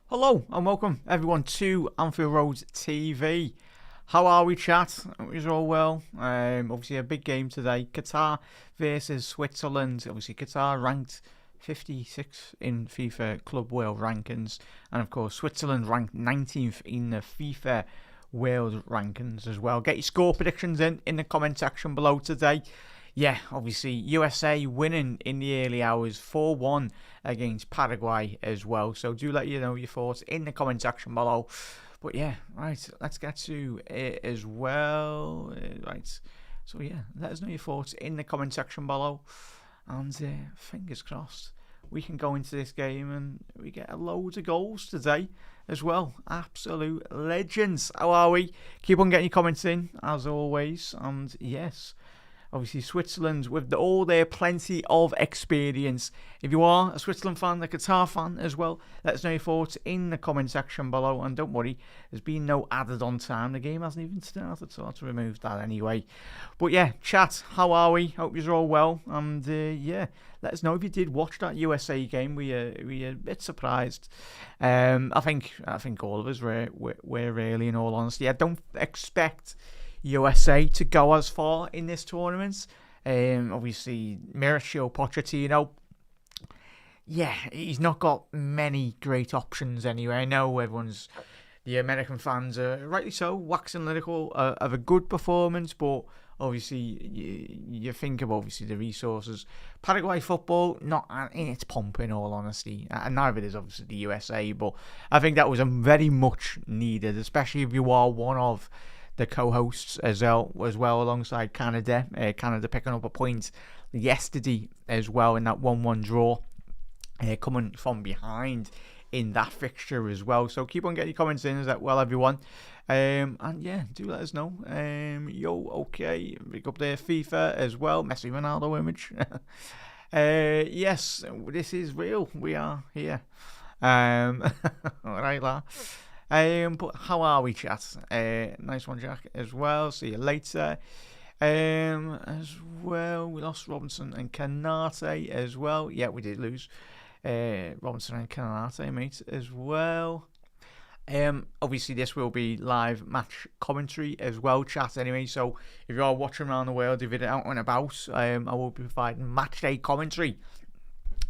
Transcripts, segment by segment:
Hello and welcome everyone to Anfield Road TV. How are we, chat? Is all well? Obviously a big game today. Qatar versus Switzerland. Obviously Qatar ranked 56 in FIFA Club World Rankings, and of course Switzerland ranked 19th in the FIFA World Rankings as well. Get your score predictions in the comment section below today. Yeah, obviously USA winning in the early hours 4-1 against Paraguay as well. So do let you know your thoughts in the comment section below. But yeah, right, let's get to it as well. Right, so yeah, let us know your thoughts in the comment section below. And fingers crossed, we can go into this game and we get loads of goals today as well. Absolute legends. How are we? Keep on getting your comments in, as always. And yes, obviously Switzerland with all their plenty of experience. If you are a Switzerland fan, a Qatar fan as well, let us know your thoughts in the comment section below. And don't worry, there's been no added on time. The game hasn't even started, so I have to remove that anyway. But yeah, chat, how are we? Hope you're all well. And yeah, let us know if you did watch that USA game. We a bit surprised. I think all of us were really, in all honesty. I don't expect USA to go as far in this tournament. Obviously, Mauricio Pochettino, yeah, he's not got many great options anyway. I know the American fans are rightly so waxing lyrical of a good performance, but obviously you think of obviously the resources. Paraguay football not in its pomp, in all honesty, and neither is obviously the USA. But I think that was a very much needed, especially if you are one of the co-hosts as well alongside Canada. Canada picking up a point yesterday as well in that 1-1 draw, coming from behind in that fixture as well. So keep on getting your comments in as well, everyone. And yeah, do let us know. Okay, pick up there FIFA as well. Messi Ronaldo image. Yes, this is real. We are here. All right, la. But how are we, chat? Nice one, Jack, as well. See you later. As well, we lost Robinson and Canate as well. Yeah, we did lose Robinson and Canate, mate, as well. Obviously, this will be live match commentary as well, chat. Anyway, so if you are watching around the world, if you're out and about, I will be providing match day commentary.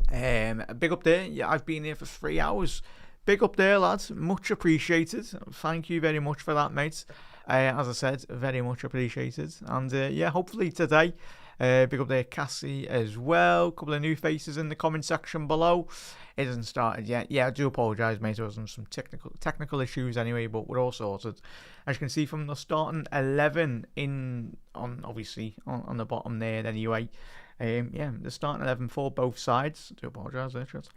Big up there. Yeah, I've been here for 3 hours. Big up there, lads. Much appreciated. Thank you very much for that, mate. As I said, very much appreciated. And yeah, hopefully today, big up there, Cassie as well. A couple of new faces in the comment section below. It hasn't started yet. Yeah, I do apologise, mate. There was some technical issues anyway, but we're all sorted. As you can see from the starting 11 on the bottom there anyway. Yeah, the starting 11 for both sides. I do apologise there, chat.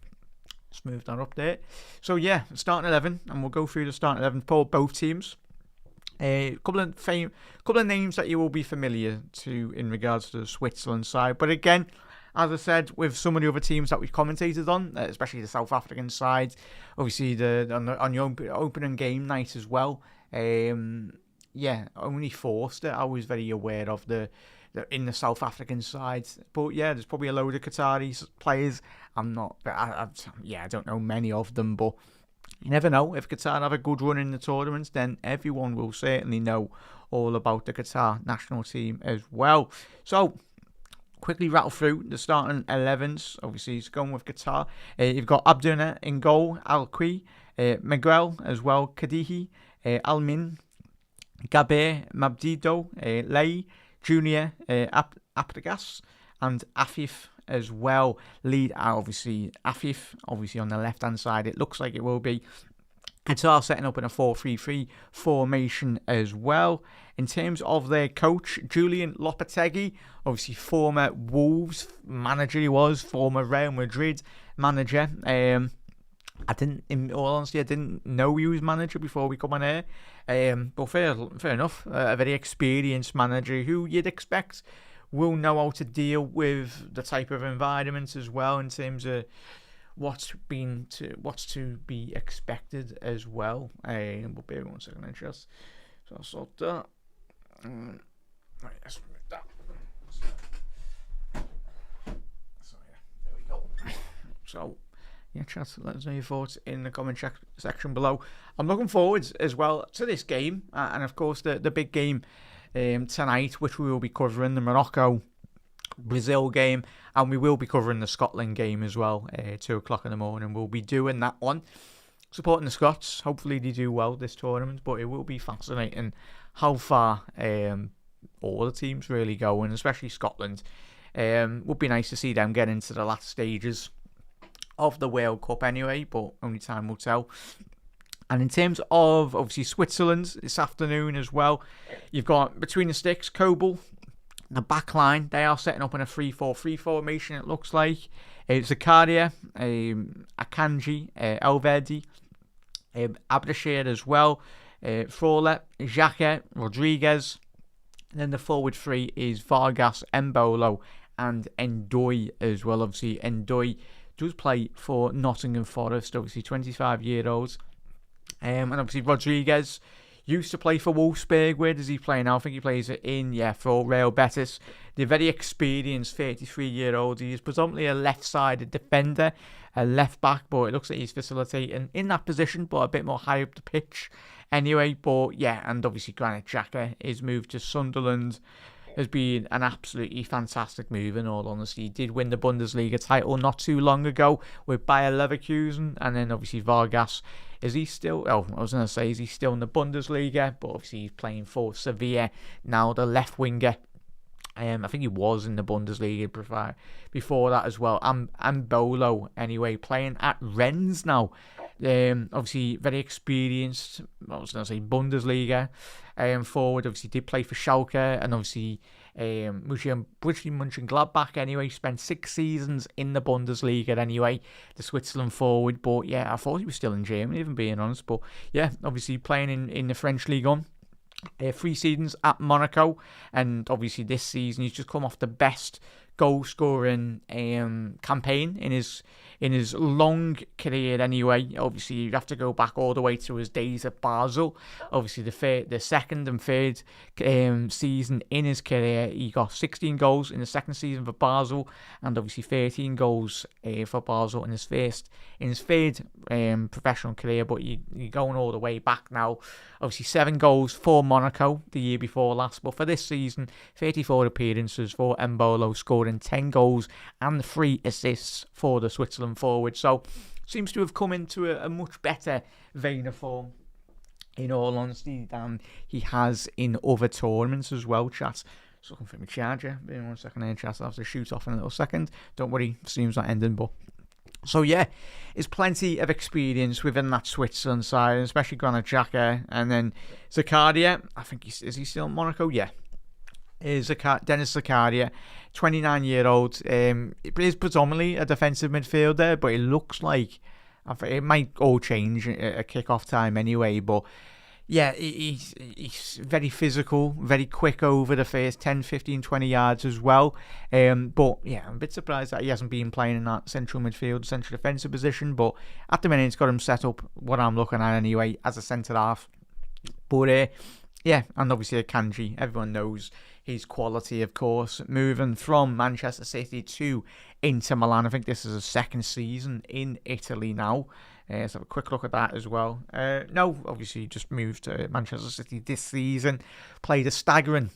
Let's move that up there. So yeah, starting 11, and we'll go through the starting 11 for both teams. A couple of names that you will be familiar to in regards to the Switzerland side. But again, as I said, with some of the other teams that we've commentated on, especially the South African side, obviously on your opening game night as well. Yeah, only Forster I was very aware of in the South African side. But yeah, there's probably a load of Qatari players. I don't know many of them, but you never know. If Qatar have a good run in the tournaments, then everyone will certainly know all about the Qatar national team as well. So, quickly rattle through the starting 11s. Obviously, it's going with Qatar. You've got Abduna in goal, Alqui, Miguel as well, Kadihi, Almin, Gaber, Mabdido, Lei, Junior, Aptegas, and Afif as well. Lead out, obviously, Afif, obviously on the left-hand side. It looks like it will be. Qatar setting up in a 4-3-3 formation as well. In terms of their coach, Julian Lopetegui, obviously former Wolves manager he was, former Real Madrid manager. In all honesty, I didn't know he was manager before we come on air. But fair enough. A very experienced manager who you'd expect will know how to deal with the type of environment as well, in terms of what's to be expected as well. But bear 1 second, so I'll sort that. Right, let's move that. So yeah, there we go. So yeah, chat. Let us know your thoughts in the comment section below. I'm looking forward as well to this game, and of course the big game tonight, which we will be covering, the Morocco-Brazil game, and we will be covering the Scotland game as well. 2 o'clock in the morning, we'll be doing that one, supporting the Scots. Hopefully they do well this tournament, but it will be fascinating how far all the teams really go, and especially Scotland. Would be nice to see them get into the last stages of the World Cup anyway, but only time will tell. And in terms of, obviously, Switzerland this afternoon as well, you've got between the sticks, Kobel, the back line. They are setting up in a 3-4-3 formation, it looks like. Zakaria, Akanji, Elvedi, Abdeshir as well, Frola, Xhaka, Rodriguez. And then the forward three is Vargas, Embolo, and Endoy as well. Obviously, Endoy does play for Nottingham Forest, obviously 25-year-olds. And obviously Rodriguez used to play for Wolfsburg. Where does he play now? I think he plays for Real Betis. The very experienced 33-year-old. He is predominantly a left-sided defender, a left-back, but it looks like he's facilitating in that position, but a bit more high up the pitch anyway. But yeah, and obviously Granit Xhaka, his move to Sunderland has been an absolutely fantastic move, in all honesty. He did win the Bundesliga title not too long ago with Bayer Leverkusen, and then obviously Vargas, is he still in the Bundesliga, but obviously he's playing for Sevilla now, the left winger. I think he was in the Bundesliga before that as well. And Bolo, anyway, playing at Rennes now. Obviously, very experienced, Bundesliga forward. Obviously, did play for Schalke, and obviously, Mönchengladbach, anyway. Spent 6 seasons in the Bundesliga, anyway, the Switzerland forward. But yeah, I thought he was still in Germany, even being honest. But yeah, obviously, playing in the French Ligue 1. 3 seasons at Monaco, and obviously this season he's just come off the best goal scoring campaign in his long career anyway. Obviously you have to go back all the way to his days at Basel. Obviously the second and third season in his career, he got 16 goals in the second season for Basel, and obviously 13 goals for Basel in his third professional career. But you're going all the way back now. Obviously 7 goals for Monaco the year before last, but for this season 34 appearances for Embolo, scoring 10 goals and 3 assists for the Switzerland forward. So seems to have come into a much better vein of form, in all honesty, than he has in other tournaments as well, chat. Just looking for my charger. Give me 1 second here, chat. I'll have to shoot off in a little second. Don't worry, stream's not ending, but... So yeah, there's plenty of experience within that Switzerland side, especially Granit Xhaka, and then Zakaria. I think is he still in Monaco? Yeah. Is Dennis Zakaria, 29-year-old. He is predominantly a defensive midfielder, but it looks like it might all change at kick-off time anyway. But yeah, he's very physical, very quick over the first 10, 15, 20 yards as well. But yeah, I'm a bit surprised that he hasn't been playing in that central midfield, central defensive position. But at the minute, it's got him set up, what I'm looking at anyway, as a centre-half. But yeah, and obviously Akanji, everyone knows his quality, of course, moving from Manchester City to Inter Milan. I think this is his second season in Italy now. Let's have a quick look at that as well. No, obviously just moved to Manchester City this season. Played a staggering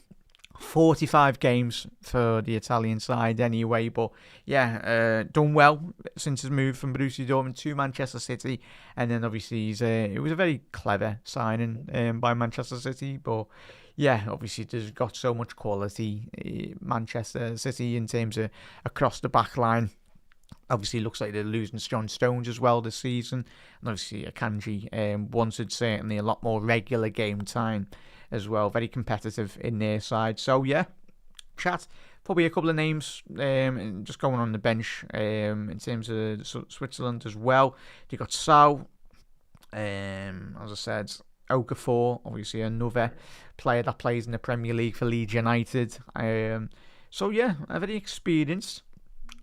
45 games for the Italian side anyway. But yeah, done well since his move from Borussia Dortmund to Manchester City. And then obviously it was a very clever signing by Manchester City. But yeah, obviously there's got so much quality, Manchester City, in terms of across the back line. Obviously, it looks like they're losing John Stones as well this season. And obviously, Akanji wanted certainly a lot more regular game time as well. Very competitive in their side. So, yeah, chat. Probably a couple of names just going on the bench in terms of Switzerland as well. They got Sau, as I said, Okafor, obviously another player that plays in the Premier League for Leeds United. So, yeah, a very experienced.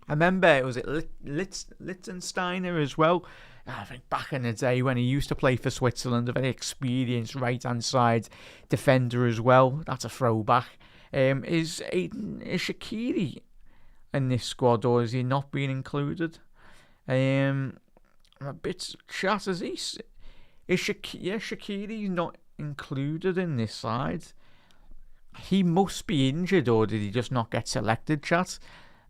I remember it was Liechtensteiner as well. I think back in the day when he used to play for Switzerland, a very experienced right-hand side defender as well. That's a throwback. Is Shaqiri in this squad, or is he not being included? I'm a bit chat. Shaqiri not included in this side? He must be injured, or did he just not get selected, chat?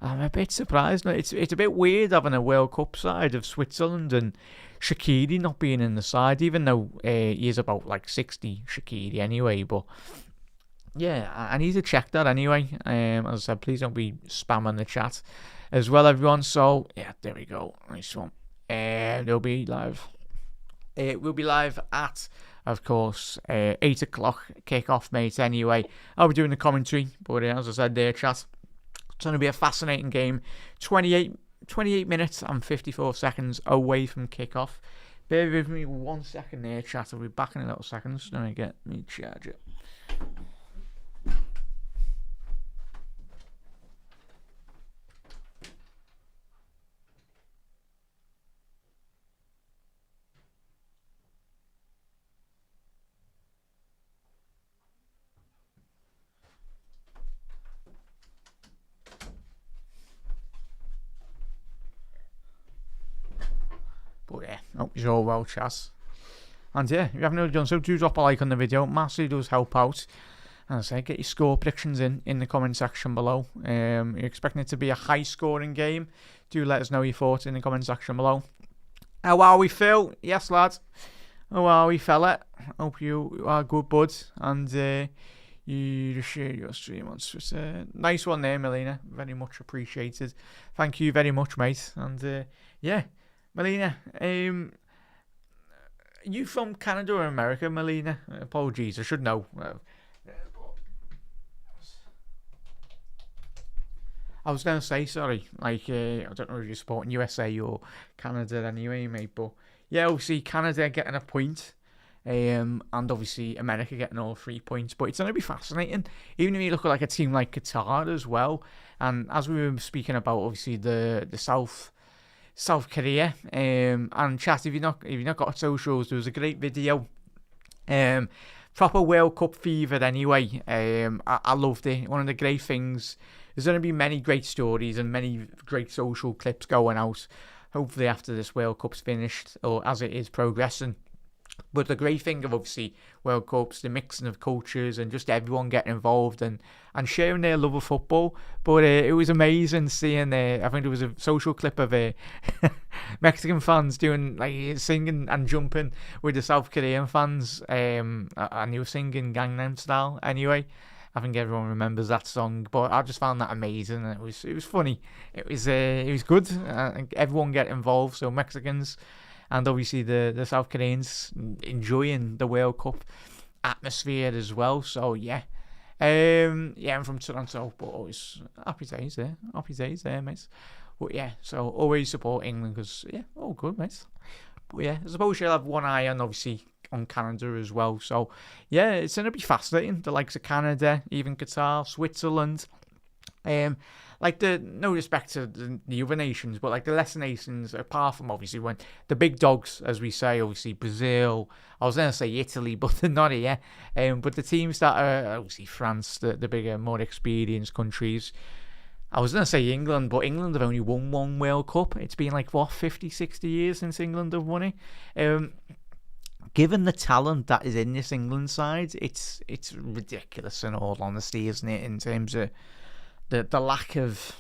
I'm a bit surprised. It's a bit weird having a World Cup side of Switzerland and Shaqiri not being in the side, even though he is about like 60, Shaqiri anyway. But yeah, I need to check that anyway. As I said, please don't be spamming the chat as well, everyone. So yeah, there we go. Nice one. They'll be live. We'll be live at, of course, 8 o'clock kick-off, mate. Anyway, I'll be doing the commentary. But as I said there, chat, it's going to be a fascinating game. 28 minutes and 54 seconds away from kick-off. Bear with me 1 second there, chat. I'll be back in a little second. Just going to get me charger. But yeah, hope you're all well, chat. And yeah, if you haven't already done so, do drop a like on the video. Massively does help out. And I say, get your score predictions in the comment section below. You're expecting it to be a high-scoring game. Do let us know your thoughts in the comment section below. How are we, Phil? Yes, lads. How are we, fella? Hope you are good, bud. And you share your stream on Twitter. Nice one there, Melina. Very much appreciated. Thank you very much, mate. And yeah, Melina, you from Canada or America, Melina? Apologies, I should know. I was going to say, sorry, like, I don't know if you're supporting USA or Canada anyway, mate, but yeah, obviously Canada getting a point, and obviously America getting all 3 points, but it's going to be fascinating, even if you look at like a team like Qatar as well, and as we were speaking about, obviously, the South Korea, and chat, if you've not got socials, there was a great video, proper World Cup fever anyway. I loved it. One of the great things, there's going to be many great stories and many great social clips going out, hopefully after this World Cup's finished, or as it is progressing. But the great thing of obviously World Cups, the mixing of cultures and just everyone getting involved and sharing their love of football. But it was amazing seeing, I think there was a social clip of Mexican fans doing, like, singing and jumping with the South Korean fans. And he was singing Gangnam Style anyway. I think everyone remembers that song, but I just found that amazing. It was funny. It was good. Everyone get involved. So Mexicans and obviously the South Koreans enjoying the World Cup atmosphere as well. So yeah, I'm from Toronto, but always happy days there, mates. But yeah, so always support England because yeah, all good, mates. But yeah, I suppose you'll have one eye on obviously on Canada as well. So yeah, it's going to be fascinating. The likes of Canada, even Qatar, Switzerland. Like no respect to the other nations, but like the lesser nations, apart from obviously when the big dogs, as we say, obviously Brazil, I was going to say Italy, but they're not here. But the teams that are obviously France, the bigger, more experienced countries. I was going to say England, but England have only won one World Cup. It's been like, 50, 60 years since England have won it. Given the talent that is in this England side, it's ridiculous in all honesty, isn't it, in terms of the lack of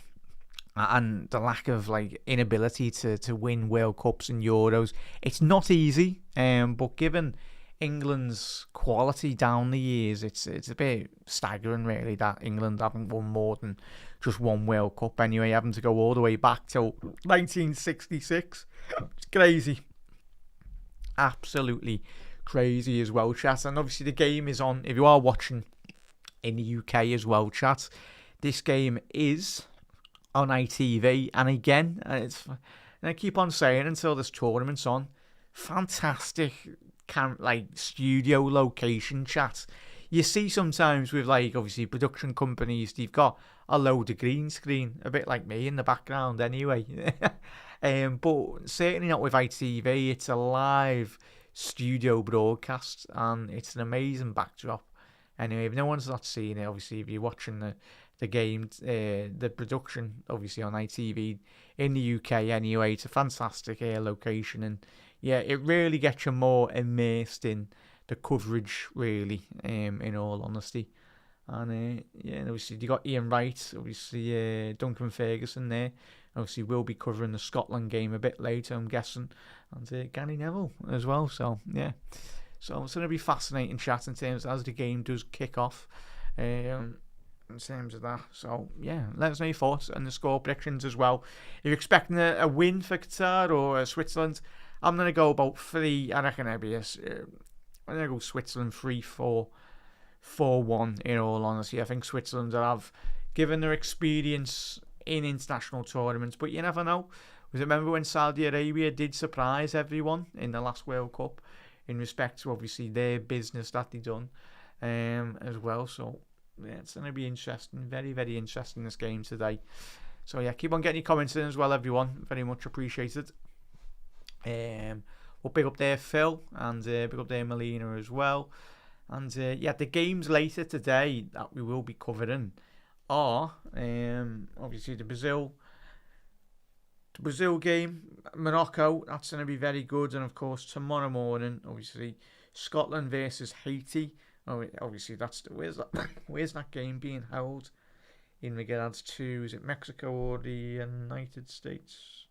like inability to win World Cups and Euros. It's not easy, but given England's quality down the years, it's a bit staggering really that England haven't won more than just one World Cup anyway, having to go all the way back till 1966. It's crazy. Absolutely crazy as well, chat. And obviously the game is on, if you are watching in the UK as well, chat, this game is on ITV, and again, and I keep on saying until this tournament's on, fantastic studio location, chat. You see sometimes with like obviously production companies, they've got a load of green screen, a bit like me in the background anyway. But certainly not with ITV. It's a live studio broadcast, and it's an amazing backdrop. Anyway, if no one's not seen it, obviously, if you're watching the game, the production, obviously on ITV in the UK anyway, it's a fantastic location, and yeah, it really gets you more immersed in the coverage, really, in all honesty. And yeah, obviously you got Ian Wright, obviously Duncan Ferguson there. Obviously we'll be covering the Scotland game a bit later, I'm guessing, and Gary Neville as well. So yeah, so it's going to be fascinating chat in terms as the game does kick off. In terms of that, so yeah, let us know your thoughts and the score predictions as well. If you're expecting a win for Qatar or Switzerland, I'm going to go about 3. I reckon it'll be I'm going to go Switzerland 3-4-1, in all honesty. I think Switzerland have, given their experience in international tournaments, but you never know. Remember when Saudi Arabia did surprise everyone in the last World Cup in respect to obviously their business that they done as well. So yeah, it's going to be interesting, very, very interesting, this game today. So yeah, keep on getting your comments in as well, everyone. Very much appreciated. We'll pick up there Phil, and pick up there Melina as well. And yeah, the games later today that we will be covering are obviously the Brazil game, Morocco. That's going to be very good. And of course tomorrow morning, obviously Scotland versus Haiti. Oh, obviously that's where's that game being held in regards to, is it Mexico or the United States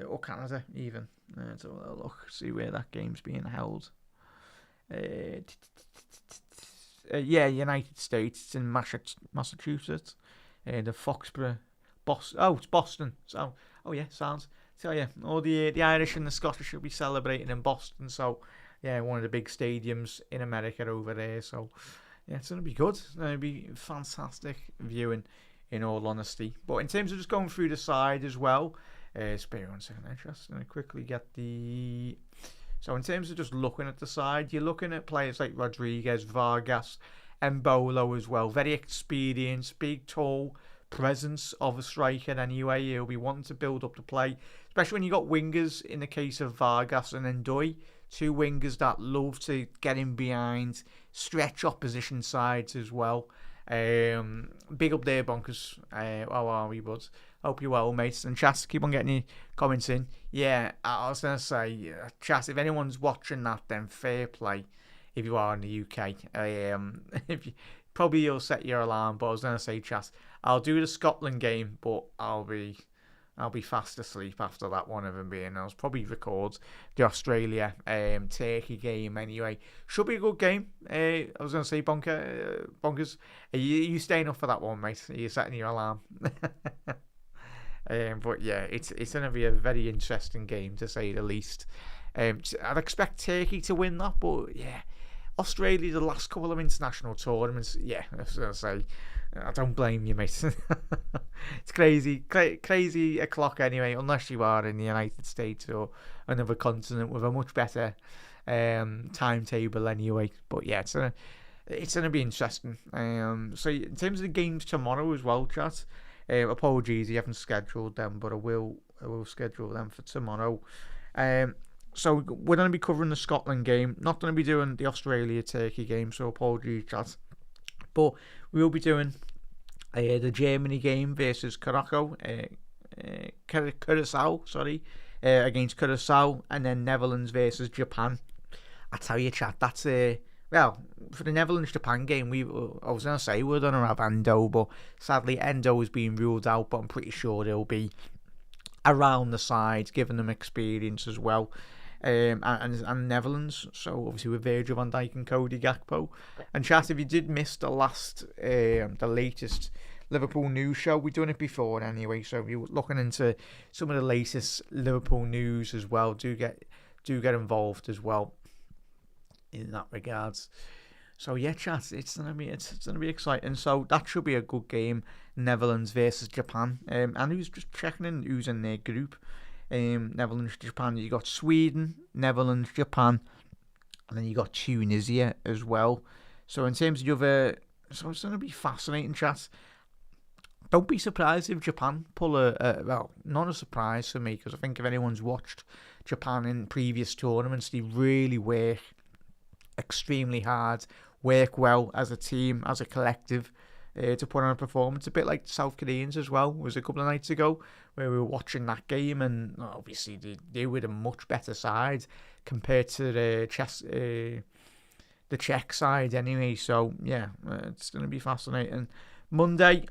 or Canada even? Let's have a look, see where that game's being held. Yeah, United States. It's in Massachusetts. The Foxborough, Boston. Oh, it's Boston. So, oh yeah, sounds. So yeah, all the Irish and the Scottish will be celebrating in Boston. So yeah, one of the big stadiums in America over there. So yeah, it's gonna be good. It's gonna be fantastic viewing, in all honesty. But in terms of just going through the side as well, spare 1 second. I'm just gonna quickly get the. So in terms of just looking at the side, you're looking at players like Rodriguez, Vargas, Embolo as well. Very experienced, big, tall presence of a striker anyway. He'll be wanting to build up the play, especially when you got wingers in the case of Vargas and Endoy. 2 wingers that love to get in behind, stretch opposition sides as well. Big up there, Bonkers. How are we, buds? Hope you're well, mates. And chat, keep on getting your comments in. Yeah, I was going to say, chat, if anyone's watching that, then fair play if you are in the UK. If you, probably you'll set your alarm, but I was going to say, chat, I'll do the Scotland game, but I'll be fast asleep after that one of them being. I'll probably record the Australia Turkey game anyway. Should be a good game. I was going to say, Bonkers, are you staying up for that one, mate? Are you setting your alarm? But yeah, it's going to be a very interesting game, to say the least. I'd expect Turkey to win that, but yeah, Australia, the last couple of international tournaments, yeah, I was going to say, I don't blame you, mate. It's crazy o'clock anyway, unless you are in the United States or another continent with a much better timetable anyway. But yeah, it's gonna be interesting. So in terms of the games tomorrow as well, chat. Apologies, you haven't scheduled them, but I will schedule them for tomorrow. So we're going to be covering the Scotland game, not going to be doing the Australia-Turkey game, so apologies, chat. But we will be doing the Germany game versus Curacao, against Curacao, and then Netherlands versus Japan. I tell you, chat, that's well, for the Netherlands-Japan game, I was going to say we're going to have Endo, but sadly Endo is being ruled out, but I'm pretty sure they'll be around the sides, giving them experience as well. And Netherlands, so obviously with Virgil van Dijk and Cody Gakpo. And chat, if you did miss the latest Liverpool news show, we've done it before anyway, so if you're looking into some of the latest Liverpool news as well, do get involved as well in that regards. So yeah, chat, it's gonna be exciting. So that should be a good game, Netherlands versus Japan. And who's just checking in who's in their group? Netherlands, Japan. You got Sweden, Netherlands, Japan, and then you got Tunisia as well. So in terms of the other, so it's gonna be fascinating, chat. Don't be surprised if Japan pull well, not a surprise for me, because I think if anyone's watched Japan in previous tournaments, they really work extremely hard, work well as a team, as a collective, to put on a performance. A bit like the South Koreans as well. It was a couple of nights ago where we were watching that game, and obviously they were a much better side compared to the Czech side anyway. So yeah, it's going to be fascinating. Monday,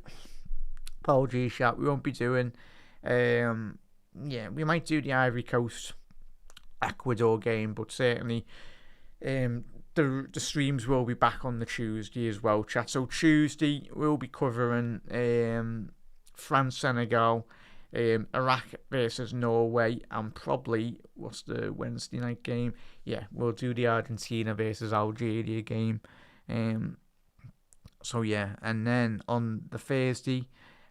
apologies, chat, we won't be doing. We might do the Ivory Coast Ecuador game, but certainly the streams will be back on the Tuesday as well, chat. So Tuesday we'll be covering France, Senegal, Iraq versus Norway, and probably what's the Wednesday night game? Yeah, we'll do the Argentina versus Algeria game. So yeah, and then on the Thursday,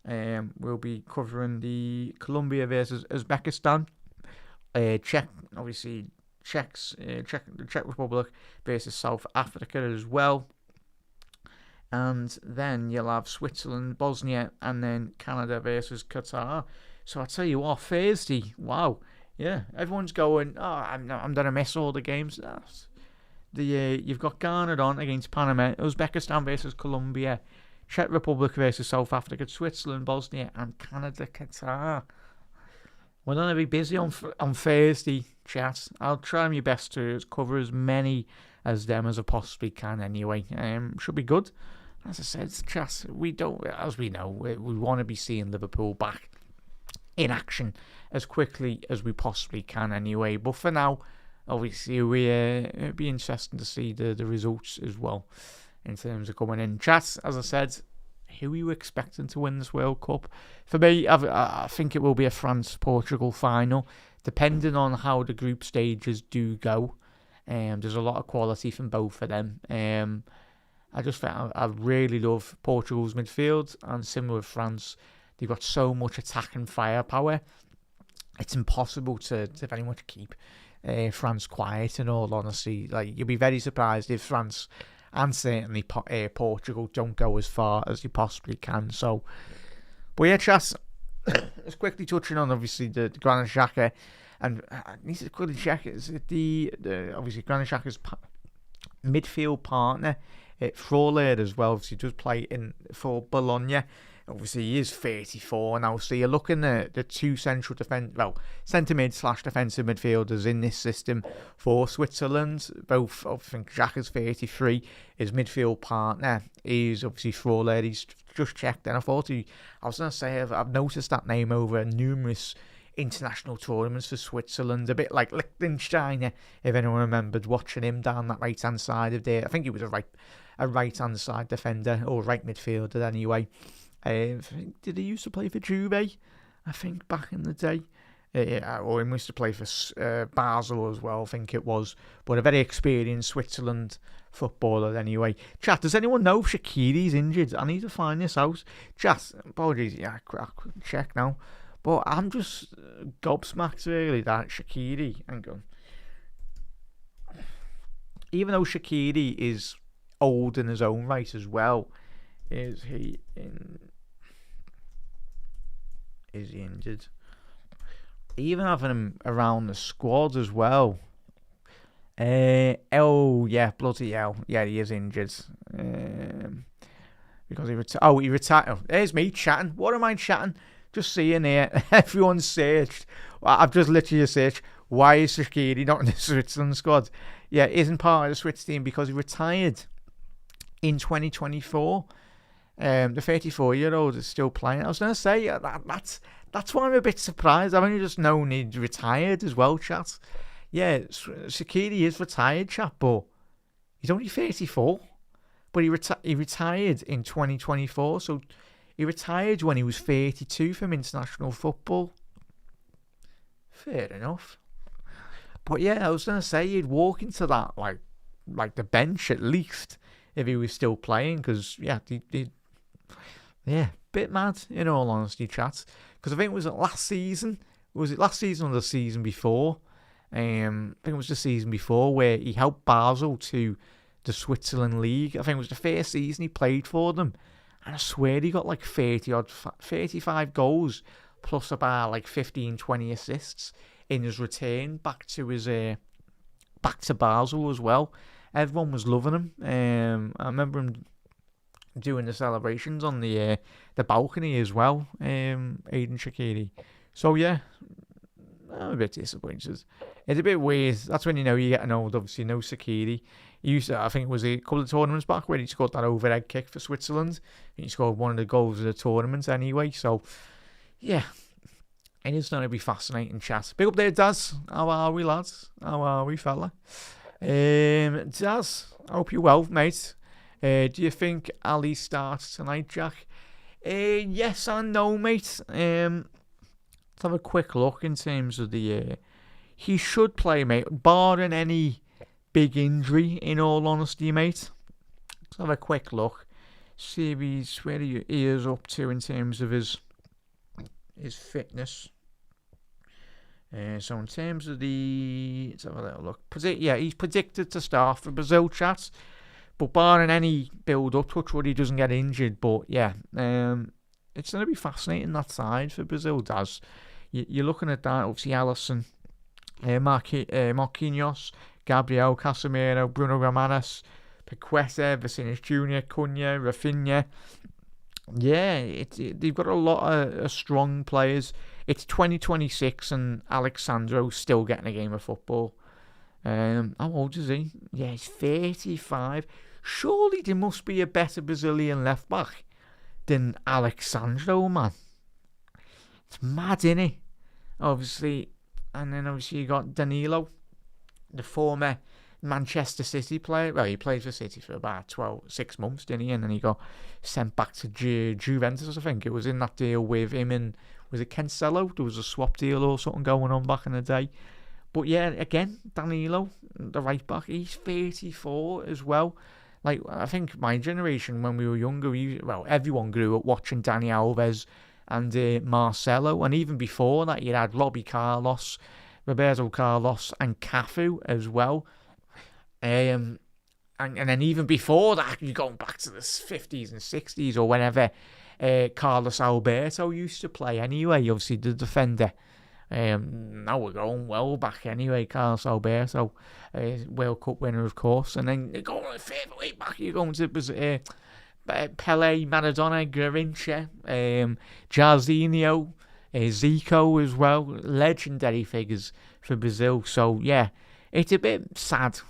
we'll be covering the Colombia versus Uzbekistan. Czech, obviously the Czech Republic versus South Africa as well. And then you'll have Switzerland, Bosnia, and then Canada versus Qatar. So I tell you what, Thursday, wow, yeah, everyone's going, I'm going to miss all the games. You've got Ghana on against Panama, Uzbekistan versus Colombia, Czech Republic versus South Africa, Switzerland, Bosnia, and Canada, Qatar. We're going to be busy on Thursday, chat. I'll try my best to cover as many as them as I possibly can anyway. Should be good. As I said, chat, we want to be seeing Liverpool back in action as quickly as we possibly can anyway. But for now, obviously, it'd be interesting to see the results as well in terms of coming in. Chat, as I said, who are you expecting to win this World Cup? For me, I think it will be a France-Portugal final, depending on how the group stages do go. There's a lot of quality from both of them. I really love Portugal's midfield, and similar with France, they've got so much attacking firepower. It's impossible to very much keep France quiet, in all honesty. Like, you'll be very surprised if France and certainly Portugal don't go as far as they possibly can. So, but yeah, chat, just quickly touching on obviously the Granit Xhaka, and I need to quickly check, is it the obviously Granit Xhaka's midfield partner at Frolerd as well, so he does play for Bologna. Obviously, he is 34 now, so you're looking at the two centre mid / defensive midfielders in this system for Switzerland. Both, I think Xhaka's 33. His midfield partner is obviously Frolerd. He's just checked, and I was going to say, I've noticed that name over numerous international tournaments for Switzerland, a bit like Liechtenstein, if anyone remembered watching him down that right-hand side of there. I think he was a right-hand side defender, or right midfielder anyway. Did he used to play for Juve? I think back in the day. Or he used to play for Basel as well, I think it was. But a very experienced Switzerland footballer anyway. Chat, does anyone know if Shaqiri's injured? I need to find this out. Chat, apologies, I couldn't check now. But I'm just gobsmacked really that Shaqiri, hang on. Even though Shaqiri is old in his own right as well, is he injured? Even having him around the squad as well. Bloody hell. Yeah, he is injured. Because he retired. Oh, he retired. Oh, there's me chatting. What am I chatting? Just seeing here, everyone's searched. I've just literally searched, why is Shaqiri not in the Switzerland squad? Yeah, isn't part of the Swiss team because he retired in 2024. The 34-year-old is still playing. I was going to say, that's why I'm a bit surprised. I've only just known he'd retired as well, chat. Yeah, Shaqiri is retired, chat, but he's only 34. But he retired in 2024, so he retired when he was 32 from international football. Fair enough. But yeah, I was going to say, he'd walk into that, like the bench at least, if he was still playing, because, yeah, bit mad, in all honesty, chat. Because I think it was last season. Was it last season or the season before? I think it was the season before where he helped Basel to the Switzerland League. I think it was the first season he played for them. And I swear he got like 35 goals plus about like 15, 20 assists in his return back to Basel as well. everyone was loving him. I remember him doing the celebrations on the balcony as well. Aiden Shaqiri. So yeah, I'm a bit disappointed. It's a bit weird. That's when you know you're getting old. Obviously, no Shaqiri. He used to, I think it was a couple of tournaments back where he scored that overhead kick for Switzerland. He scored one of the goals of the tournament anyway. So yeah, it is going to be fascinating chat. Big up there, Daz. How are we, lads? How are we, fella? Daz, I hope you're well, mate. Do you think Ali starts tonight, Jack? Yes and no, mate. Let's have a quick look in terms of the... he should play, mate, barring any big injury, in all honesty, mate. Let's have a quick look. See if he's where he is up to in terms of his fitness. So in terms of the... let's have a little look. He's predicted to start for Brazil, chat. But barring any build-up, touch wood, he doesn't get injured. But yeah, it's going to be fascinating, that side for Brazil, Daz. You're looking at that, obviously, Alisson, Marquinhos, Gabriel, Casemiro, Bruno Gomes, Paqueta, Vinicius Jr., Cunha, Rafinha. Yeah, they've got a lot of strong players. It's 2026 and Alexandro's still getting a game of football. How old is he? Yeah, he's 35. Surely there must be a better Brazilian left back than Alexandro, man. It's mad, innit? Obviously, and then obviously you got Danilo, the former Manchester City player. Well, he played for City for about 6 months, didn't he? And then he got sent back to Juventus, I think. It was in that deal with him and, was it Cancelo? There was a swap deal or something going on back in the day. But yeah, again, Danilo, the right back, he's 34 as well. Like, I think my generation, when we were younger, everyone grew up watching Dani Alves and Marcelo. And even before that, you had Roberto Carlos, and Cafu as well. And then even before that, you're going back to the 50s and 60s or whenever Carlos Alberto used to play anyway, obviously the defender. Now we're going well back anyway. Carlos Alberto, World Cup winner, of course. And then you're going further way back. You're going to Pele, Maradona, Garrincha, Jairzinho, Zico as well. Legendary figures for Brazil. So, yeah, it's a bit sad,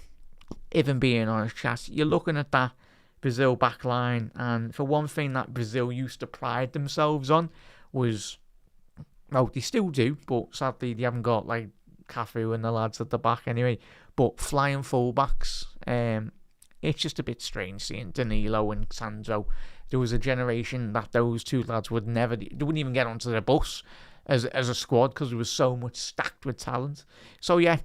if I'm being honest, chat. You're looking at that Brazil backline, and for one thing that Brazil used to pride themselves on was... well, they still do, but sadly they haven't got like Cafu and the lads at the back anyway. But flying fullbacks, it's just a bit strange seeing Danilo and Sandro. There was a generation that those two lads they wouldn't even get onto the bus as a squad because there was so much stacked with talent. So yeah,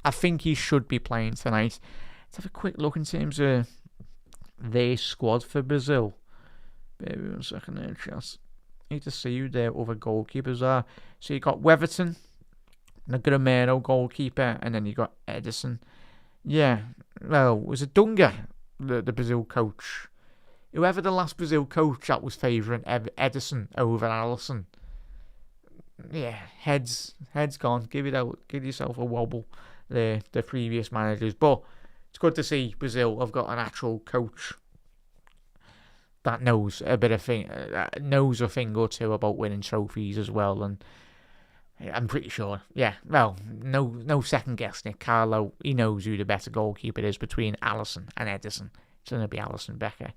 I think he should be playing tonight. Let's have a quick look in terms of their squad for Brazil. Maybe 1 second there, chat. Need to see who their other goalkeepers are. So you got Weverton, the Gramero goalkeeper, and then you got Edison. Yeah, well, was it Dunga, the Brazil coach? Whoever the last Brazil coach that was favouring Edison over Alisson. Yeah, heads gone. Give yourself a wobble. The previous managers, but it's good to see Brazil have got an actual coach that knows a thing or two about winning trophies as well, and I'm pretty sure, yeah, well, no second guessing it. Carlo, he knows who the better goalkeeper is between Alisson and Edison. It's going to be Alisson Becker.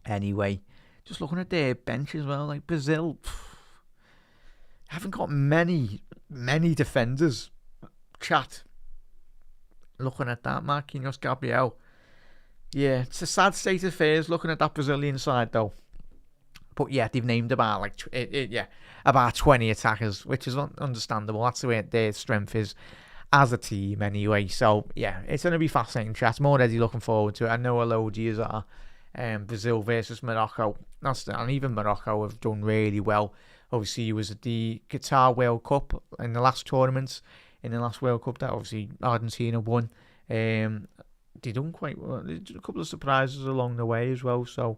Anyway, just looking at their bench as well, like Brazil haven't got many defenders. Chat. Looking at that, Marquinhos, Gabriel. Yeah, it's a sad state of affairs looking at that Brazilian side though. But yeah, they've named about about 20 attackers, which is understandable. That's the way their strength is as a team anyway. So yeah, it's going to be fascinating, chat. I'm already looking forward to it. I know a load of you are Brazil versus Morocco. And even Morocco have done really well. Obviously, he was at the Qatar World Cup in the last tournament. In the last World Cup that obviously Argentina won. They done quite well. There's a couple of surprises along the way as well. So,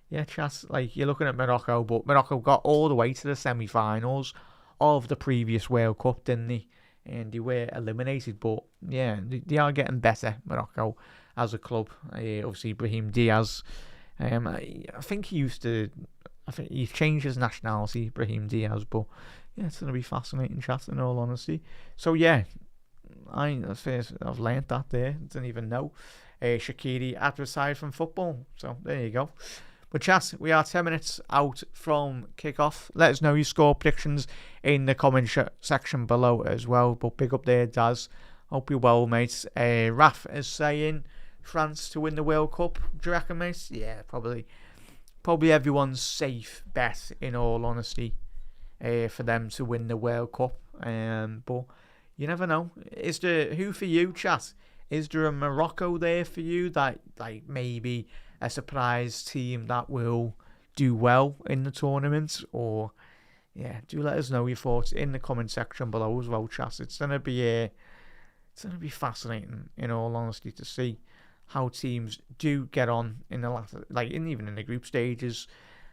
yeah, chat, like you're looking at Morocco, but Morocco got all the way to the semi-finals of the previous World Cup, didn't they? and they were eliminated. But yeah, they are getting better, Morocco, as a club. Obviously, Brahim Diaz. I think he used to. I think he's changed his nationality, Brahim Diaz. But yeah, it's going to be fascinating chat, in all honesty. So yeah, I've learnt that there. Didn't even know. Shaqiri had retired from football. So there you go. But chat, we are 10 minutes out from kickoff. Let us know your score predictions in the comment section below as well. But big up there, Daz. Hope you're well, mate. Raf is saying France to win the World Cup. Do you reckon, mate? Yeah, probably everyone's safe bet, in all honesty, for them to win the World Cup. But you never know. Who for you, chat? Is there a Morocco there for you that, like, maybe a surprise team that will do well in the tournament? Or yeah, do let us know your thoughts in the comment section below as well, chat. It's gonna be fascinating, in all honesty, to see how teams do get on in the latter, like, even in the group stages,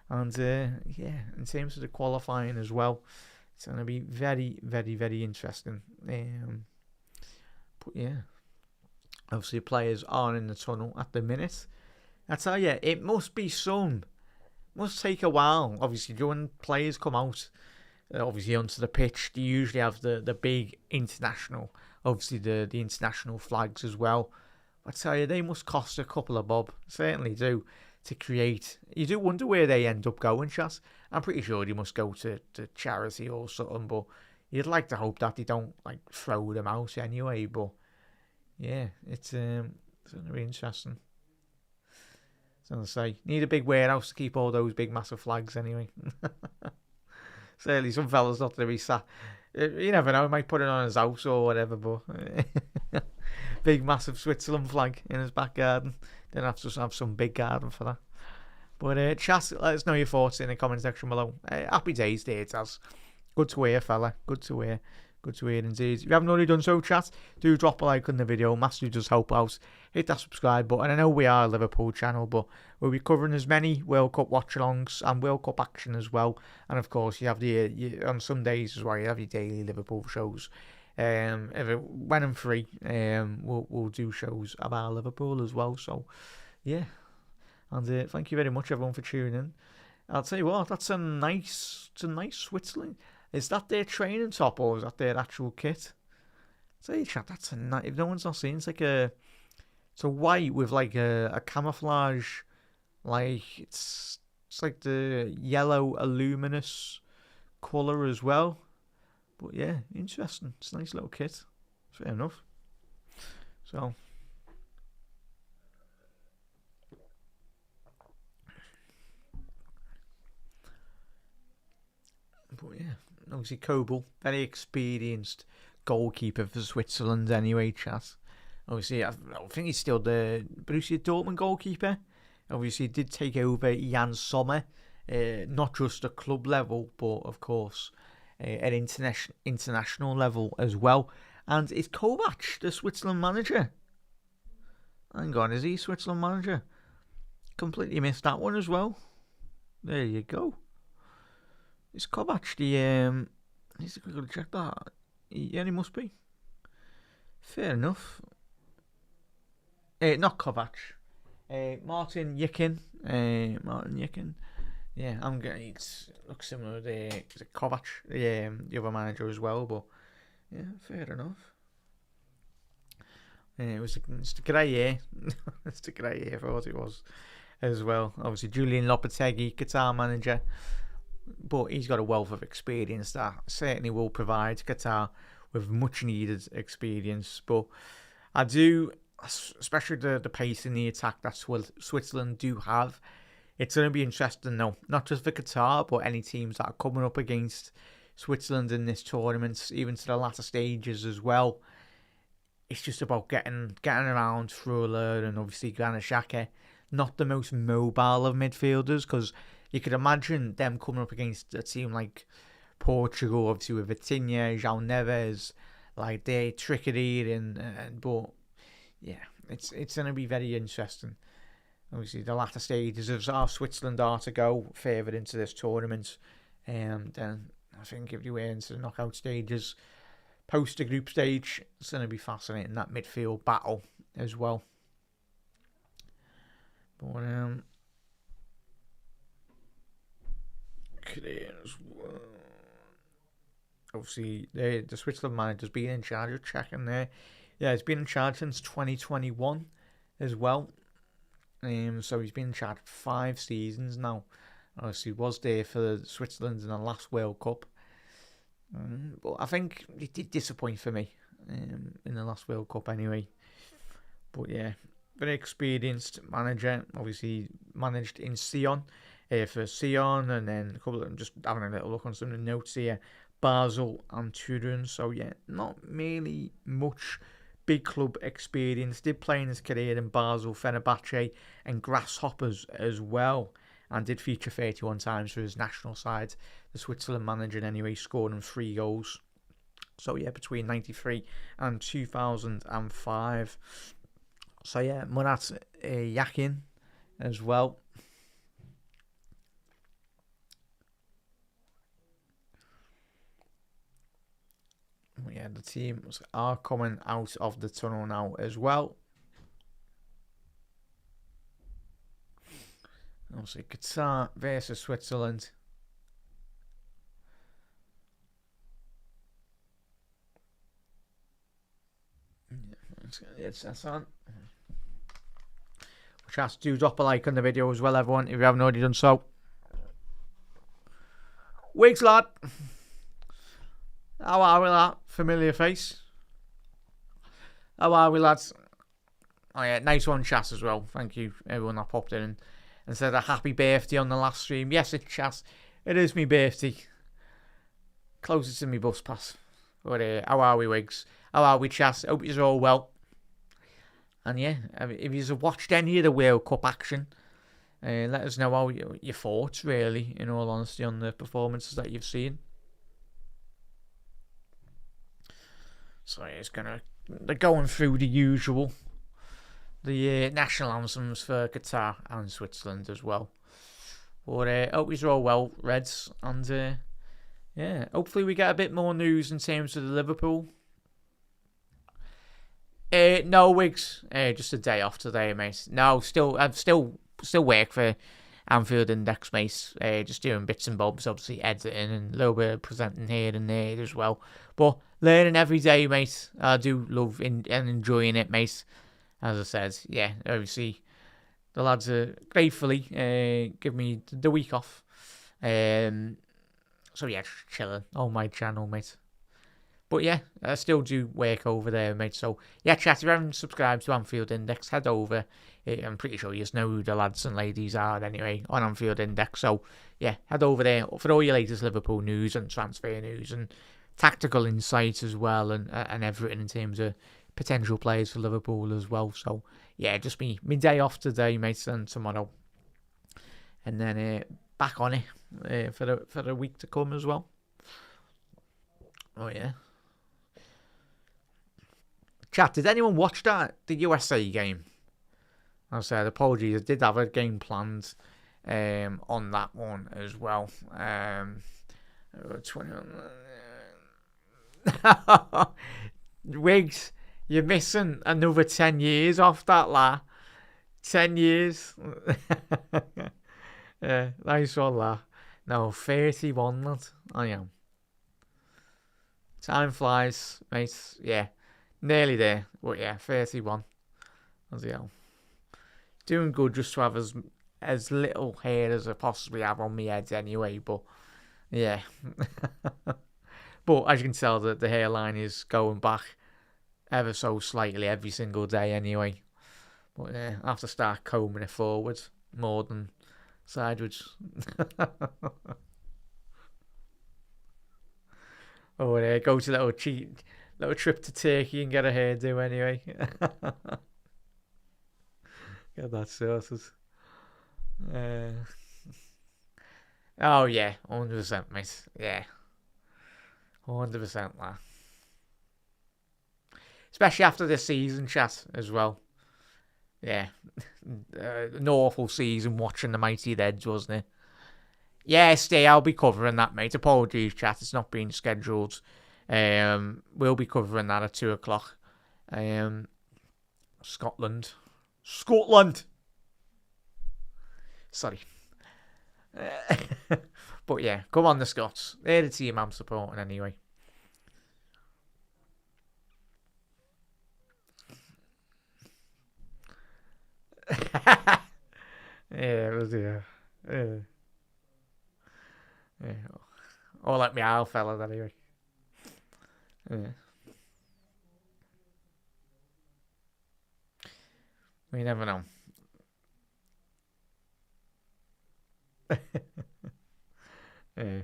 and yeah, in terms of the qualifying as well. It's gonna be very, very, very interesting. But yeah, obviously players are in the tunnel at the minute. I tell you, it must take a while. Obviously, when players come out, obviously onto the pitch, they usually have the big international, obviously the international flags as well. I tell you, they must cost a couple of bob. Certainly do, to create. You do wonder where they end up going, chat. I'm pretty sure they must go to charity or something, but you'd like to hope that they don't, like, throw them out anyway. But yeah, it's going to be interesting. So I say, need a big warehouse to keep all those big massive flags anyway. Certainly some fellas not to be sat. You never know, he might put it on his house or whatever, but big massive Switzerland flag in his back garden. Then have to have some big garden for that. But chat, let us know your thoughts in the comment section below. Happy days there, Taz. Good to hear, fella. Good to hear. Good to hear indeed. If you haven't already done so, chat, do drop a like on the video. Massively does help out. Hit that subscribe button. I know we are a Liverpool channel, but we'll be covering as many World Cup watch-alongs and World Cup action as well. And of course, you have on some days as well, you have your daily Liverpool shows. When I'm free, we'll do shows about Liverpool as well. So, yeah. And thank you very much, everyone, for tuning in. I'll tell you what, it's a nice Switzerland. Is that their training top or is that their actual kit? Tell you, chat, that's a nice. If no one's not seen, it's a white with like a camouflage, like it's like the yellow luminous colour as well. But yeah, interesting. It's a nice little kit. Fair enough. So. But yeah, obviously Kobel, very experienced goalkeeper for Switzerland anyway, chat. Obviously, I think he's still the Borussia Dortmund goalkeeper. Obviously, he did take over Jan Sommer, not just at club level, but of course at international level as well. And is Kovac the Switzerland manager? Hang on, is he Switzerland manager? Completely missed that one as well. There you go. Is Kovac the He's going to check that. Yeah, he must be. Fair enough. Not Kovac. Martin Yikin. Martin Yikin. Yeah, I'm getting. It looks similar to Kovac, the other manager as well. But yeah, fair enough. It's the grey hair. It's the grey hair. I thought it was as well. Obviously, Julian Lopetegui, Qatar manager. But he's got a wealth of experience that certainly will provide Qatar with much needed experience. But I do, especially the pace in the attack that Switzerland do have, it's going to be interesting though, not just for Qatar, but any teams that are coming up against Switzerland in this tournament, even to the latter stages as well. It's just about getting around Freuler and obviously Granit Xhaka, not the most mobile of midfielders, because you could imagine them coming up against a team like Portugal, obviously with Vitinha, João Neves, like they trickery and but yeah, it's going to be very interesting. Obviously, the latter stages of how Switzerland are to go further into this tournament, then I think if you were into the knockout stages, post the group stage. It's going to be fascinating, that midfield battle as well. But obviously the Switzerland manager's been in charge of checking there. Yeah, he's been in charge since 2021 as well. So he's been in charge for 5 seasons now. Obviously, he was there for Switzerland in the last World Cup. But I think it did disappoint for me in the last World Cup anyway. But yeah, very experienced manager. Obviously, managed in Sion for Sion, and then a couple of them, just having a little look on some of the notes here, Basel and Turin. So yeah, not really much big club experience. Did play in his career in Basel, Fenerbahce and Grasshoppers as well, and did feature 31 times for his national side. The Switzerland manager anyway, scoring 3 goals. So yeah, between 93 and 2005. So yeah, Murat Yakin as well. Yeah, the teams are coming out of the tunnel now as well. Obviously, Qatar versus Switzerland. That's on. Which has to drop a like on the video as well, everyone, if you haven't already done so. Wigs, lad. How are we, lad? Familiar face. How are we, lads? Oh yeah, nice one, chat as well. Thank you, everyone that popped in and said a happy birthday on the last stream. Yes, it's chat. It is my birthday. Closest to me bus pass. But how are we, Wigs? How are we, chat? Hope you're all well. And yeah, if you've watched any of the World Cup action, let us know how your thoughts, really, in all honesty, on the performances that you've seen. So yeah, they're going through the usual, the national anthems for Qatar and Switzerland as well. But hope you're all well, Reds, and yeah, hopefully we get a bit more news in terms of the Liverpool. No, Wigs. Just a day off today, mate. No, I've still work for Anfield Index, mate. Just doing bits and bobs, obviously editing and a little bit of presenting here and there as well. But learning every day, mate. I do love and enjoying it, mate. As I said, yeah, obviously the lads are gratefully give me the week off. So yeah, just chilling on my channel, mate. But yeah, I still do work over there, mate. So yeah, chat, if you haven't subscribed to Anfield Index, head over. I'm pretty sure you know who the lads and ladies are anyway on Anfield Index. So yeah, head over there for all your latest Liverpool news and transfer news and tactical insights as well, and everything in terms of potential players for Liverpool as well. So yeah, just me day off today, mate, and tomorrow, and then back on it for the week to come as well. Oh yeah. Chat, did anyone watch the USA game? I said, apologies, I did have a game planned on that one as well. 20 Wigs, you're missing another 10 years off that, la. 10 years. Yeah, nice one, la. No, 31, lad. I am. Time flies, mate. Yeah. Nearly there, but yeah, 31. As hell. Doing good just to have as little hair as I possibly have on my head anyway, but yeah. But as you can tell, the hairline is going back ever so slightly every single day anyway. But yeah, I have to start combing it forwards more than sideways. Oh, yeah, go to a little trip to Turkey and get a hairdo anyway. Get that sorted. Oh yeah, 100%, mate. Yeah, 100% that. Especially after this season, chat as well. Yeah, an awful season watching the mighty Reds, wasn't it? Yeah, I'll be covering that, mate. Apologies, chat. It's not been scheduled We'll be covering that at 2 o'clock. Scotland. Sorry. But yeah, come on the Scots. They're the team I'm supporting anyway. Yeah, it was, yeah. Yeah. Or like me owl fellas anyway. Yeah. We never know. Yeah.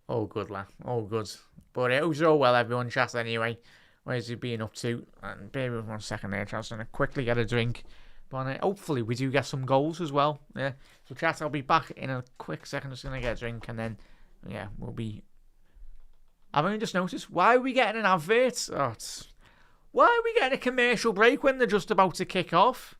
All good, lad. All good. But it was all well, everyone. Chat anyway. Where's he been up to? And bear with 1 second there, chat. I'm going to quickly get a drink. But hopefully we do get some goals as well. Yeah. So chat, I'll be back in a quick second. Just going to get a drink and then, yeah, we'll be... I've only just noticed, why are we getting an advert? Why are we getting a commercial break when they're just about to kick off?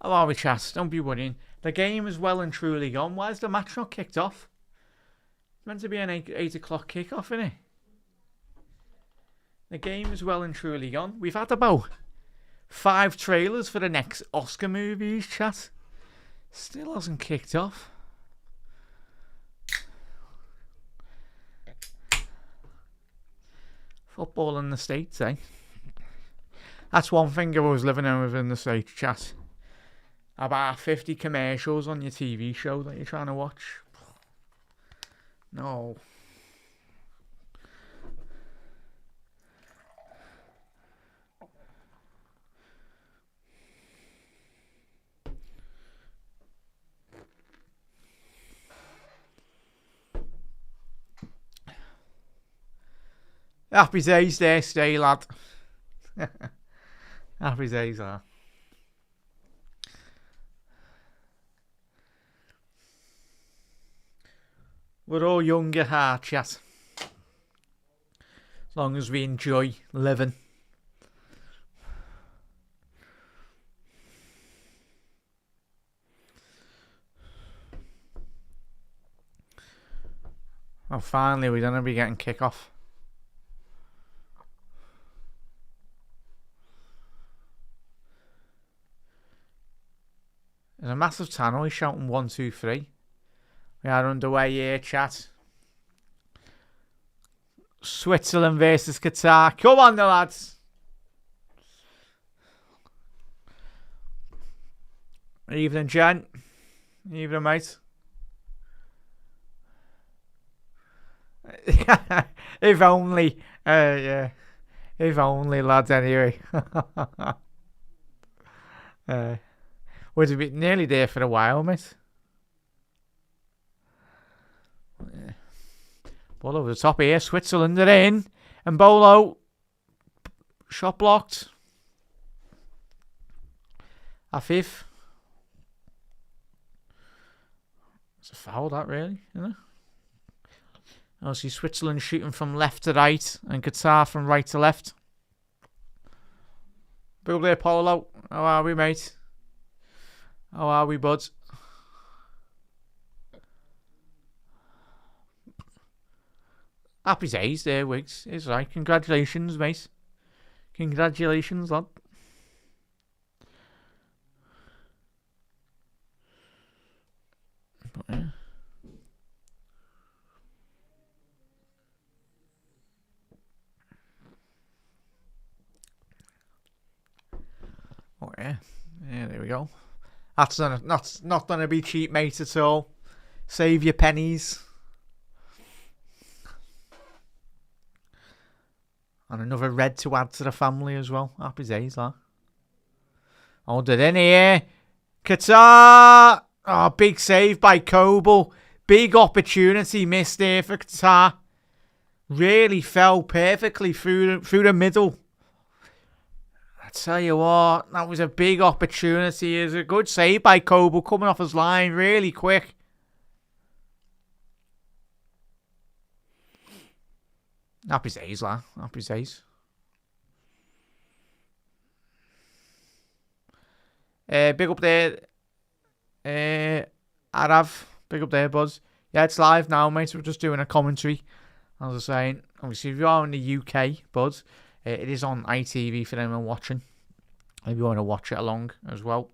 How are we, chat? Don't be worrying. The game is well and truly gone. Why is the match not kicked off? It's meant to be an 8 o'clock kickoff, isn't it? The game is well and truly gone. We've had about 5 trailers for the next Oscar movies, chat. Still hasn't kicked off. Football in the States, eh? That's one thing I was living in within the States, chat. About 50 commercials on your TV show that you're trying to watch. No. Happy days there, stay, lad. Happy days, lad. We're all young at heart, chat. As long as we enjoy living. Well, finally, we're going to be getting kick-off. There's a massive tannoy shouting 1, 2, 3. We are underway here, chat. Switzerland versus Qatar. Come on, the lads. Evening, Jen. Evening, mate. If only. Yeah. If only, lads, anyway. Would have been nearly there for a while, mate. Yeah. Ball over the top here. Switzerland are in. And Bolo. Shot blocked. Afif. It's a foul, that, really, isn't it? Obviously, Switzerland shooting from left to right and Qatar from right to left. Big up there, Polo. How are we, mate? How are we, buds? Happy days there, Wiggs. It's right. Congratulations, mate. Congratulations, lad. But, yeah. Oh yeah, yeah. There we go. That's not gonna be cheap, mate, at all. Save your pennies. And another red to add to the family as well. Happy days, lad. Hold it in here. Qatar. Oh, big save by Coble. Big opportunity missed there for Qatar. Really fell perfectly through the middle. I tell you what, that was a big opportunity. It was a good save by Coble coming off his line really quick. Happy days, lad. Happy days. Big up there. Arav. Big up there, buzz. Yeah, it's live now, mate. We're just doing a commentary. As I was saying, obviously, if you are in the UK, buzz, it is on ITV for anyone watching. If you want to watch it along as well.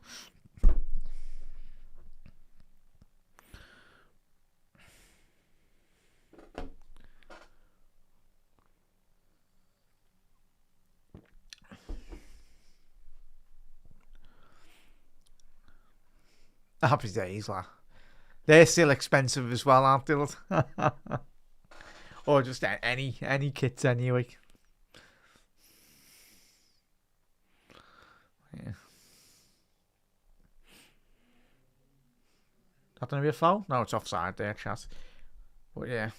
Happy days, lad. They're still expensive as well, aren't they? Or just any kits anyway. Yeah. That gonna be a foul? No, it's offside there, chat. But yeah.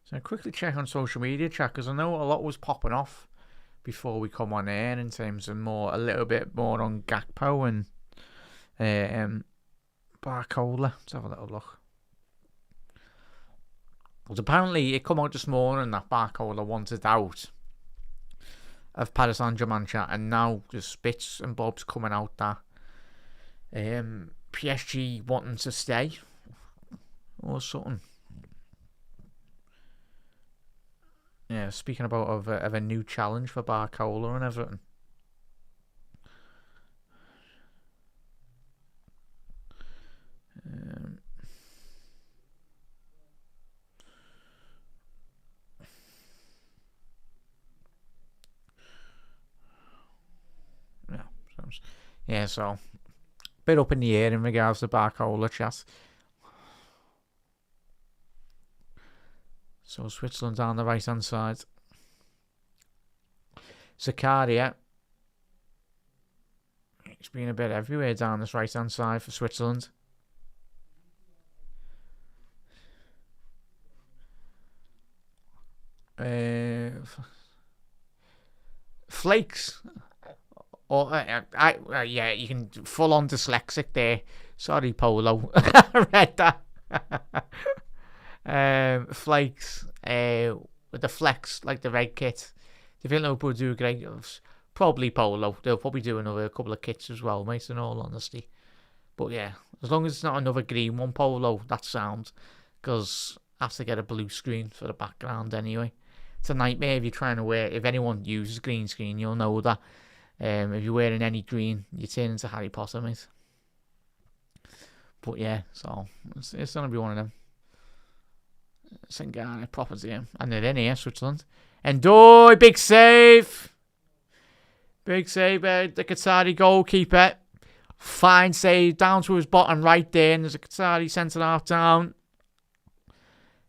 So quickly check on social media, chat, because I know a lot was popping off before we come on air in terms of a little bit more on Gakpo and Barcola. Let's have a little look. Well, apparently it come out this morning that Barcola wanted out of Paris Saint-Germain chat, and now there's bits and bobs coming out that PSG wanting to stay or something. Yeah, speaking about of a new challenge for Barcola and everything. Yeah, so bit up in the air in regards to Barcola chat. So Switzerland's on the right hand side. Zakaria. He's been a bit everywhere down this right hand side for Switzerland. Flakes. Or yeah, you can full on dyslexic there. Sorry, Polo. Read that. Flakes. With the flex, like the red kit. Do you think Liverpool do great? Probably Polo. They'll probably do a couple of kits as well, mate, in all honesty. But yeah, as long as it's not another green one, Polo, that's sound. Because I have to get a blue screen for the background anyway. It's a nightmare if you're trying to wear. If anyone uses green screen, you'll know that. If you're wearing any green, you turn into Harry Potter, mate. But yeah, so it's going to be one of them. Sengane, proper game. And they're in here, Switzerland. Endoy, big save. Big save, the Qatari goalkeeper. Fine save, down to his bottom right there, and there's a Qatari centre-half down.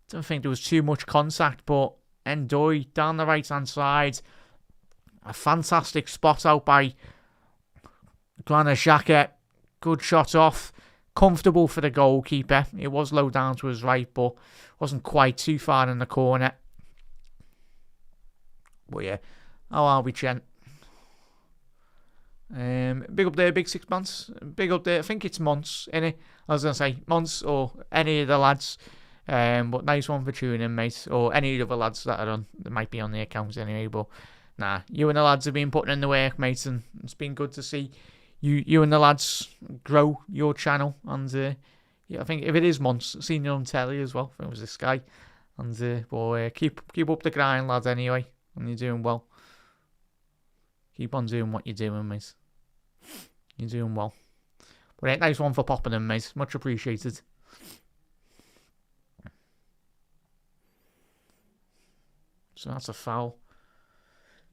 Don't think there was too much contact, but Endoy down the right-hand side. A fantastic spot out by Granit Xhaka. Good shot off. Comfortable for the goalkeeper. It was low down to his right, but wasn't quite too far in the corner. But yeah, how are we, Chen? Big up there, big 6 months. Big up there. I think it's Months, innit? I was going to say Months or any of the lads. But nice one for tuning in, mate. Or any of the lads that are on. They might be on the accounts anyway. But nah, you and the lads have been putting in the work, mate. And it's been good to see you and the lads grow your channel. And yeah, I think if it is Months, I've seen you on telly as well. I think it was this guy. And but keep up the grind, lads, anyway. And you're doing well. Keep on doing what you're doing, mate. You're doing well. But nice one for popping in, mate. Much appreciated. So that's a foul.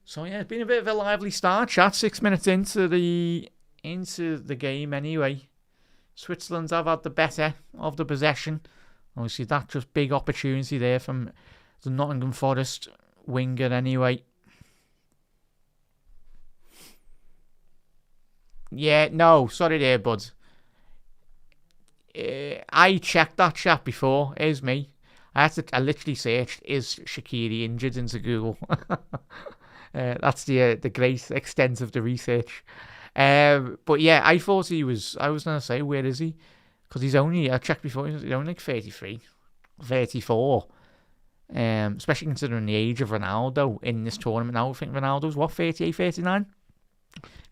So yeah, it's been a bit of a lively start, chat. 6 minutes into the game anyway. Switzerland have had the better of the possession. Obviously, that just big opportunity there from the Nottingham Forest winger anyway. Yeah, no, sorry there, bud. I checked that chat before. Here's me. I literally searched, is Shaqiri injured into Google? That's the great extent of the research. But yeah, I thought he was, I was going to say, where is he? Because I checked before, he's only like 33, 34. Especially considering the age of Ronaldo in this tournament now. I think Ronaldo's, 38, 39?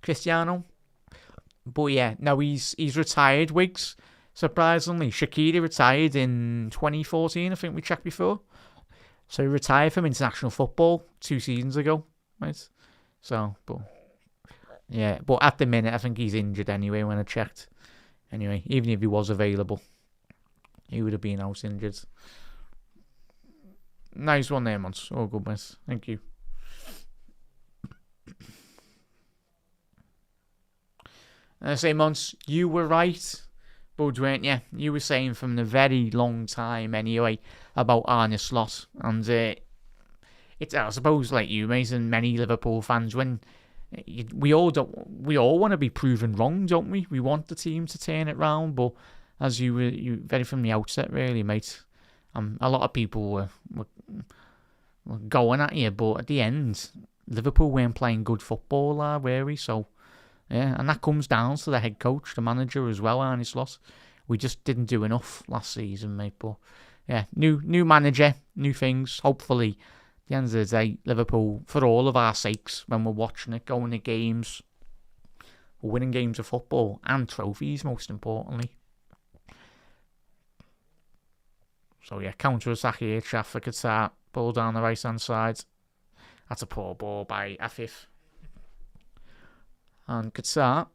Cristiano. But yeah, no, he's retired, Wiggs. Surprisingly, Shaqiri retired in 2014, I think we checked before. So he retired from international football 2 seasons ago, right? So, but at the minute, I think he's injured anyway when I checked. Anyway, even if he was available, he would have been out injured. Nice one there, Mons. Oh, good, mate. Thank you. And I say, Mons, you were right. Bud, weren't you? You were saying from the very long time anyway about Arne Slot, and it's I suppose like you, mate, and many Liverpool fans, when we all want to be proven wrong, don't we? We want the team to turn it round, but as you very from the outset, really, mate. A lot of people were going at you, but at the end, Liverpool weren't playing good football, were we? So. Yeah, and that comes down to the head coach, the manager as well, Arne Slot. We just didn't do enough last season, mate. But yeah, new manager, new things. Hopefully, at the end of the day, Liverpool, for all of our sakes, when we're watching it, going to games, we're winning games of football and trophies, most importantly. So yeah, counter-attack here, Trafford could start, ball down the right-hand side. That's a poor ball by Afif. And Qatar.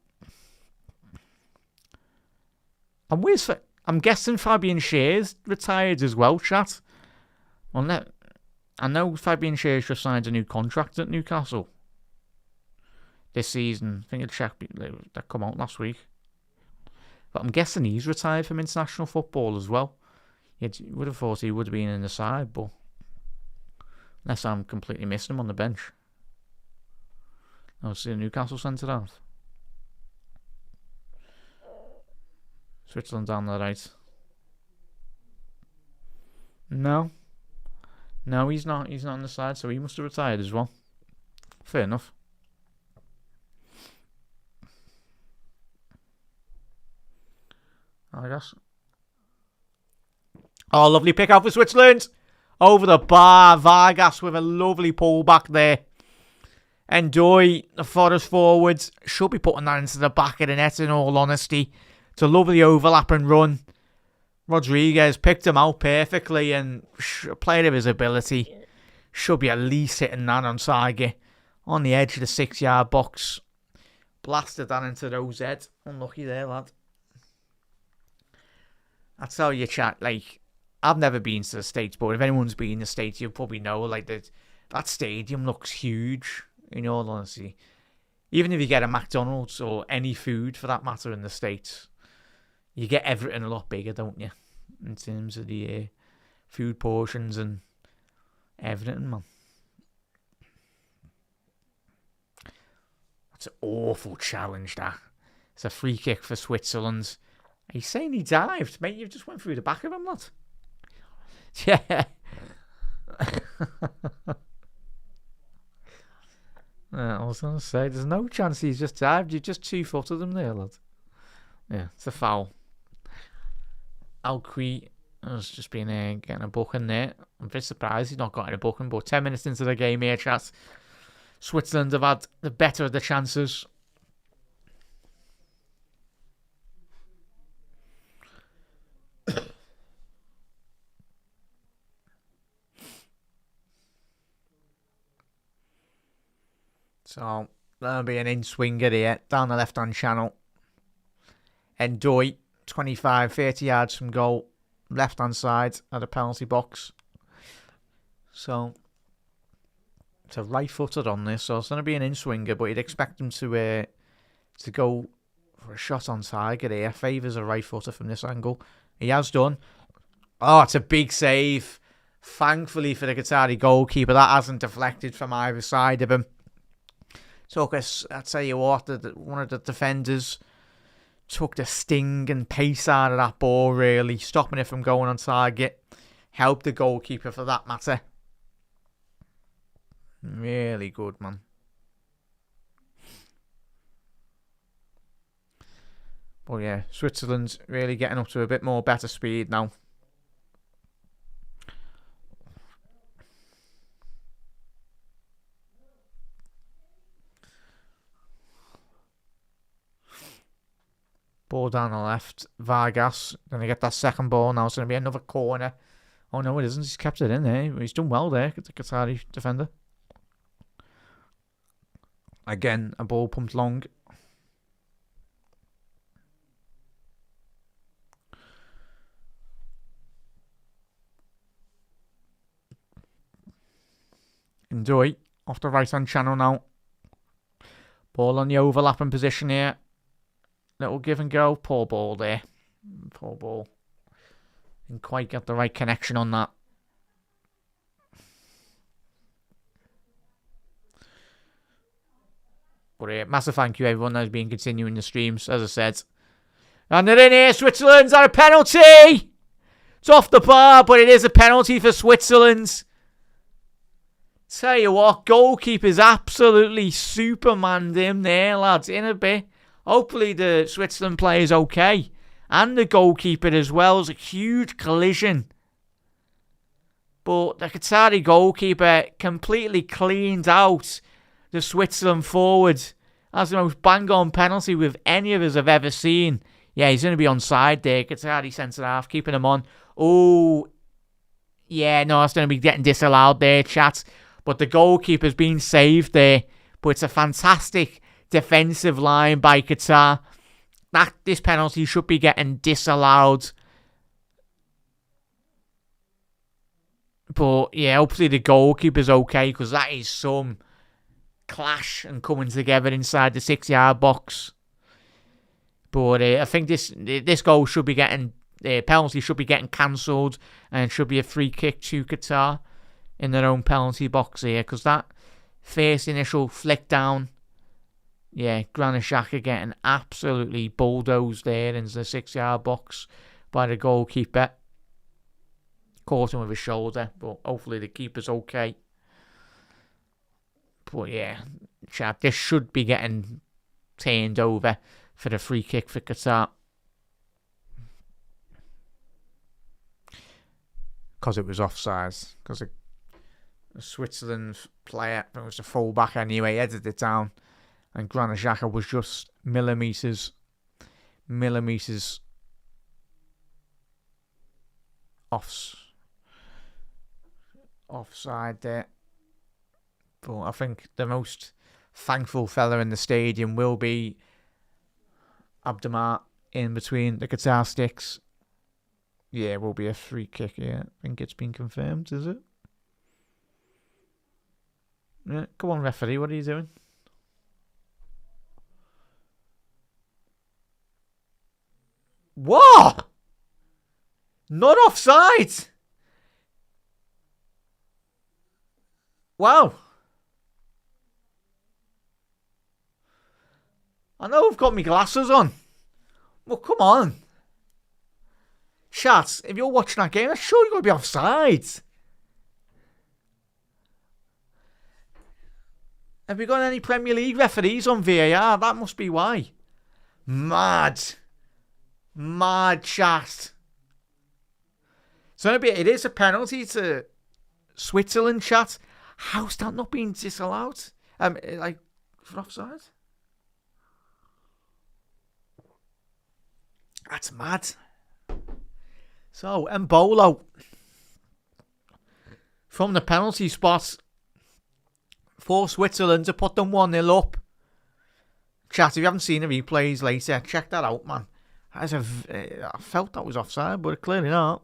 And I'm guessing Fabian Schär's retired as well, chat. Well, I know Fabian Schär's just signed a new contract at Newcastle this season. I think it checked that come out last week. But I'm guessing he's retired from international football as well. You would have thought he would have been in the side, but unless I'm completely missing him on the bench. I'll see the Newcastle centre out. Switzerland down the right. No, he's not. He's not on the side, so he must have retired as well. Fair enough. I guess. Oh, lovely pick out for Switzerland. Over the bar, Vargas with a lovely pull back there. Endoy, the Forest forwards, should be putting that into the back of the net in all honesty. It's a lovely overlap and run. Rodriguez picked him out perfectly and played of his ability. Should be at least hitting that on target. On the edge of the 6-yard box. Blasted that into the OZ. Unlucky there, lad. I tell you, chat, like, I've never been to the States, but if anyone's been in the States, you'll probably know, like, that stadium looks huge. In all honesty, Even if you get a McDonald's or any food for that matter in the States, you get everything a lot bigger, don't you? In terms of the food portions and everything, man. That's an awful challenge, that. It's a free kick for Switzerland. He's saying he dived. Mate, you just went through the back of him, lad. Yeah. I was going to say, there's no chance he's just dived. You just 2-footed him there, lad. Yeah, it's a foul. Alqui has just been getting a booking there. I'm a bit surprised he's not got any booking, but 10 minutes into the game here, chat. Switzerland have had the better of the chances. So, that'll be an in-swinger here, down the left-hand channel. Endoy, 25, 30 yards from goal, left-hand side at the penalty box. So, it's a right-footed on this, so it's going to be an in-swinger, but you'd expect him to go for a shot on target here. Favours a right-footer from this angle. He has done. Oh, it's a big save. Thankfully for the Qatari goalkeeper, that hasn't deflected from either side of him. Took us, I tell you what, one of the defenders took the sting and pace out of that ball, really, stopping it from going on target. Helped the goalkeeper for that matter. Really good, man. But yeah, Switzerland's really getting up to a bit more better speed now. Ball down the left. Vargas going to get that second ball now. It's going to be another corner. Oh, no, it isn't. He's kept it in there. He's done well there, the Qatari defender. Again, a ball pumped long. Enjoy. Off the right-hand channel now. Ball on the overlapping position here. Little give and go. Poor ball there. Poor ball. Didn't quite get the right connection on that. But massive thank you everyone that's been continuing the streams, as I said. And they're in here. Switzerland's had a penalty. It's off the bar, but it is a penalty for Switzerland. Tell you what, goalkeeper's absolutely supermaned him there, lads, in a bit. Hopefully the Switzerland player's okay. And the goalkeeper as well. It's a huge collision. But the Qatari goalkeeper completely cleaned out the Switzerland forward. That's the most bang-on penalty with any of us have ever seen. Yeah, he's going to be onside there. Qatari centre-half, keeping him on. Oh, yeah, no, it's going to be getting disallowed there, chat. But the goalkeeper's been saved there. But it's a fantastic defensive line by Qatar. This penalty should be getting disallowed. But yeah, hopefully the goalkeeper's okay, because that is some clash and coming together inside the 6-yard box. But I think this goal should be getting, penalty should be getting cancelled, and should be a free kick to Qatar in their own penalty box here, because that first initial flick down, yeah, Granit Xhaka getting absolutely bulldozed there into the 6-yard box by the goalkeeper. Caught him with his shoulder, but hopefully the keeper's okay. But yeah, chat, this should be getting turned over for the free kick for Qatar. Because it was offside. Because the Switzerland player, it was a full-back anyway, headed it down. And Granit Xhaka was just millimetres offside there. But I think the most thankful fella in the stadium will be Abdelmat in between the Qatar sticks. Yeah, it will be a free kick, yeah. I think it's been confirmed, is it? Yeah, come on, referee, what are you doing? What? Not offside. Wow. I know I've got my glasses on. Well, come on. Chat, if you're watching that game, I'm sure you're going to be offside. Have we got any Premier League referees on VAR? That must be why. Mad. Mad, chat. So it is a penalty to Switzerland, chat. How's that not being disallowed? Like, for offside? That's mad. So, Mbolo from the penalty spot for Switzerland to put them 1-0 up. Chat, if you haven't seen the replays later, check that out, man. I felt that was offside, but clearly not.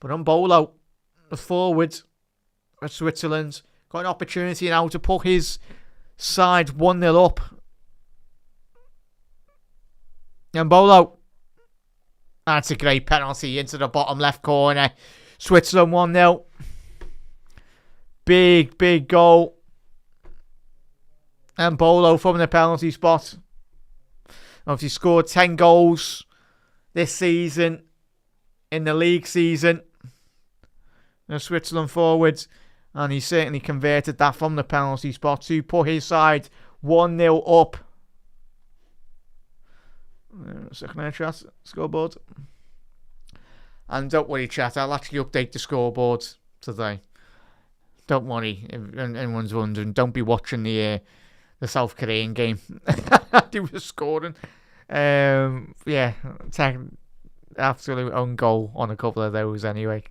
But Mbolo, the forward at Switzerland, got an opportunity now to put his side 1-0 up. Mbolo. That's a great penalty into the bottom left corner. Switzerland 1-0. Big goal. Mbolo from the penalty spot. Obviously scored 10 goals this season in the league season. The Switzerland forward. And he certainly converted that from the penalty spot to put his side 1-0 up. Second air chat, scoreboard. And don't worry, chat, I'll actually update the scoreboard today. Don't worry, if anyone's wondering, don't be watching the South Korean game. They were scoring. Yeah, absolute own goal on a couple of those anyway.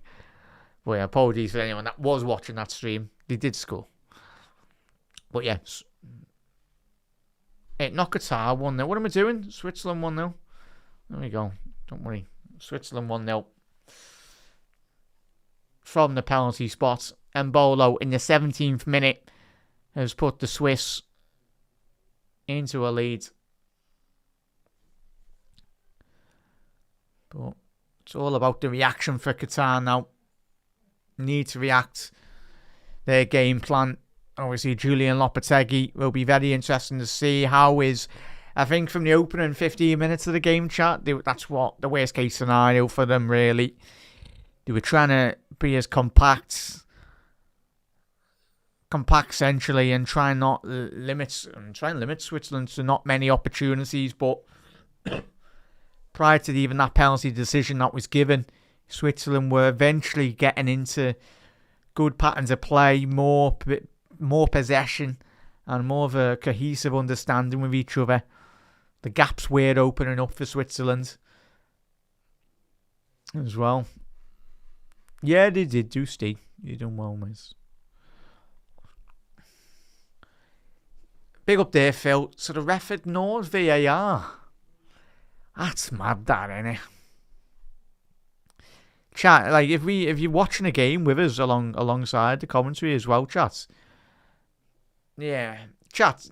But yeah, apologies for anyone that was watching that stream. They did score. But yeah, not Qatar 1-0. What am I doing? Switzerland 1-0. There we go. Don't worry. Switzerland 1-0. From the penalty spot. Mbolo in the 17th minute has put the Swiss into a lead. But it's all about the reaction for Qatar now. Need to react. Their game plan. Obviously, Julian Lopetegui will be very interesting to see how I think from the opening 15 minutes of the game, chat, that's what the worst case scenario for them, really. They were trying to be as compact centrally, and try and limit Switzerland to not many opportunities. But prior to even that penalty decision that was given, Switzerland were eventually getting into good patterns of play, more possession, and more of a cohesive understanding with each other. The gaps were opening up for Switzerland as well. Yeah, they did do, Steve. You done well, mate. Big up there, Phil. So the ref ignores VAR. That's mad, that, isn't it? Chat, like if you're watching a game with us alongside the commentary as well, chat. Yeah, chat.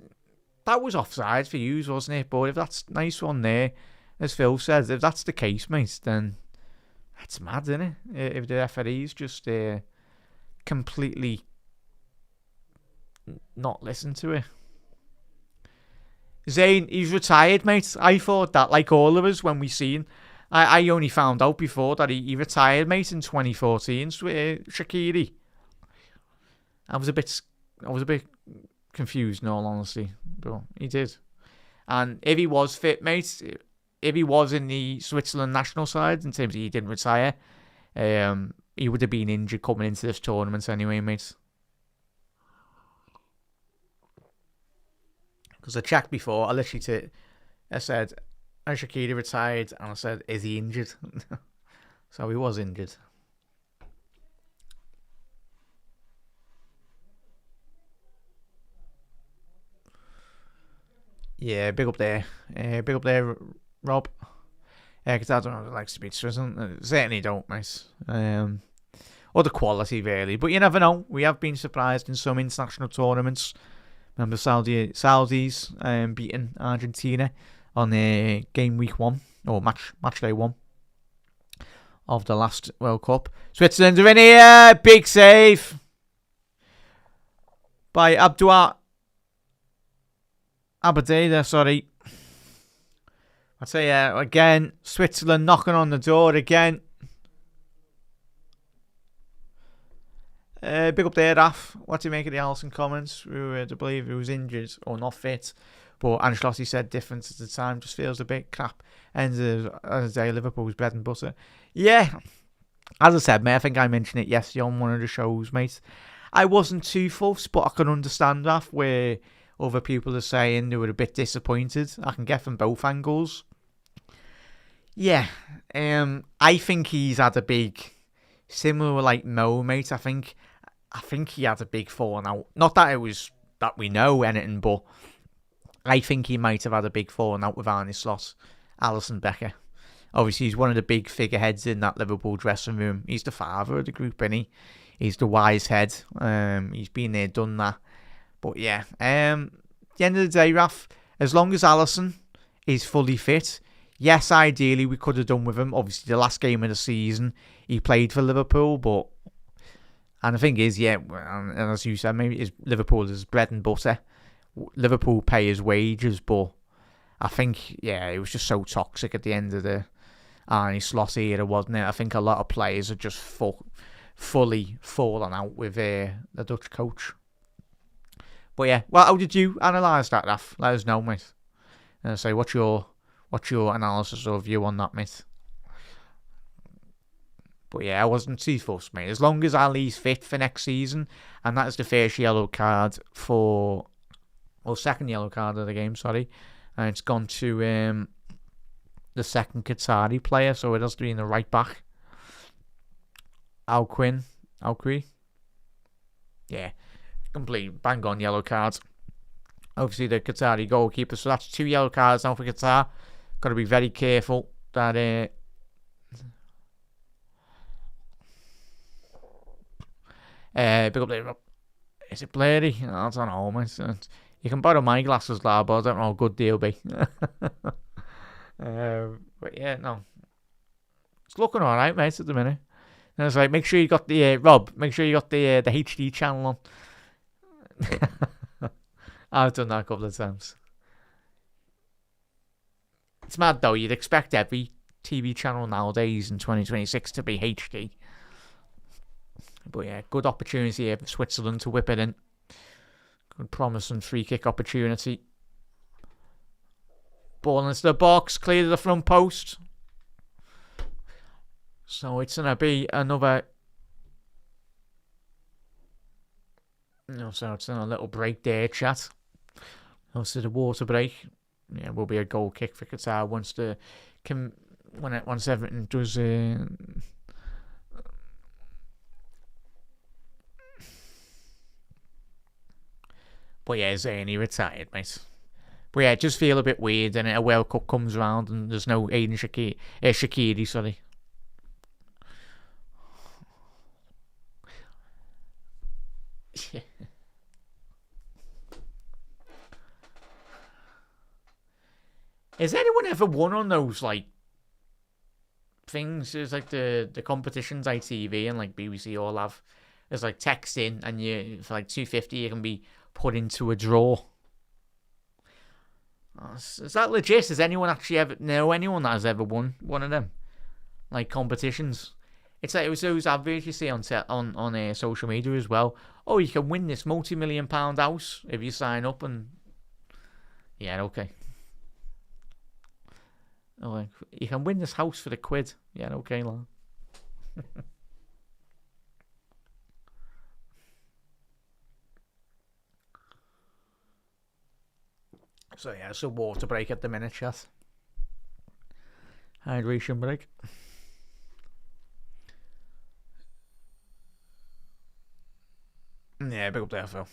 That was offside for you, wasn't it? But if that's nice one there, as Phil says, if that's the case, mate, then that's mad, isn't it? If the referees just completely not listen to it. Zayn, he's retired, mate. I thought that, like all of us, when we seen. I only found out before that he retired, mate, in 2014. Shaqiri. I was a bit confused, in all honesty, but he did. And if he was fit, mate, if he was in the Switzerland national side, in terms of he didn't retire, he would have been injured coming into this tournament anyway, mate. Because I checked before, I said, has Shaqiri retired? And I said, is he injured? So he was injured. Yeah, big up there. Rob. Because I don't know if I like to beat Switzerland. Certainly don't, mate. Or the quality, really. But you never know. We have been surprised in some international tournaments. Remember Saudis beating Argentina on game week 1 or match day 1 of the last World Cup. Switzerland are in here. Big save by Abadida, sorry. I'd say, again, Switzerland knocking on the door again. Big up there, Raf. What do you make of the Alisson comments? I believe he was injured or not fit. But Ancelotti said different at the time. Just feels a bit crap. And as I say, Liverpool's bread and butter. Yeah, as I said, mate, I think I mentioned it yesterday on one of the shows, mate. I wasn't too fussed, but I can understand that where other people are saying they were a bit disappointed. I can get from both angles. Yeah, I think he's had a big, similar like Mo, mate. I think he had a big falling out. Not that it was that we know anything, but I think he might have had a big falling out with Arne Slot, Alisson Becker. Obviously, he's one of the big figureheads in that Liverpool dressing room. He's the father of the group, isn't he? He's the wise head. He's been there, done that. But yeah, at the end of the day, Raf, as long as Alisson is fully fit, yes, ideally we could have done with him. Obviously, the last game of the season, he played for Liverpool, but... And the thing is, yeah, and as you said, maybe Liverpool is bread and butter. Liverpool pay his wages, but I think, yeah, it was just so toxic at the end of the Arne Slot era, wasn't it? I think a lot of players are just fully fallen out with the Dutch coach. But yeah, well, how did you analyse that, Raf? Let us know, mate. And say, what's your analysis or view on that, mate? But yeah, I wasn't too fussed, mate. As long as Ali's fit for next season, and that is the first yellow card second yellow card of the game, sorry. And it's gone to the second Qatari player, so it has to be in the right back. Alqui. Yeah, complete bang on yellow cards. Obviously, the Qatari goalkeeper, so that's 2 yellow cards now for Qatar. Got to be very careful that... big up there. Is it blurry? I don't know, mate. You can borrow my glasses, lad, but I don't know how good they'll be. But yeah, no. It's looking alright, mate, at the minute. And it's like, make sure you got the, Rob, make sure you got the HD channel on. I've done that a couple of times. It's mad, though. You'd expect every TV channel nowadays in 2026 to be HD. But yeah, good opportunity here for Switzerland to whip it in. Good promising free kick opportunity. Ball into the box, clear to the front post. So it's going to be another... So it's in a little break there, chat. Also the water break. Yeah, will be a goal kick for Qatar once everything does... But yeah, Zane, he retired, mate. But yeah, just feel a bit weird, and a World Cup comes around, and there's no Aiden Shaqiri, sorry. Has anyone ever won on those, like, things? There's, like, the competitions, ITV and, like, BBC all have. There's, like, text in, and for, like, $2.50, you can be put into a draw. Is that legit? Does anyone actually ever know anyone that has ever won one of them, like, competitions? It's like it was those adverts you see on social media as well. Oh, you can win this multi-million-pound house if you sign up, and yeah, okay. Oh, like, you can win this house for £1. Yeah, okay, lad. So yeah, it's a water break at the minute, chat. Hydration break. Yeah, big up there, Phil.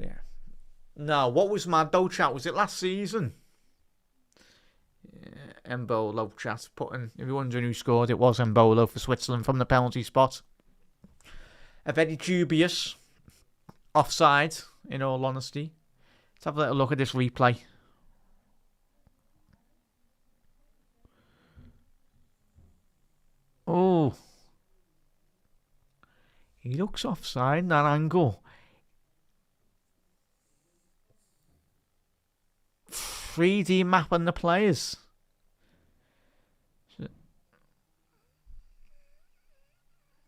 Yeah. No, what was mad though, chat? Was it last season? Yeah, Embolo, chat. If you're wondering who scored, it was Embolo for Switzerland from the penalty spot. A very dubious offside, in all honesty. Let's have a little look at this replay. Oh. He looks offside in that angle. 3D map on the players.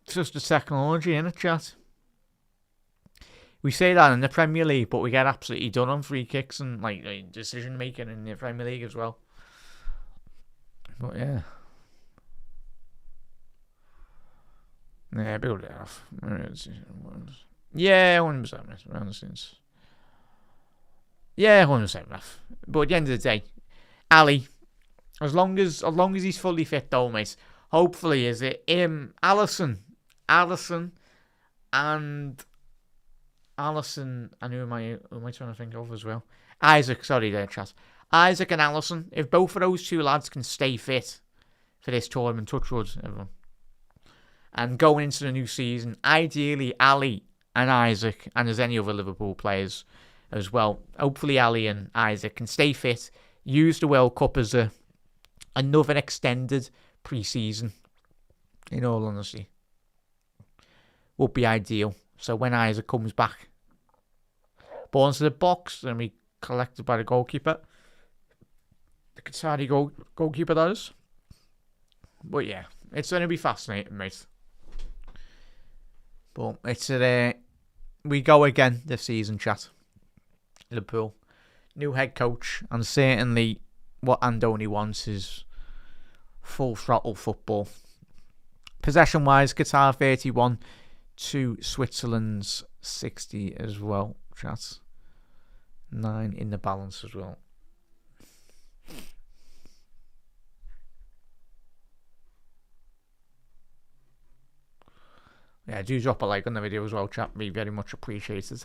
It's just the technology, innit, chat? We say that in the Premier League, but we get absolutely done on free kicks and like decision making in the Premier League as well. But yeah. Yeah, build it off. Yeah, 100%. Yeah, 100% rough. But at the end of the day, Ali, as long as he's fully fit though, mate, hopefully is it him, Alisson, and who am I trying to think of as well? Isaac, sorry there, chat. Isaac and Alisson, if both of those two lads can stay fit for this tournament, touch wood, everyone. And going into the new season, ideally Ali and Isaac, and there's any other Liverpool players as well. Hopefully Ali and Isaac can stay fit, use the World Cup as another extended pre-season, in all honesty. Would be ideal. So when Isaac comes back, ball into the box, and be collected by the goalkeeper. The Qatari goalkeeper, that is. But yeah, it's going to be fascinating, mate. But it's we go again this season, chat. Liverpool, new head coach, and certainly what Andoni wants is full throttle football. Possession wise, Qatar 31 to Switzerland's 60 as well, chat. 9 in the balance as well. Yeah, do drop a like on the video as well, chat. Be very much appreciated.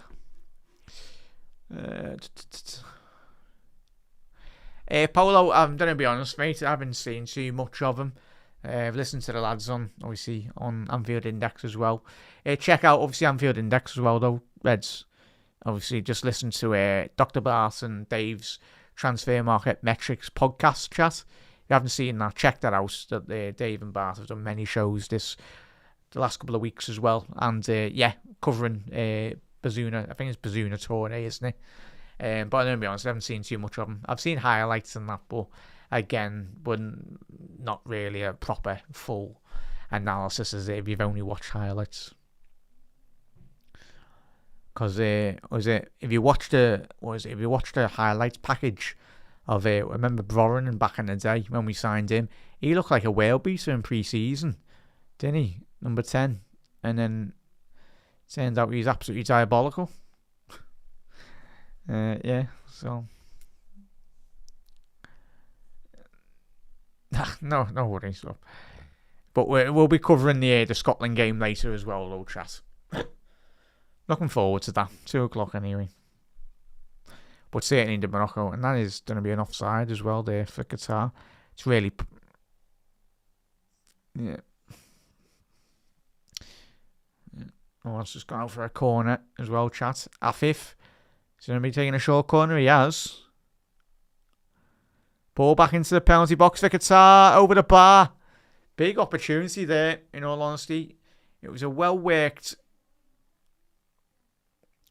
Polo, I'm going to be honest, mate. I haven't seen too much of him. I've listened to the lads on Anfield Index as well. Check out, obviously, Anfield Index as well, though, Reds. Obviously, just listen to Dr. Bart and Dave's Transfer Market Metrics podcast, chat. If you haven't seen that, check that out. Dave and Bart have done many shows the last couple of weeks as well. And, covering Bazuna. I think it's Bazuna Tour, isn't it? But I'm going to be honest, I haven't seen too much of them. I've seen highlights and that, but again, not really a proper full analysis as if you've only watched highlights. Because if you watched the highlights package of I remember Broran back in the day when we signed him, he looked like a whale beater in pre-season, didn't he? Number 10, and then turns out he's absolutely diabolical. So no worries. But we'll be covering the Scotland game later as well, though, chat. Looking forward to that. 2:00 anyway. But certainly the Morocco, and that is going to be an offside as well there for Qatar. It's really, yeah. Oh, let's just go out for a corner as well, chat. Afif is going to be taking a short corner. He has. Ball back into the penalty box for Qatar. Over the bar. Big opportunity there, in all honesty. It was a well-worked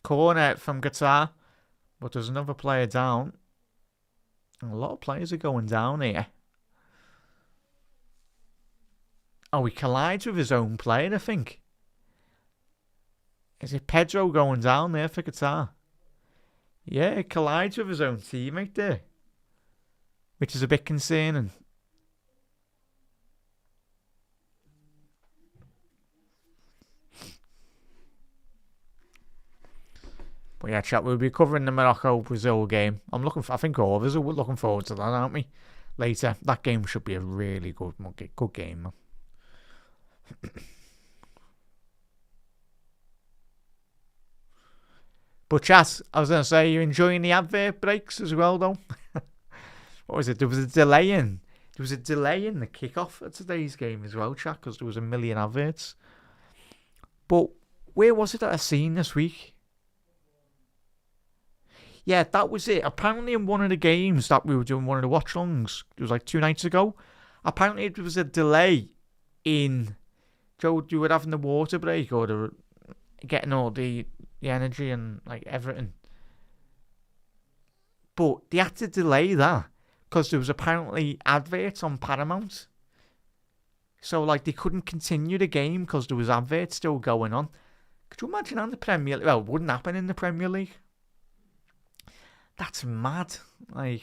corner from Qatar. But there's another player down. And a lot of players are going down here. Oh, he collides with his own player, I think. Is it Pedro going down there for Qatar? Yeah, it collides with his own teammate there. Which is a bit concerning. But yeah, chat, we'll be covering the Morocco-Brazil game. I think all of us are looking forward to that, aren't we? Later. That game should be a really good game, man. But chat, I was going to say, you're enjoying the advert breaks as well, though. What was it? There was a delay in the kickoff of today's game as well, chat, because there was a million adverts. But where was it that I seen this week? Yeah, that was it. Apparently, in one of the games that we were doing, one of the watch-alongs, it was like 2 nights ago. Apparently, it was a delay in Joe. You were having the water break or the getting all the energy and like everything. But they had to delay that because there was apparently adverts on Paramount. So like they couldn't continue the game because there was adverts still going on. Could you imagine on the Premier League? Well, it wouldn't happen in the Premier League. That's mad. Like,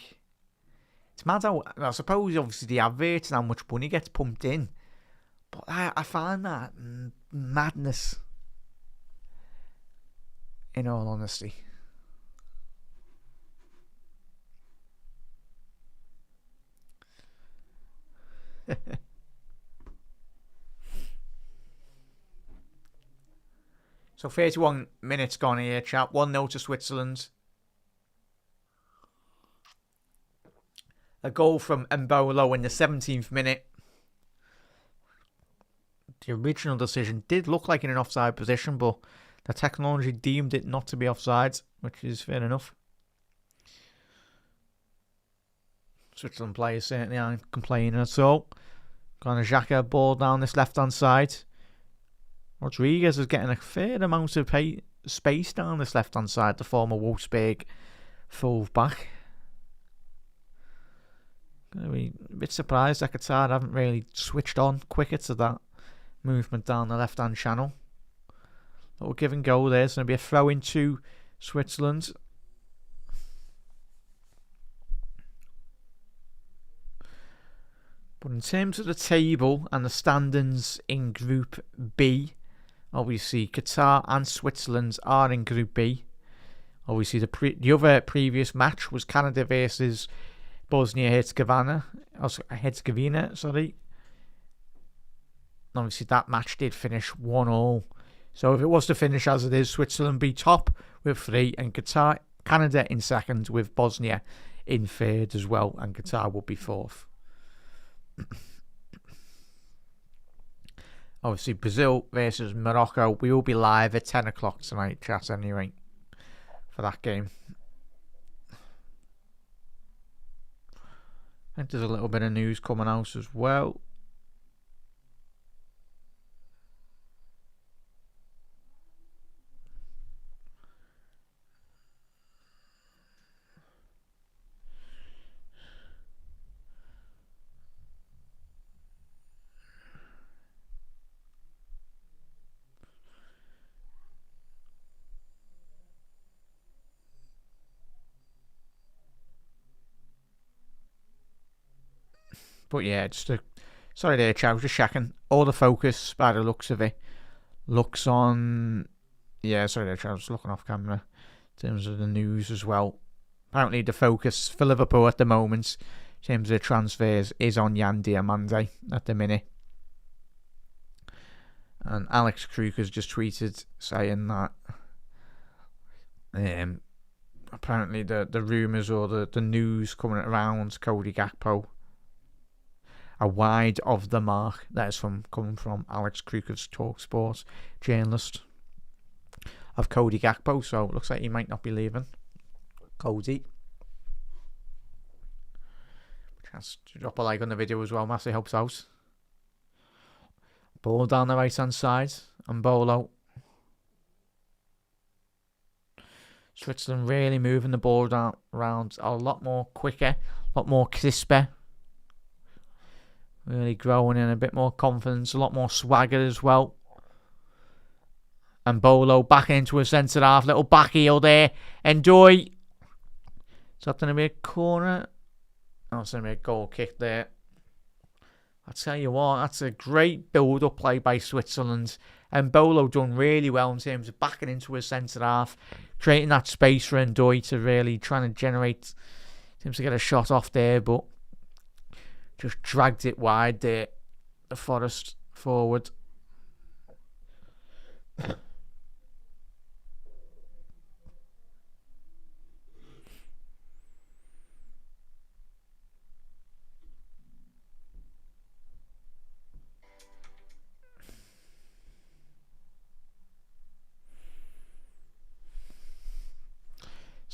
it's mad how, I suppose, obviously, the adverts and how much money gets pumped in. But I find that madness, in all honesty. So 31 minutes gone here, chat. 1-0 to Switzerland. A goal from Mbolo in the 17th minute. The original decision did look like in an offside position, but the technology deemed it not to be offside, which is fair enough. Switzerland players certainly aren't complaining at all. Gonna Xhaka ball down this left-hand side. Rodriguez is getting a fair amount of space down this left-hand side, the former Wolfsburg full-back. Gonna be a bit surprised that Qatar haven't really switched on quicker to that movement down the left-hand channel. Little give and go there. It's going to be a throw into Switzerland. But in terms of the table and the standings in Group B, obviously Qatar and Switzerland are in Group B. Obviously the other previous match was Canada versus Bosnia-Herzegovina. Obviously that match did finish 1-1. So if it was to finish as it is, Switzerland be top with 3 and Canada in second with Bosnia in third as well, and Qatar would be fourth. Obviously Brazil versus Morocco. We will be live at 10 o'clock tonight, chat, anyway, for that game. I think there's a little bit of news coming out as well. But yeah, sorry there, chat. I was just checking. All the focus, by the looks of it, looks on. Yeah, sorry there, chat. I was looking off camera in terms of the news as well. Apparently, the focus for Liverpool at the moment, in terms of transfers, is on Yan Diomande at the minute. And Alex Krug has just tweeted saying that apparently the rumours or the news coming around Cody Gakpo are wide of the mark. That is coming from Alex Krug of TalkSport, journalist of Cody Gakpo. So it looks like he might not be leaving. Cody. Chance to drop a like on the video as well. Massive helps out. Ball down the right hand side. And Bolo. Switzerland really moving the ball around a lot more quicker, a lot more crisper. Really growing in a bit more confidence, a lot more swagger as well. And Bolo back into a centre half, little back heel there. Enjoy. Is that going to be a corner? Oh, it's going to be a goal kick there. I tell you what, that's a great build-up play by Switzerland. And Bolo done really well in terms of backing into a centre half, creating that space for Endoy to really trying to generate, seems to get a shot off there, but just dragged it wide there, the Forest forward.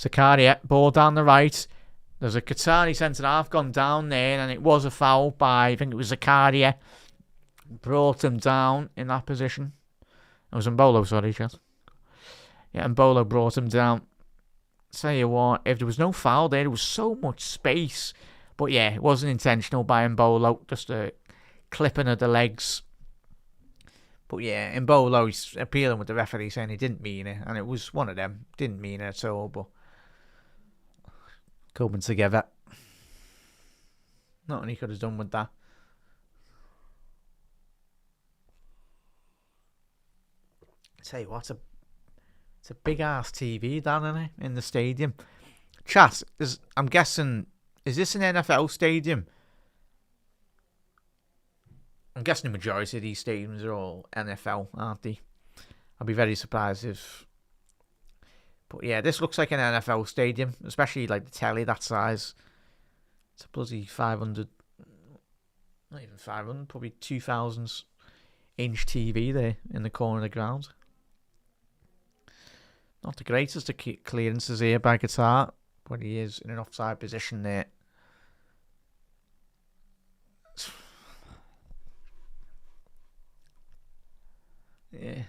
Zakaria, ball down the right. There's a Qatari centre-half gone down there, and it was a foul by, I think it was Zakaria. Brought him down in that position. It was Mbolo, sorry, chat. Yeah, Mbolo brought him down. Tell you what, if there was no foul there was so much space. But yeah, it wasn't intentional by Mbolo, just a clipping of the legs. But yeah, Mbolo's appealing with the referee saying he didn't mean it, and it was one of them. Didn't mean it at all, but coming together. Nothing he could have done with that. I tell you what, it's a big ass TV down in it in the stadium. Chat, I'm guessing, is this an NFL stadium? I'm guessing the majority of these stadiums are all NFL, aren't they? I'll be very surprised if. But yeah, this looks like an NFL stadium, especially like the telly that size. It's a bloody 500, not even 500, probably 2,000 inch TV there in the corner of the ground. Not the greatest of clearances here by Qatar, but he is in an offside position there. Yeah.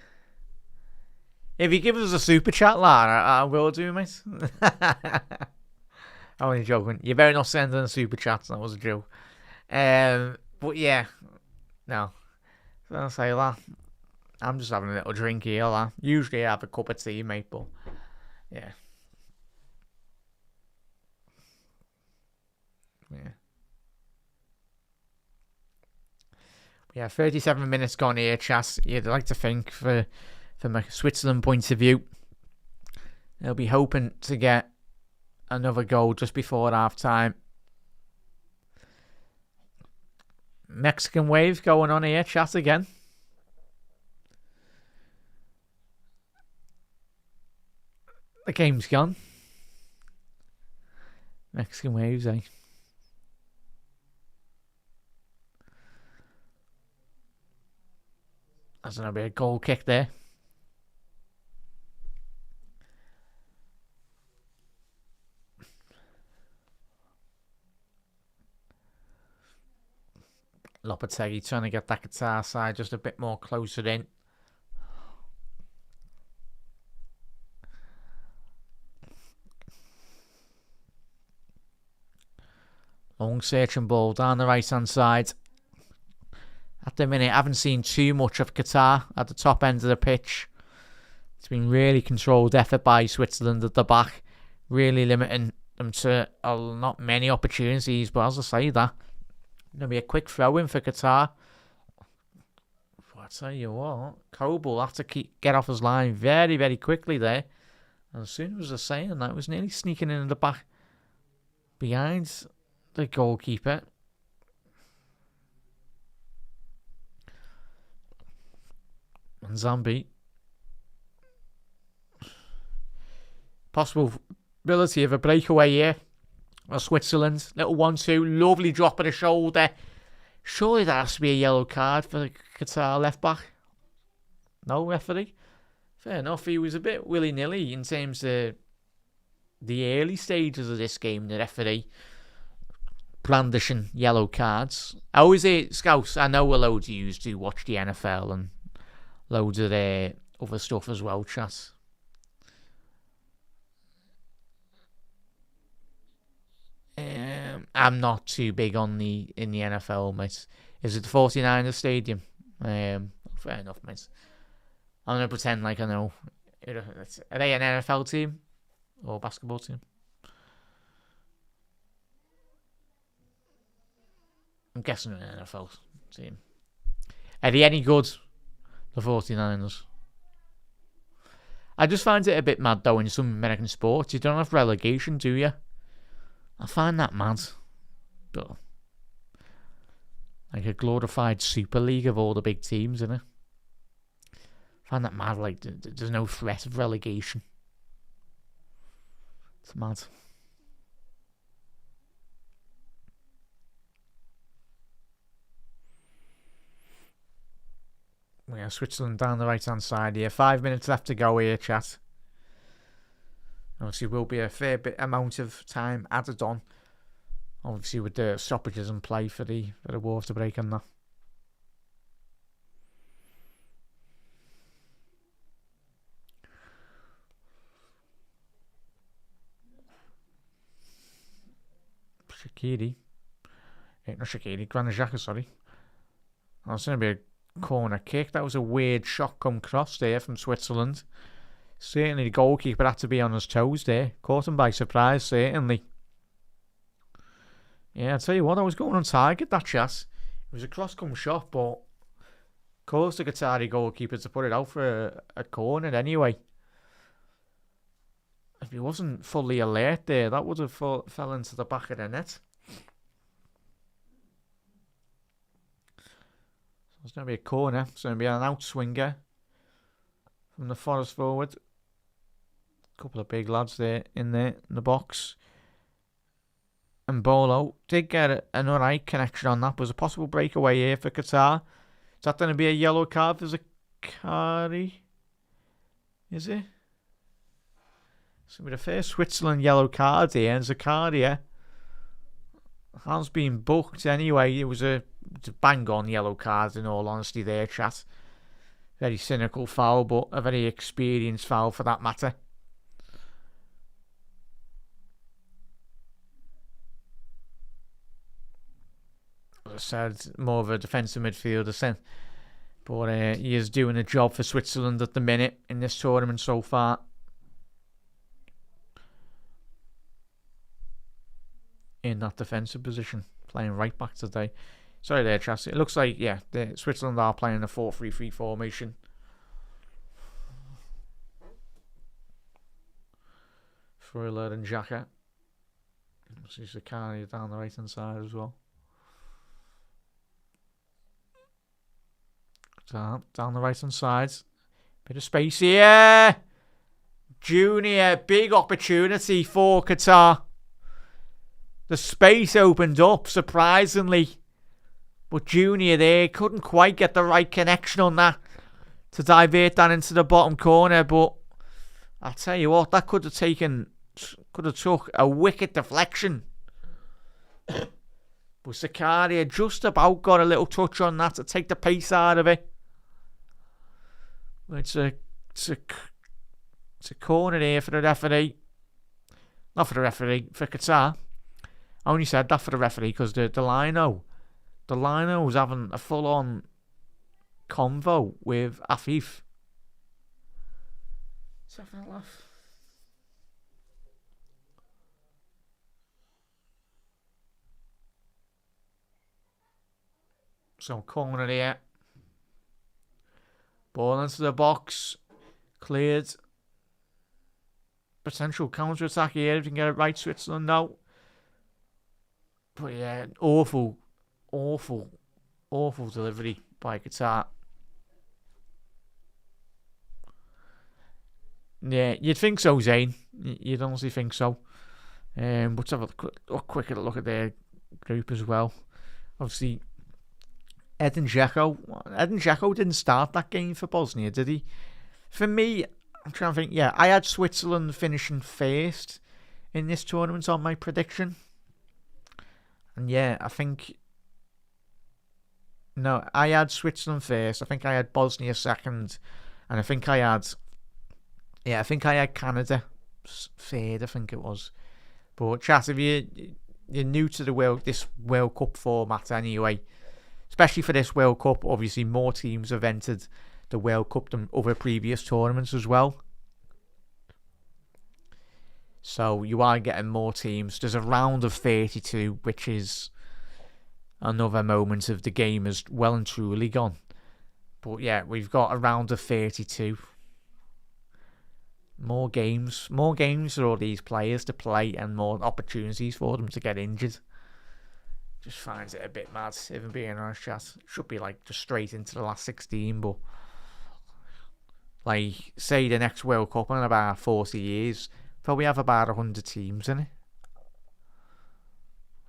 If you give us a super chat, Lara, I will do, mate. I'm only joking. You better not send in a super chat. That was a joke. But yeah, no. I'll say that. I'm just having a little drink here, lad. Usually I have a cup of tea, mate, but yeah. Yeah, 37 minutes gone here, chat. You'd like to think, from a Switzerland point of view, they'll be hoping to get another goal just before half time. Mexican wave going on here, chat again. The game's gone. Mexican waves, eh? That's going to be a goal kick there. Lopetegui trying to get that Qatar side just a bit more closer in. Long searching ball down the right hand side. At the minute, I haven't seen too much of Qatar at the top end of the pitch. It's been really controlled effort by Switzerland at the back, really limiting them to not many opportunities. But as I say that, going to be a quick throw in for Qatar. But I tell you what, Coble had to get off his line very, very quickly there. And as soon as I was saying that, was nearly sneaking in the back behind the goalkeeper. And Zambi. Possibility of a breakaway here. Switzerland. Little 1-2. Lovely drop of the shoulder. Surely that has to be a yellow card for the Qatar left back. No, referee. Fair enough. He was a bit willy-nilly in terms of the early stages of this game. The referee brandishing yellow cards. How is it, Scouts? I know a load of you do watch the NFL and loads of their other stuff as well, chat. I'm not too big in the NFL, mate. Is it the 49ers stadium? Fair enough, mate. I'm going to pretend like I know. Are they an NFL team? Or basketball team? I'm guessing they're an NFL team. Are they any good? The 49ers. I just find it a bit mad though in some American sports. You don't have relegation, do you? I find that mad. But like a glorified Super League of all the big teams, isn't it? I find that mad, like there's no threat of relegation. It's mad. We have Switzerland down the right hand side here. 5 minutes left to go here, chat. Obviously, will be a fair bit amount of time added on. Obviously, with the stoppages in play for the water break and that. Granit Xhaka, sorry. That's going to be a corner kick. That was a weird shot come cross there from Switzerland. Certainly the goalkeeper had to be on his toes there. Caught him by surprise, certainly. Yeah, I'll tell you what, I was going on target, that chat. It was a cross-come shot, but caused the Qatari goalkeeper to put it out for a corner anyway. If he wasn't fully alert there, that would have fell into the back of the net. So it's going to be a corner. It's going to be an outswinger from the Forest forward. A couple of big lads there in the box. And Bolo did get an alright connection on that. Was a possible breakaway here for Qatar. Is that going to be a yellow card for Zakari? Is it? It's going to be the first Switzerland yellow card here. And Zakaria has been booked anyway. It was a bang-on yellow card in all honesty there, chat. Very cynical foul, but a very experienced foul for that matter. As I said, more of a defensive midfielder, but he is doing a job for Switzerland at the minute in this tournament so far. In that defensive position, playing right back today. Sorry there, Chas. It looks like, yeah, Switzerland are playing a 4-3-3 formation. Freuler and Xhaka. See Zakari down the right hand side as well. Down the right hand side. Bit of space here. Junior, big opportunity for Qatar. The space opened up, surprisingly. But Junior there couldn't quite get the right connection on that to divert that into the bottom corner. But I'll tell you what, that could have took a wicked deflection. But Zakaria just about got a little touch on that to take the pace out of it. It's a corner here for the referee. Not for the referee, for Qatar. I only said that for the referee because the lino was having a full-on convo with Afif. He's having a laugh. So corner here. Ball into the box. Cleared. Potential counter-attack here if you can get it right, Switzerland now. But yeah, awful delivery by Qatar. Yeah, you'd think so, Zane. You'd honestly think so. But let's have a quicker look at their group as well. Obviously, Edin Dzeko didn't start that game for Bosnia, did he? For me, I'm trying to think. Yeah, I had Switzerland finishing first in this tournament on my prediction. And yeah, I think... No, I had Switzerland first. I think I had Bosnia second. And I think I had... Yeah, I think I had Canada third, I think it was. But chat, if you're new to this World Cup format anyway, especially for this World Cup, obviously more teams have entered the World Cup than other previous tournaments as well. So you are getting more teams. There's a round of 32, which is another moment of the game is well and truly gone. But yeah, we've got a round of 32. More games for all these players to play and more opportunities for them to get injured. Just finds it a bit mad, if I'm being honest, chat. Should be like just straight into the last 16, but like, say the next World Cup in about 40 years, probably have about 100 teams in it.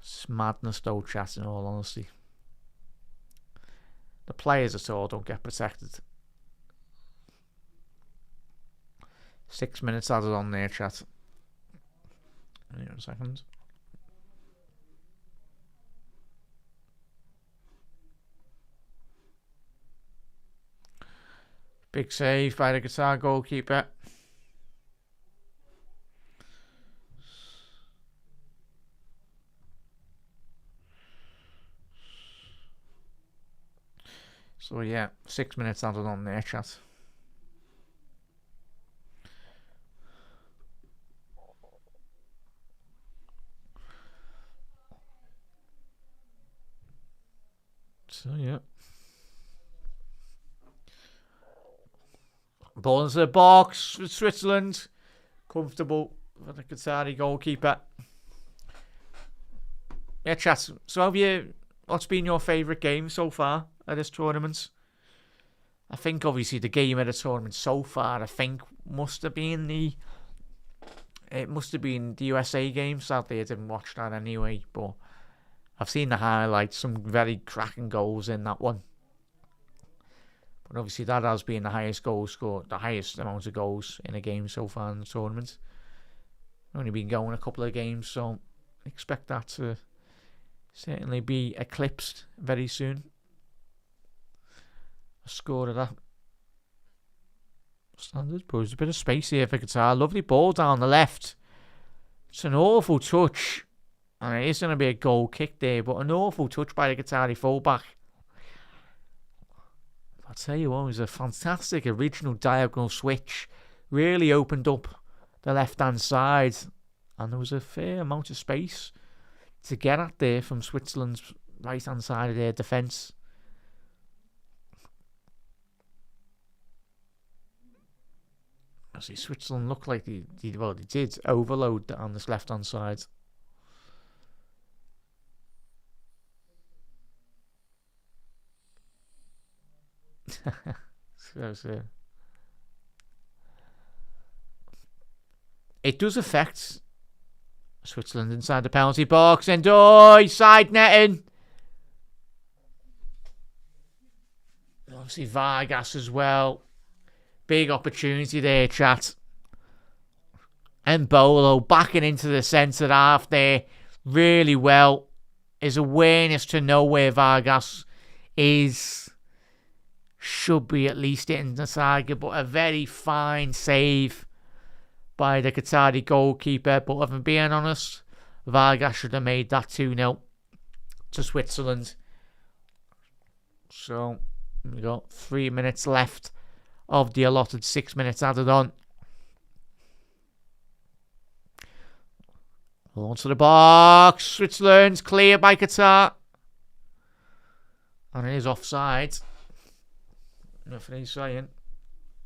It's madness though, chat, in all honesty. The players at all don't get protected. 6 minutes added on there, chat. Hang on a second. Big save by the Qatar goalkeeper. So yeah, 6 minutes added on there, chat. So yeah. Ball into the box for Switzerland. Comfortable for the Qatari goalkeeper. Yeah, chat. So what's been your favourite game so far at this tournament? I think obviously the game of the tournament so far, I think must have been the USA game. Sadly, I didn't watch that anyway, but I've seen the highlights. Some very cracking goals in that one. But obviously that has been the highest goal scored, the highest amount of goals in a game so far in the tournament. Only been going a couple of games, so expect that to certainly be eclipsed very soon. A score of that standard, but there's a bit of space here for Qatar. Lovely ball down the left. It's an awful touch, and it is going to be a goal kick there, but an awful touch by the Qatari fullback. I'll tell you what, it was a fantastic original diagonal switch. Really opened up the left-hand side, and there was a fair amount of space to get at there from Switzerland's right-hand side of their defence. I see Switzerland looked like they did overload on this left-hand side. So, it does affect Switzerland inside the penalty box. And side netting. Obviously Vargas as well. Big opportunity there, chat. And Bolo backing into the centre half there really well. His awareness to know where Vargas is. Should be at least hitting the target, but a very fine save by the Qatari goalkeeper. But if I'm being honest, Vargas should have made that 2-0 to Switzerland. So we got 3 minutes left of the allotted 6 minutes added on. Onto the box. Switzerland's clear by Qatar. And it is offside. Nothing he's saying.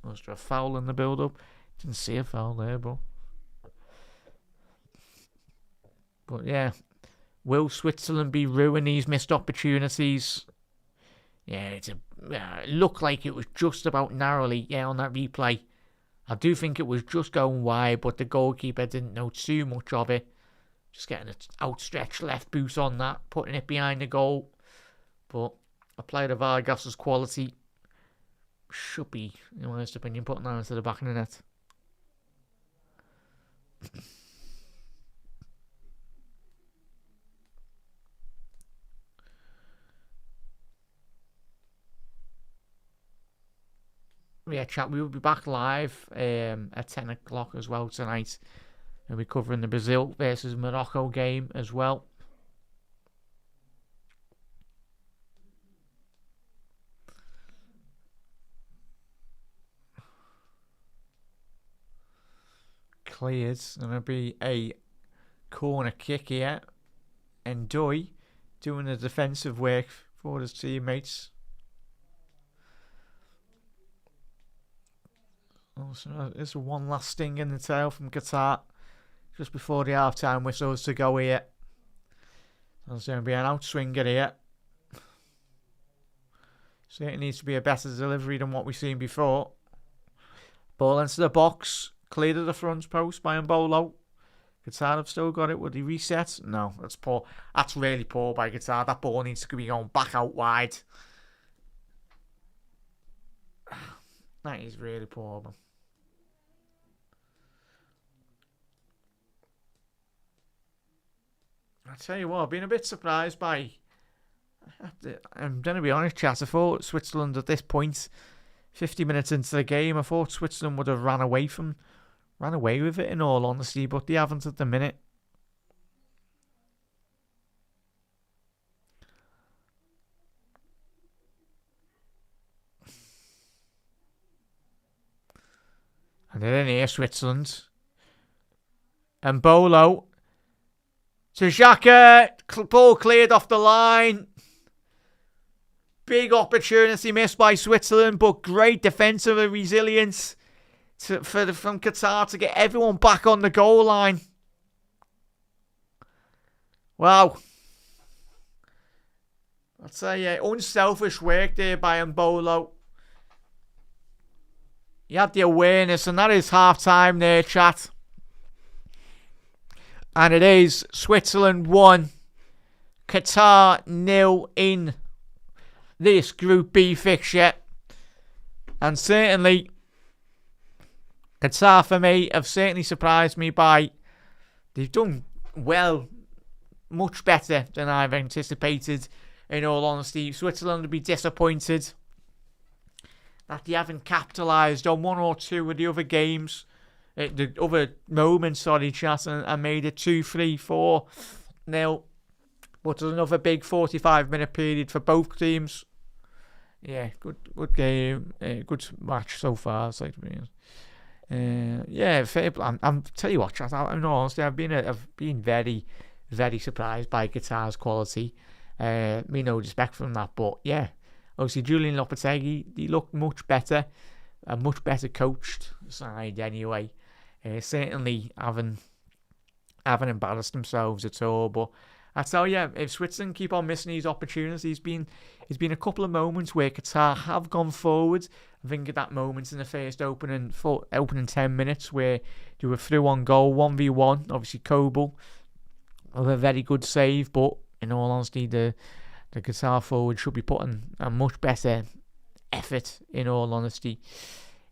Was there a foul in the build-up? Didn't see a foul there, but yeah. Will Switzerland be ruining these missed opportunities? Yeah, it looked like it was just about narrowly, on that replay. I do think it was just going wide, but the goalkeeper didn't know too much of it. Just getting an outstretched left boot on that, putting it behind the goal. But a player of Vargas's quality should be, in my honest opinion, putting that into the back of the net. Yeah, chat, we will be back live at 10 o'clock as well tonight. We'll be covering the Brazil versus Morocco game as well. Cleared. Going to be a corner kick here. And Doi doing the defensive work for his teammates. Also, there's one last sting in the tail from Qatar just before the half-time whistles to go here. There's going to be an outswinger here. So it needs to be a better delivery than what we've seen before. Ball into the box. Cleared at the front post by Mbolo. Qatar have still got it. Would he reset? No, that's poor. That's really poor by Qatar. That ball needs to be going back out wide. That is really poor, man. tell you what, I've been a bit surprised by. I'm going to be honest, chat. I thought Switzerland at this point, 50 minutes into the game, I thought Switzerland would have ran away with it in all honesty, but they haven't at the minute. And they're in here, Switzerland. And Bolo. To Xhaka. Ball cleared off the line. Big opportunity missed by Switzerland, but great defensive resilience from Qatar to get everyone back on the goal line. Wow. I'd say unselfish work there by Mbolo. You had the awareness, and that is half-time there, chat. And it is Switzerland 1, Qatar 0 in this Group B fixture. And certainly, Qatar for me have certainly surprised me by, they've done well, much better than I've anticipated, in all honesty. Switzerland would be disappointed that they haven't capitalised on one or two of the other games, the other moments, chat, and made it 2-3, 4-0. But there's another big 45-minute period for both teams. Yeah, good game, good match so far. Fair play. I'm tell you what, chat. I'm honestly, I've been very, very surprised by Qatar's quality. Me no respect from that, but yeah. Obviously, Julian Lopetegui, he looked much better, a much better coached side anyway. Certainly haven't embarrassed themselves at all. But I tell you, if Switzerland keep on missing these opportunities, there's been a couple of moments where Qatar have gone forward. I think at that moment in the first opening 10 minutes where they were through on goal, 1v1. Obviously, Kobel with a very good save, but in all honesty, the Qatar forward should be putting a much better effort, in all honesty.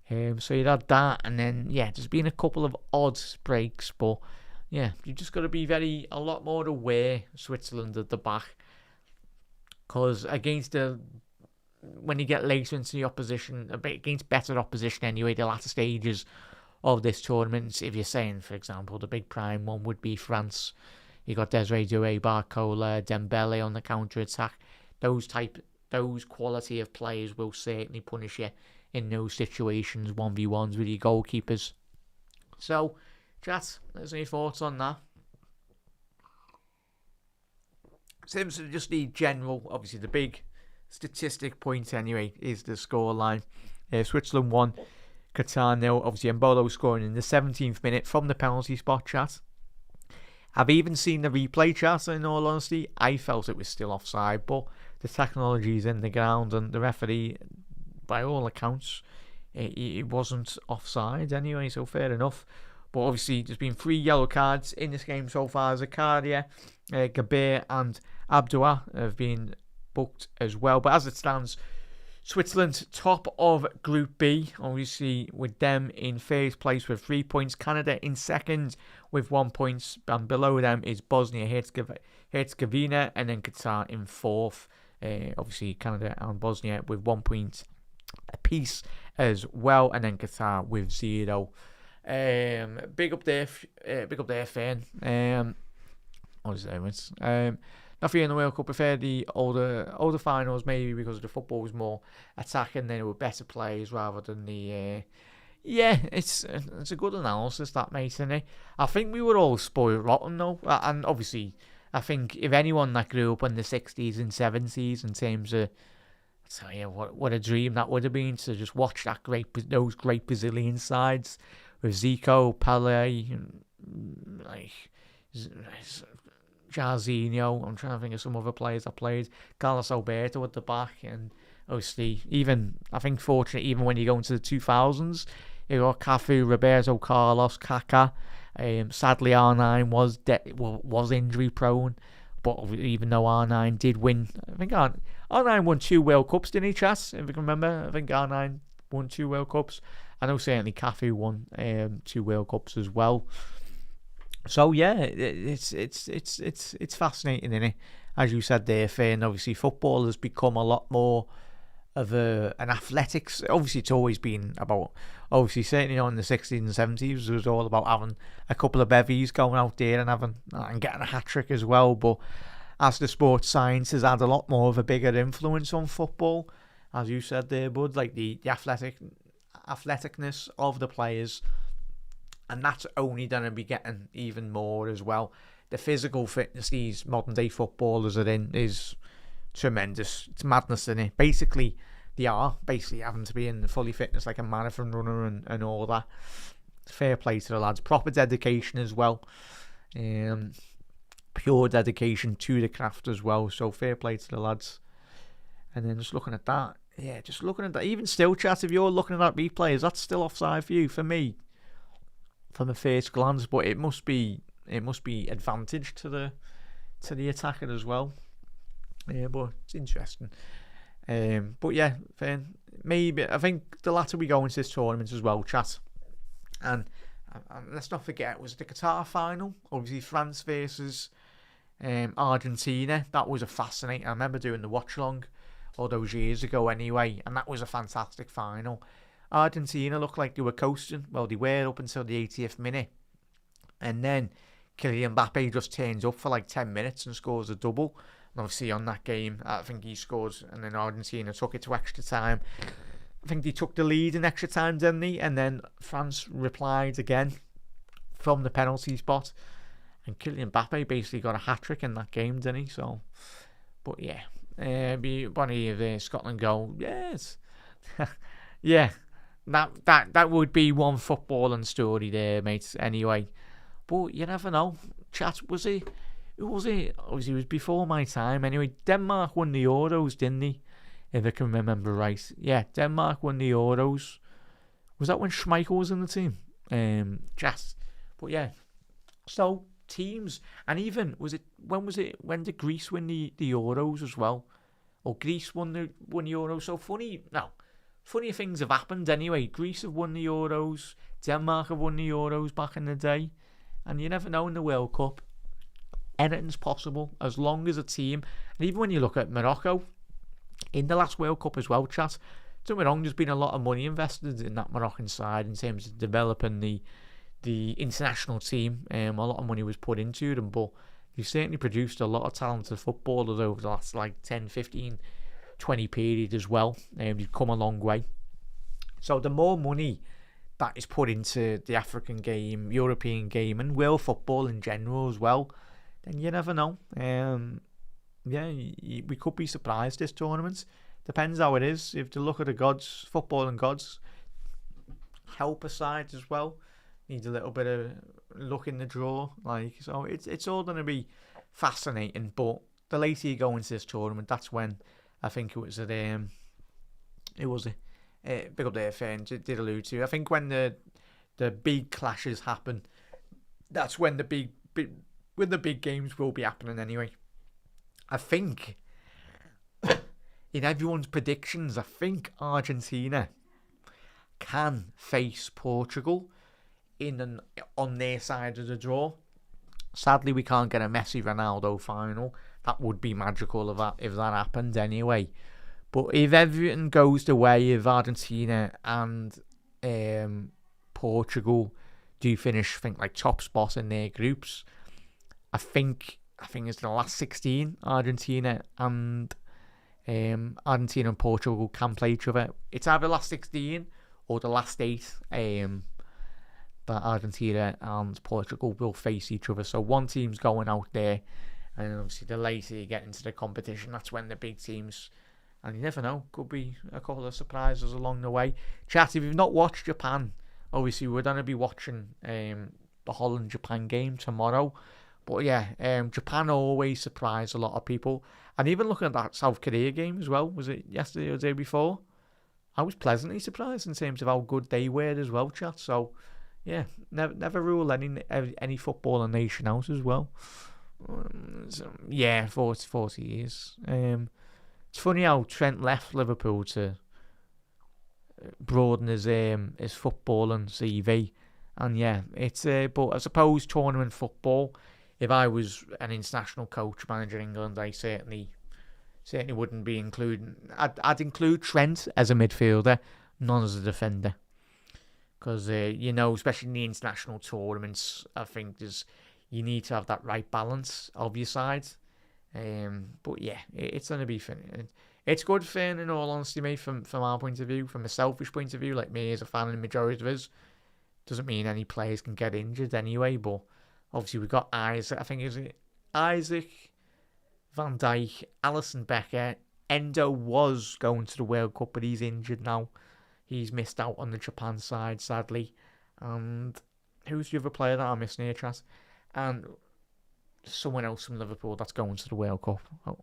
So you had that, and then, there's been a couple of odd breaks, but, you just got to be a lot more aware, Switzerland at the back, because when you get later into the opposition, against better opposition anyway, the latter stages of this tournament, if you're saying, for example, the big prime one would be France. You got Desiree Doué, Barcola, Dembele on the counter-attack. Those quality of players will certainly punish you in those situations, 1v1s with your goalkeepers. So, chat, there's any thoughts on that? Seems to just the general, obviously the big statistic point anyway, is the scoreline. Switzerland 1, Qatar 0. Obviously, Mbolo scoring in the 17th minute from the penalty spot, chat. I've even seen the replay, chat, in all honesty. I felt it was still offside, but the technology is in the ground, and the referee, by all accounts, it wasn't offside anyway, so fair enough. But obviously, there's been 3 yellow cards in this game so far. Zakaria, Gabir and Abdullah have been booked as well. But as it stands, Switzerland top of Group B, obviously with them in first place with 3 points. Canada in second with 1 point, and below them is Bosnia-Herzegovina, and then Qatar in fourth. Obviously Canada and Bosnia with 1 point apiece as well, and then Qatar with 0. Big up there, fan. What is it? Nothing in the World Cup. Prefer the older finals, maybe because the football was more attacking, then it were better players rather than the. It's a good analysis, that, mate, isn't it? I think we were all spoiled rotten though, and obviously I think if anyone that grew up in the 60s and 70s in terms of, I tell you what a dream that would have been to just watch those great Brazilian sides with Zico, Pelé, Jairzinho. I'm trying to think of some other players that played. Carlos Alberto at the back, and obviously I think fortunately even when you go into the 2000s, you got Cafu, Roberto Carlos, Kaká. Sadly, R9 was injury prone, but even though R9 did win, I think R9 won 2 World Cups, didn't he, Chas? If you can remember, I think R9 won 2 World Cups. I know certainly Cafu won 2 World Cups as well. So yeah, it's fascinating, isn't it? As you said there, Finn. Obviously, football has become a lot more of an athletics. Obviously, it's always been about. Obviously, certainly in the 60s and 70s, it was all about having a couple of bevies going out there and having and getting a hat trick as well. But as the sports science has had a lot more of a bigger influence on football, as you said there, bud, like the athleticness of the players, and that's only going to be getting even more as well. The physical fitness these modern day footballers are in is tremendous. It's madness, isn't it? Basically, they are basically having to be in fully fitness like a marathon runner and all that. Fair play to the lads. Proper dedication as well. Pure dedication to the craft as well. So fair play to the lads. And then just looking at that, just looking at that. Even still, chat, if you're looking at that replay, is that still offside for you? For me, from a first glance, but it must be advantage to the attacker as well. Yeah, but it's interesting. But yeah, maybe I think the latter we go into this tournament as well, chat. And let's not forget, it was the Qatar final. Obviously, France versus Argentina. That was a fascinating. I remember doing the watch along all those years ago, anyway, and that was a fantastic final. Argentina looked like they were coasting. Well, they were up until the 80th minute, and then Kylian Mbappe just turns up for like 10 minutes and scores a double. And obviously on that game, I think he scored, and then Argentina took it to extra time. I think they took the lead in extra time, didn't they? And then France replied again from the penalty spot, and Kylian Mbappe basically got a hat-trick in that game, didn't he? So, but yeah, be one of the Scotland goal. Yes, yeah, that would be one footballing story there, mates. Anyway, but you never know. Chat, was it? Who was it? Obviously, it was before my time. Anyway, Denmark won the Euros, didn't they? If I can remember right. Yeah, Denmark won the Euros. Was that when Schmeichel was in the team? Just, but yeah. So teams, and even when did Greece win the Euros as well? Or Greece won the Euros. So funny things have happened anyway. Greece have won the Euros. Denmark have won the Euros back in the day, and you never know in the World Cup. Anything's possible as long as a team. And even when you look at Morocco in the last World Cup as well, chat, don't get me wrong, there's been a lot of money invested in that Moroccan side in terms of developing the international team. A lot of money was put into them, but they certainly produced a lot of talented footballers over the last like 10, 15, 20 period as well. They've come a long way. So the more money that is put into the African game, European game, and world football in general as well, then you never know. We could be surprised this tournament. Depends how it is. If you look at the gods, football and gods, help aside as well, needs a little bit of luck in the draw. So it's all going to be fascinating. But the later you go into this tournament, that's when I think it was big up there, fan did allude to. I think when the big clashes happen, that's when the big games will be happening anyway. I think in everyone's predictions, I think Argentina can face Portugal on their side of the draw. Sadly, we can't get a Messi Ronaldo final. That would be magical if that happened anyway. But if everything goes the way of Argentina and Portugal do finish, I think, like top spot in their groups, I think it's the last 16. Argentina and Portugal can play each other. It's either the last 16 or the last 8. That Argentina and Portugal will face each other. So one team's going out there, and obviously the later you get into the competition, that's when the big teams. And you never know, could be a couple of surprises along the way. Chat, if you've not watched Japan, obviously we're going to be watching the Holland-Japan game tomorrow. But yeah, Japan always surprise a lot of people. And even looking at that South Korea game as well, was it yesterday or the day before? I was pleasantly surprised in terms of how good they were as well, chat. So yeah, never rule any footballer nation out as well. 40 years. It's funny how Trent left Liverpool to broaden his footballing CV, And yeah, it's but I suppose tournament football, if I was an international coach managing England, I certainly wouldn't be including. I'd include Trent as a midfielder, not as a defender, because especially in the international tournaments, I think you need to have that right balance of your side. But yeah, it's gonna be fun. It's good fun in all honesty, mate. From our point of view, from a selfish point of view, like me as a fan, and the majority of us, doesn't mean any players can get injured anyway. But obviously we've got Isaac. I think is it Isaac, Van Dijk, Alisson Becker. Endo was going to the World Cup, but he's injured now. He's missed out on the Japan side, sadly. And who's the other player that I'm missing here, chat? And someone else from Liverpool that's going to the World Cup. I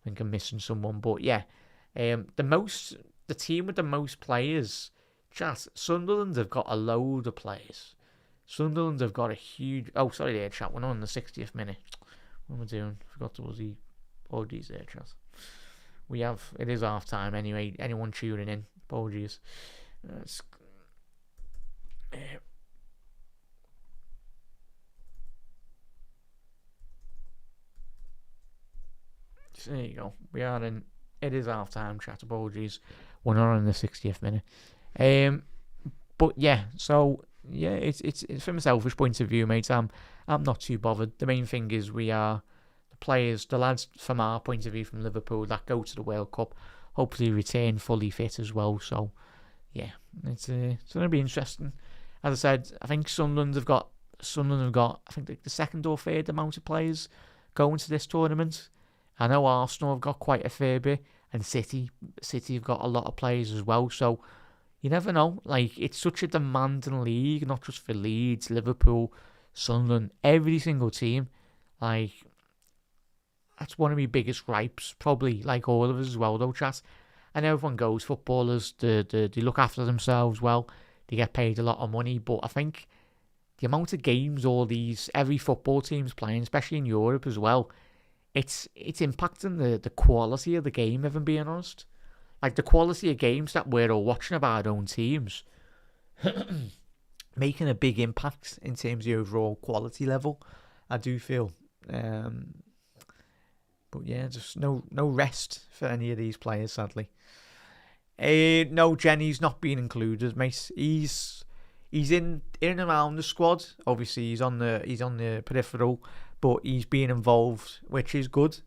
think I'm missing someone, but yeah, the team with the most players, chat. Sunderland have got a load of players. Sunderland have got a huge. Oh, sorry, there, chat. We're not in the 60th minute. What am I doing? Forgot to was he. Apologies there, chat. It is half time anyway. Anyone tuning in, apologies. So there you go. It is half time, chat. Apologies. We're not in the 60th minute. But yeah, so yeah, it's from a selfish point of view, mate. I'm not too bothered. The main thing is we are the players, the lads from our point of view from Liverpool that go to the World Cup, hopefully retain fully fit as well. So yeah, it's going to be interesting. As I said, I think Sunderland have got I think the second or third amount of players going to this tournament. I know Arsenal have got quite a fair bit, and City have got a lot of players as well. So you never know. Like, it's such a demanding league, not just for Leeds, Liverpool, Sunderland, every single team. Like, that's one of my biggest gripes, probably, like all of us as well, though, chat. And everyone goes, footballers, they look after themselves well, they get paid a lot of money, but I think the amount of games every football team's playing, especially in Europe as well, it's impacting the quality of the game, if I'm being honest. Like, the quality of games that we're all watching of our own teams making a big impact in terms of the overall quality level, I do feel. But yeah, just no rest for any of these players, sadly. No, Jenny's not being included, mate. He's in and around the squad. Obviously, he's on the peripheral, but he's being involved, which is good.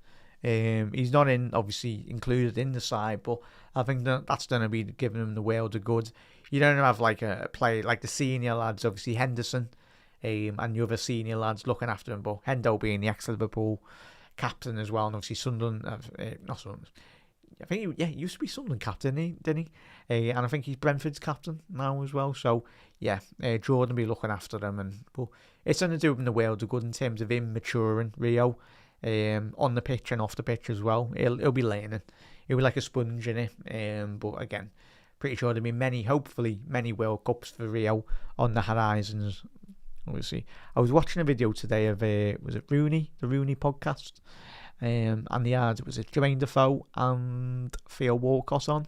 He's not obviously included in the side, but I think that's going to be giving him the world of good. You don't have like a player like the senior lads, obviously Henderson, and the other senior lads looking after him, but Hendo being the ex-Liverpool captain as well, and obviously Sunderland, not Sunderland. I think he used to be Sunderland captain, didn't he? And I think he's Brentford's captain now as well. So yeah, Jordan will be looking after them, but it's going to do him the world of good in terms of him maturing, Rio, on the pitch and off the pitch as well. He'll be learning. He'll be like a sponge in it. But again, pretty sure there'll be hopefully many World Cups for Rio on the horizons. Obviously, I was watching a video today of was it Rooney, the Rooney podcast, and the ads was it Jermaine Defoe and Theo Walcott on,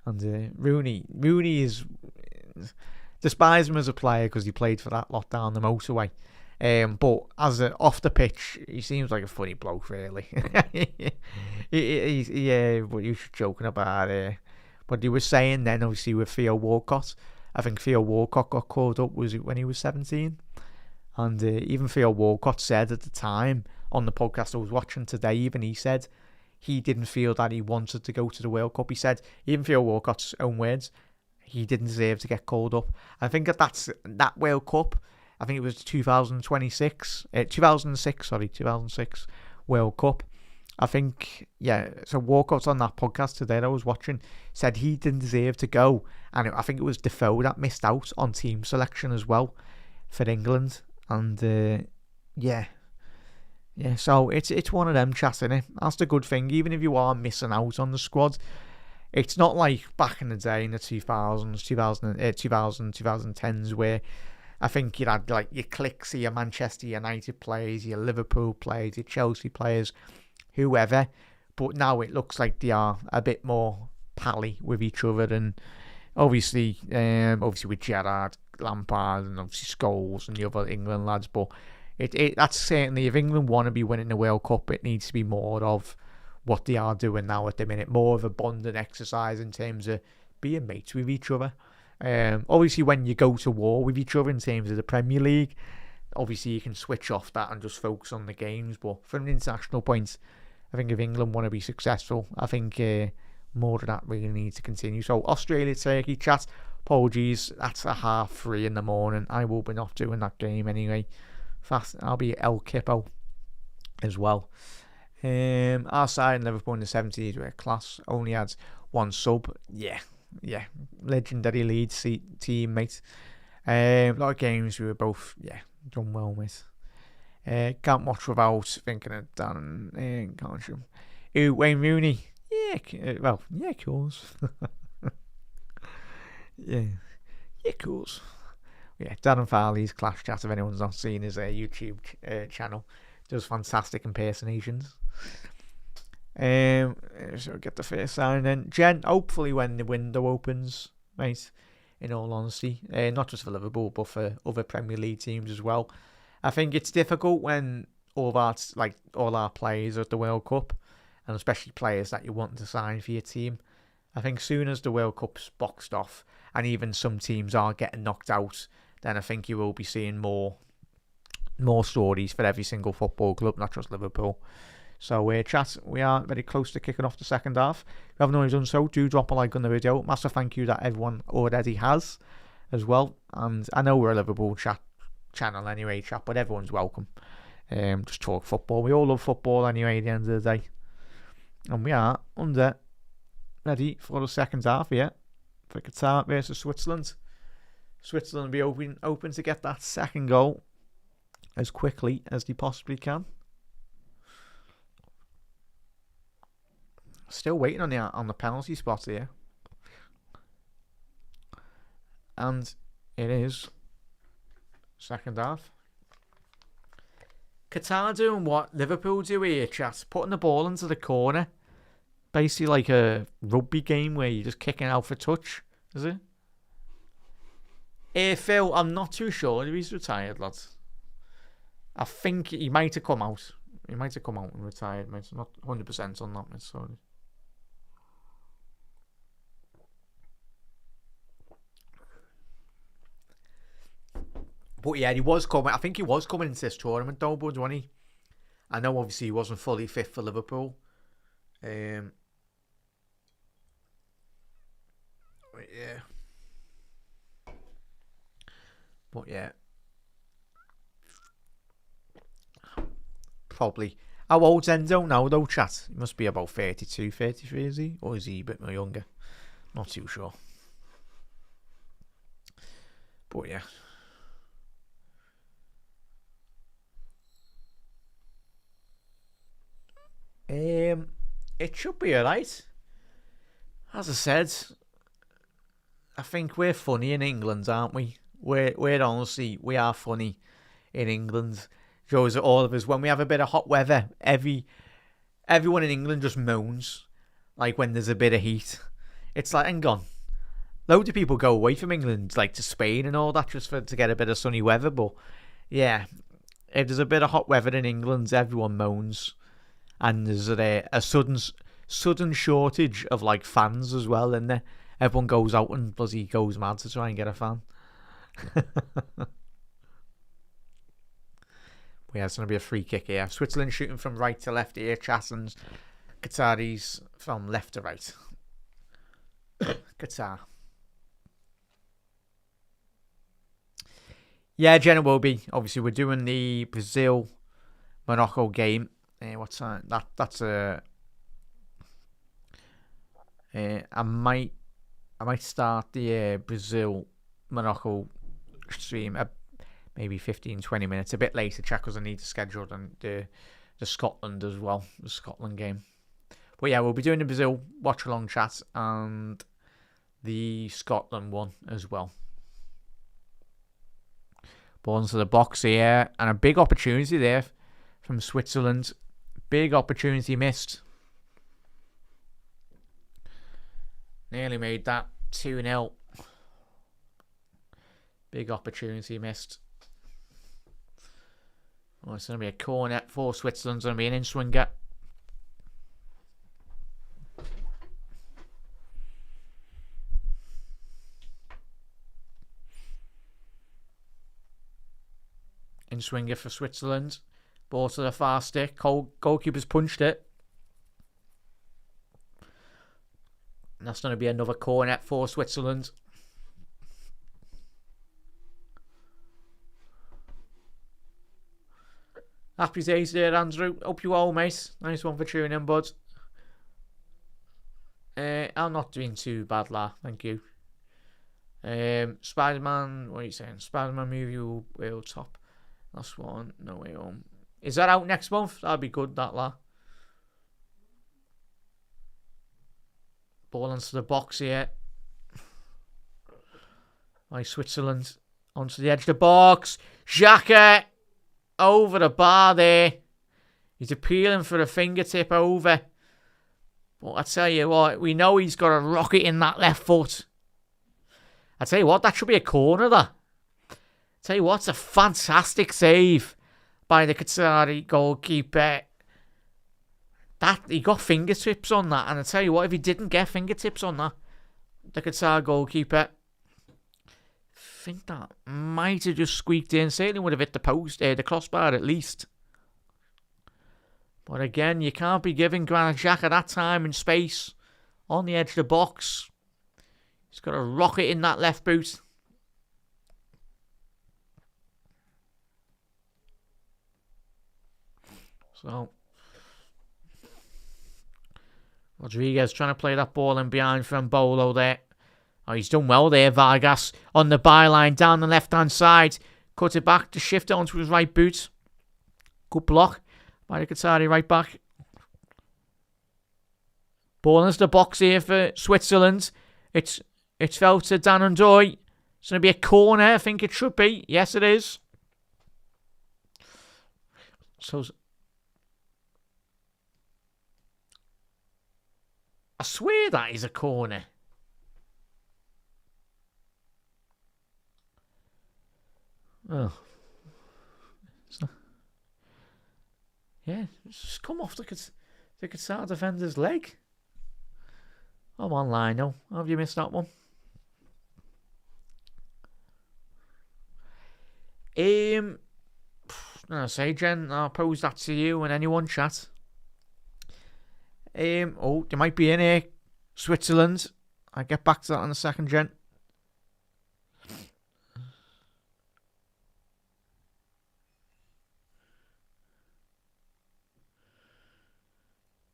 and Rooney is despise him as a player because he played for that lot down the motorway. But as off the pitch, he seems like a funny bloke, really. But you should joking about it. But he was saying then, obviously, with Theo Walcott, I think Theo Walcott got called up, was it when he was 17? And even Theo Walcott said at the time on the podcast I was watching today, even he said he didn't feel that he wanted to go to the World Cup. He said, even Theo Walcott's own words, he didn't deserve to get called up. I think that World Cup, I think it was 2006 World Cup. I think, yeah, so Walcott on that podcast today that I was watching said he didn't deserve to go. And I think it was Defoe that missed out on team selection as well for England. And yeah, so it's one of them, chatting it. That's the good thing. Even if you are missing out on the squad, it's not like back in the day in the 2000s, 2010s, where I think you had like your cliques, your Manchester United players, your Liverpool players, your Chelsea players, whoever. But now it looks like they are a bit more pally with each other, and obviously with Gerrard Lampard and obviously Scholes and the other England lads, but that's certainly, if England want to be winning the World Cup, it needs to be more of what they are doing now at the minute, more of a bonding exercise in terms of being mates with each other. Obviously, when you go to war with each other in terms of the Premier League, obviously you can switch off that and just focus on the games. But from an international point, I think if England want to be successful, I think more of that really needs to continue. So Australia, Turkey, chat. Apologies, that's at 3:30 in the morning. I will be not doing that game anyway. I'll be El Kippo as well. Our side in Liverpool in the 70s were class. Only had one sub. Yeah. Legendary Leeds team, mate. A lot of games we were both, done well with. Can't watch without thinking of Dan. Can't you? Wayne Rooney. Of course. Of course. Yeah, Darren Farley's Clash Chat, if anyone's not seen his YouTube channel, does fantastic impersonations. So get the first sign then. Jen, hopefully when the window opens, mate, in all honesty, not just for Liverpool, but for other Premier League teams as well. I think it's difficult when all our players are at the World Cup, and especially players that you want to sign for your team. I think soon as the World Cup's boxed off, and even some teams are getting knocked out, then I think you will be seeing more stories for every single football club, not just Liverpool. So, chat, we are very close to kicking off the second half. If you haven't already done so, do drop a like on the video. Massive thank you that everyone already has as well. And I know we're a Liverpool channel anyway, chat, but everyone's welcome. Just talk football. We all love football anyway at the end of the day. And we are ready for the second half here for Qatar versus Switzerland. Switzerland will be open to get that second goal as quickly as they possibly can. Still waiting on the penalty spot here. And it is second half. Qatar doing what Liverpool do here, chat. Putting the ball into the corner. Basically like a rugby game where you're just kicking out for touch, is it? Phil, I'm not too sure if he's retired, lads. I think he might have come out. He might have come out and retired, mate. I'm not 100% on that, mate. Sorry. But yeah, he was coming. I think he was coming into this tournament, though, bud, wasn't he? I know, obviously, he wasn't fully fit for Liverpool. Yeah. But yeah. Probably. How old's Endo now, though, chat? He must be about 32, 33, is he? Or is he a bit more younger? Not too sure. But yeah. It should be alright. As I said, I think we're funny in England, aren't we? We're honestly, we are funny in England. Shows all of us. When we have a bit of hot weather, everyone in England just moans. Like when there's a bit of heat. It's like, hang on. Loads of people go away from England, like to Spain and all that, just to get a bit of sunny weather. But yeah, if there's a bit of hot weather in England, everyone moans. And there's a sudden shortage of like fans as well, and everyone goes out and bloody goes mad to try and get a fan. Yeah, it's going to be a free kick here. Switzerland shooting from right to left here, Chassans. Qataris from left to right. Qatar. Yeah, Jenna will be. Obviously, we're doing the Brazil-Morocco game. What's that? That's a. I might start the Brazil-Morocco stream maybe 15-20 minutes a bit later, check, because I need to schedule the Scotland as well, the Scotland game. But yeah, we'll be doing the Brazil watch along chat and the Scotland one as well. Ball into the box here, and a big opportunity there from Switzerland. Big opportunity missed. Nearly made that 2-0. Big opportunity missed. Oh, it's going to be a corner for Switzerland. It's going to be an in-swinger. In-swinger for Switzerland. Ball to the far stick. Goalkeeper's punched it. And that's going to be another corner for Switzerland. Happy days there, Andrew. Hope you all, mate. Nice one for tuning in, bud. I'm not doing too bad, thank you. Spider-Man, what are you saying? Spider-Man movie will top. Last one, No Way Home. Is that out next month? That'd be good, that Ball into the box here. By Switzerland. Onto the edge of the box. Xhaka. Over the bar there. He's appealing for a fingertip over. But I tell you what, we know he's got a rocket in that left foot. I tell you what, that should be a corner, that. I tell you what, it's a fantastic save by the Qatari goalkeeper. He got fingertips on that, and I tell you what, if he didn't get fingertips on that, the Qatar goalkeeper, I think that might have just squeaked in. Certainly would have hit the post, the crossbar at least. But again, you can't be giving Granit Xhaka that time and space on the edge of the box. He's got a rocket in that left boot. So Rodriguez trying to play that ball in behind from Bolo there. Oh, he's done well there, Vargas. On the byline, down the left-hand side. Cut it back to shift it onto his right boot. Good block by the Qatari right back. Ball into the box here for Switzerland. It's fell to Dan and Doy. It's going to be a corner, I think it should be. Yes, it is. So I swear that is a corner. Oh. Yeah, it's just come off the Qatar defender's leg. I'm online now. Have you missed that one? I say, Jen, I'll pose that to you and anyone chat. They might be in here. Switzerland. I'll get back to that in a second, Jen.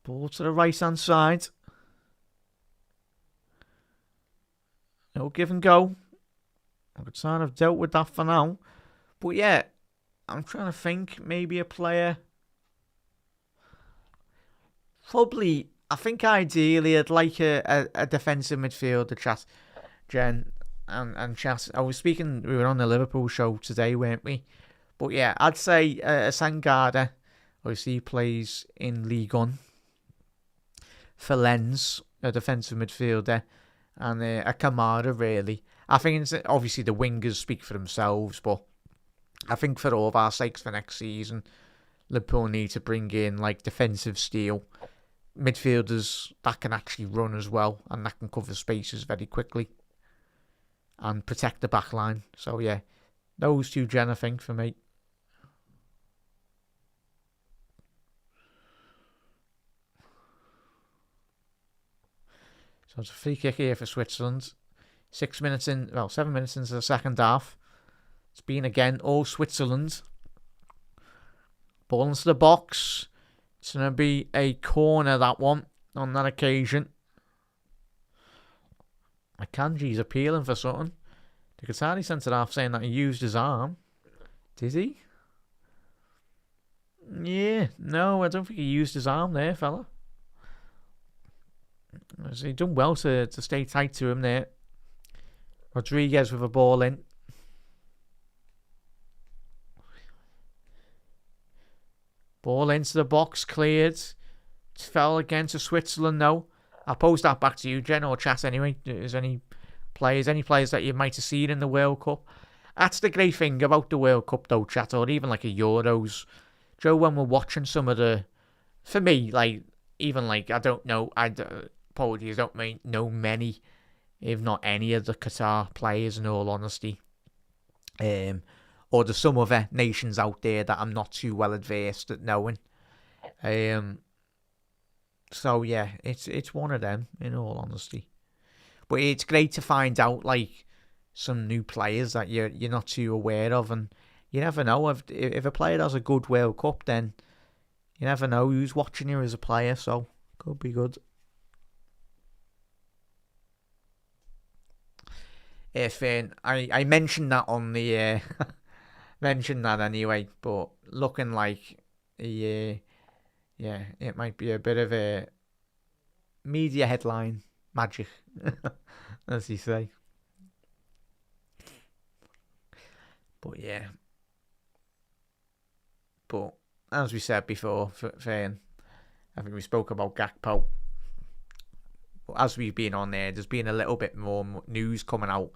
Ball to the right-hand side. No give and go. I could kind of dealt with that for now. But yeah, I'm trying to think. Maybe a player. Probably, I think ideally I'd like a defensive midfielder, chat, Jen, and chat. I was speaking, we were on the Liverpool show today, weren't we? But yeah, I'd say a Sangada, obviously he plays in Ligue 1 for Lens, a defensive midfielder, and a Kamara, really. I think it's, obviously the wingers speak for themselves, but I think for all of our sakes for next season, Liverpool need to bring in like defensive steel midfielders that can actually run as well and that can cover spaces very quickly and protect the back line. So yeah, those two, Jen, I think, for me. So it's a free kick here for Switzerland. 7 minutes into the second half. It's been again all Switzerland. Ball into the box. It's going to be a corner, that one, on that occasion. Akanji's appealing for something. The Qatari centre-half saying that he used his arm. Did he? Yeah, no, I don't think he used his arm there, fella. He done well to stay tight to him there. Rodriguez with a ball in. Ball into the box, cleared. It fell again to Switzerland, though. I'll post that back to you, Jen, or chat anyway. Is any players that you might have seen in the World Cup? That's the great thing about the World Cup, though, chat, or even like a Euros. Joe, when we're watching some of the, for me, like even like I don't know, apologies, don't know many, if not any of the Qatar players. In all honesty, or there's some other nations out there that I'm not too well adversed at knowing. So yeah, it's one of them. In all honesty, but it's great to find out like some new players that you're not too aware of, and you never know if a player has a good World Cup, then you never know who's watching you as a player. So could be good. If I mentioned that on the mentioned that anyway, but looking like yeah, it might be a bit of a media headline magic, as you say. But yeah, but as we said before, Fern, I think we spoke about Gakpo. But as we've been on there, there's been a little bit more news coming out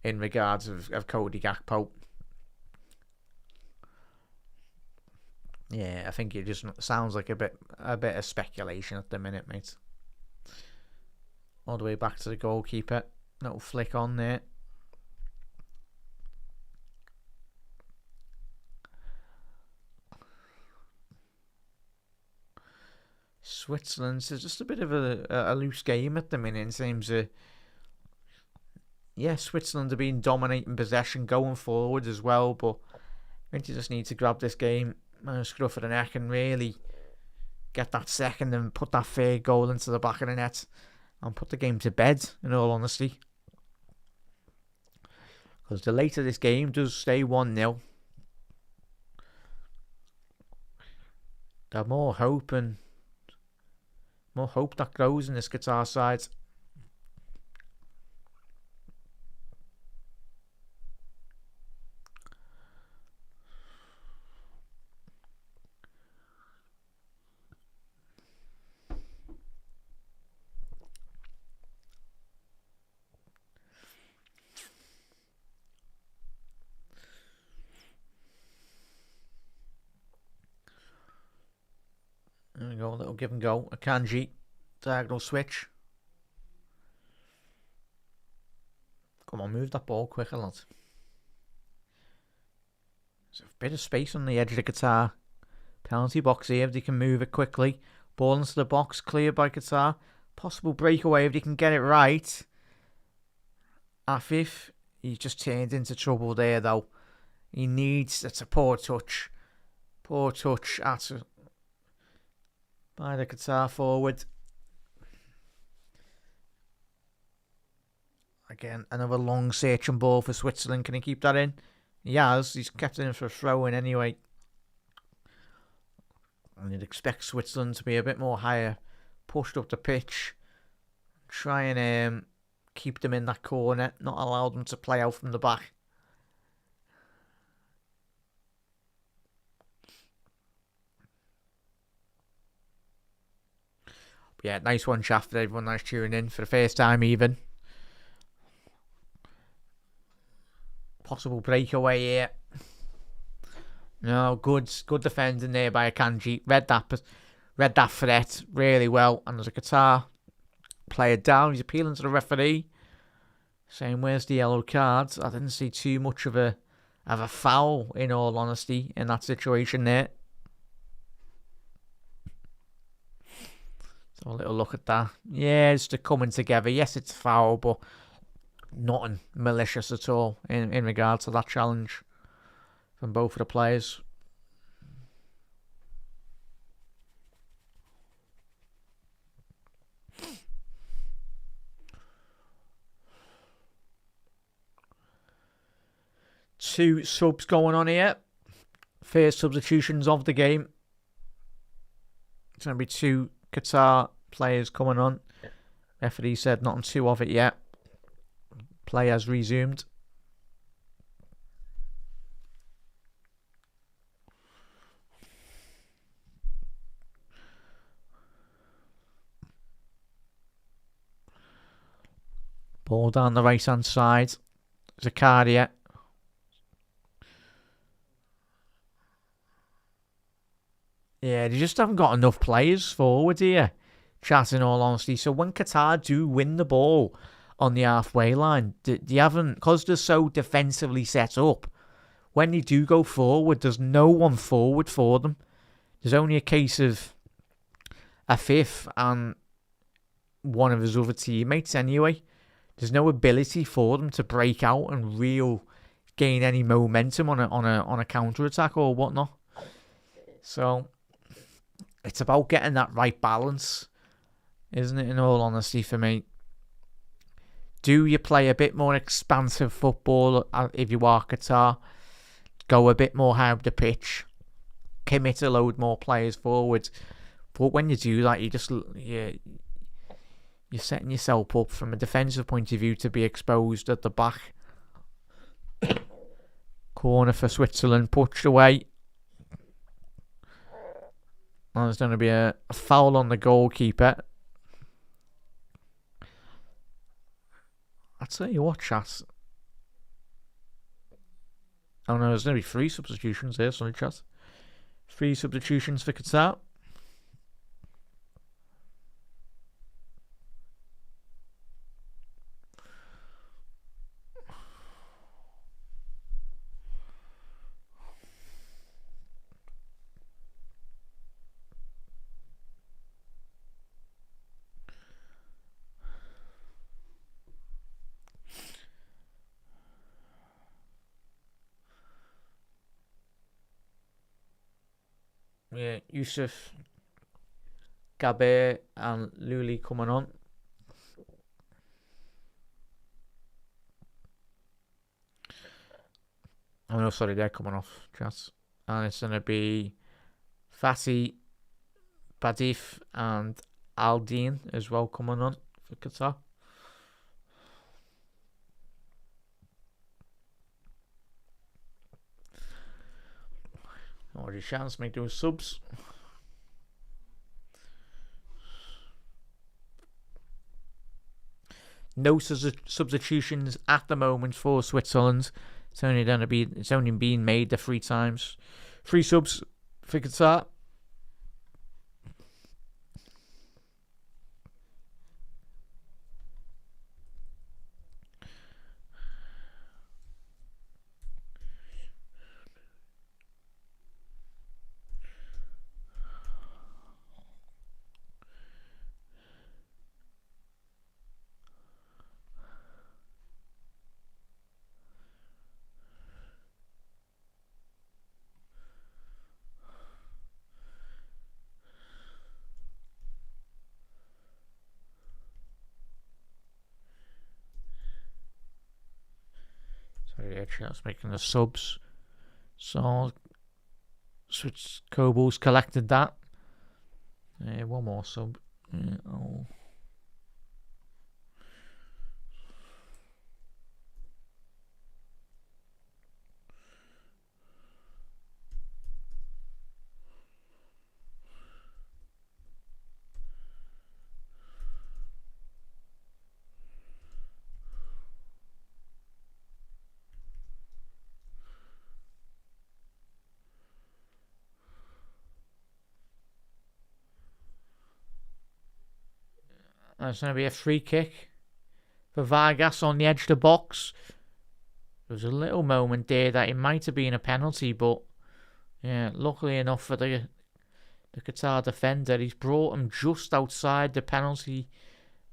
in regards of Cody Gakpo. Yeah, I think it just sounds like a bit of speculation at the minute, mate. All the way back to the goalkeeper. Little flick on there. Switzerland is just a bit of a loose game at the minute in terms of, yeah, Switzerland have been dominating possession going forward as well, but I think you just need to grab this game, scruff of the neck, and really get that second and put that third goal into the back of the net and put the game to bed, in all honesty. Because the later this game does stay 1-0, the more hope that grows in this Qatar side. There we go, a little give and go. Akanji, diagonal switch. Come on, move that ball quicker, lad. There's a bit of space on the edge of the Qatar penalty box here if they can move it quickly. Ball into the box, cleared by Qatar. Possible breakaway if they can get it right. Afif, he's just turned into trouble there though. He needs, it's a poor touch. Poor touch by the Qatar forward. Again, another long searching ball for Switzerland. Can he keep that in? He has. He's kept it in for a throw-in anyway. And you'd expect Switzerland to be a bit more higher, pushed up the pitch. Try and keep them in that corner, not allow them to play out from the back. But yeah, nice one, Shaft, for everyone that's tuning in for the first time even. Possible breakaway here. No, good defending there by Akanji. Read that threat really well. And there's a Qatar player down. He's appealing to the referee, saying, "Where's the yellow card?" I didn't see too much of a foul, in all honesty, in that situation there. So a little look at that. Yeah, it's the coming together. Yes, it's foul, but nothing malicious at all in regard to that challenge from both of the players. Two subs going on here. First substitutions of the game. It's going to be two Qatar players coming on. Referee said not on two of it yet. Play has resumed. Ball down the right hand side. Zakaria. Yeah, they just haven't got enough players forward here, chat, in all honesty. So when Qatar do win the ball on the halfway line, they haven't, because they're so defensively set up, when they do go forward, there's no one forward for them. There's only a case of a fifth and one of his other teammates anyway. There's no ability for them to break out and gain any momentum on a counter attack or whatnot. So it's about getting that right balance, isn't it? In all honesty, for me, do you play a bit more expansive football if you are Qatar? Go a bit more high up the pitch, commit a load more players forward. But when you do that, you're setting yourself up from a defensive point of view to be exposed at the back. Corner for Switzerland, pushed away. And there's going to be a foul on the goalkeeper. I'll tell you what, chat. Oh no, there's going to be 3 substitutions here, sorry, chat. 3 substitutions for Qatar. Yeah, Yusuf, Gabe and Luli coming on. Oh no, sorry, they're coming off, chat. And it's going to be Fatih, Badif and Aldine as well coming on for Qatar. Already chance make those subs. No substitutions at the moment for Switzerland. It's only been made the 3 times. 3 subs for Qatar. That's making the subs. So Switch Kobo's collected that. One more sub. Oh. There's going to be a free kick for Vargas on the edge of the box. There was a little moment there that it might have been a penalty, but yeah, luckily enough for the Qatar defender, he's brought him just outside the penalty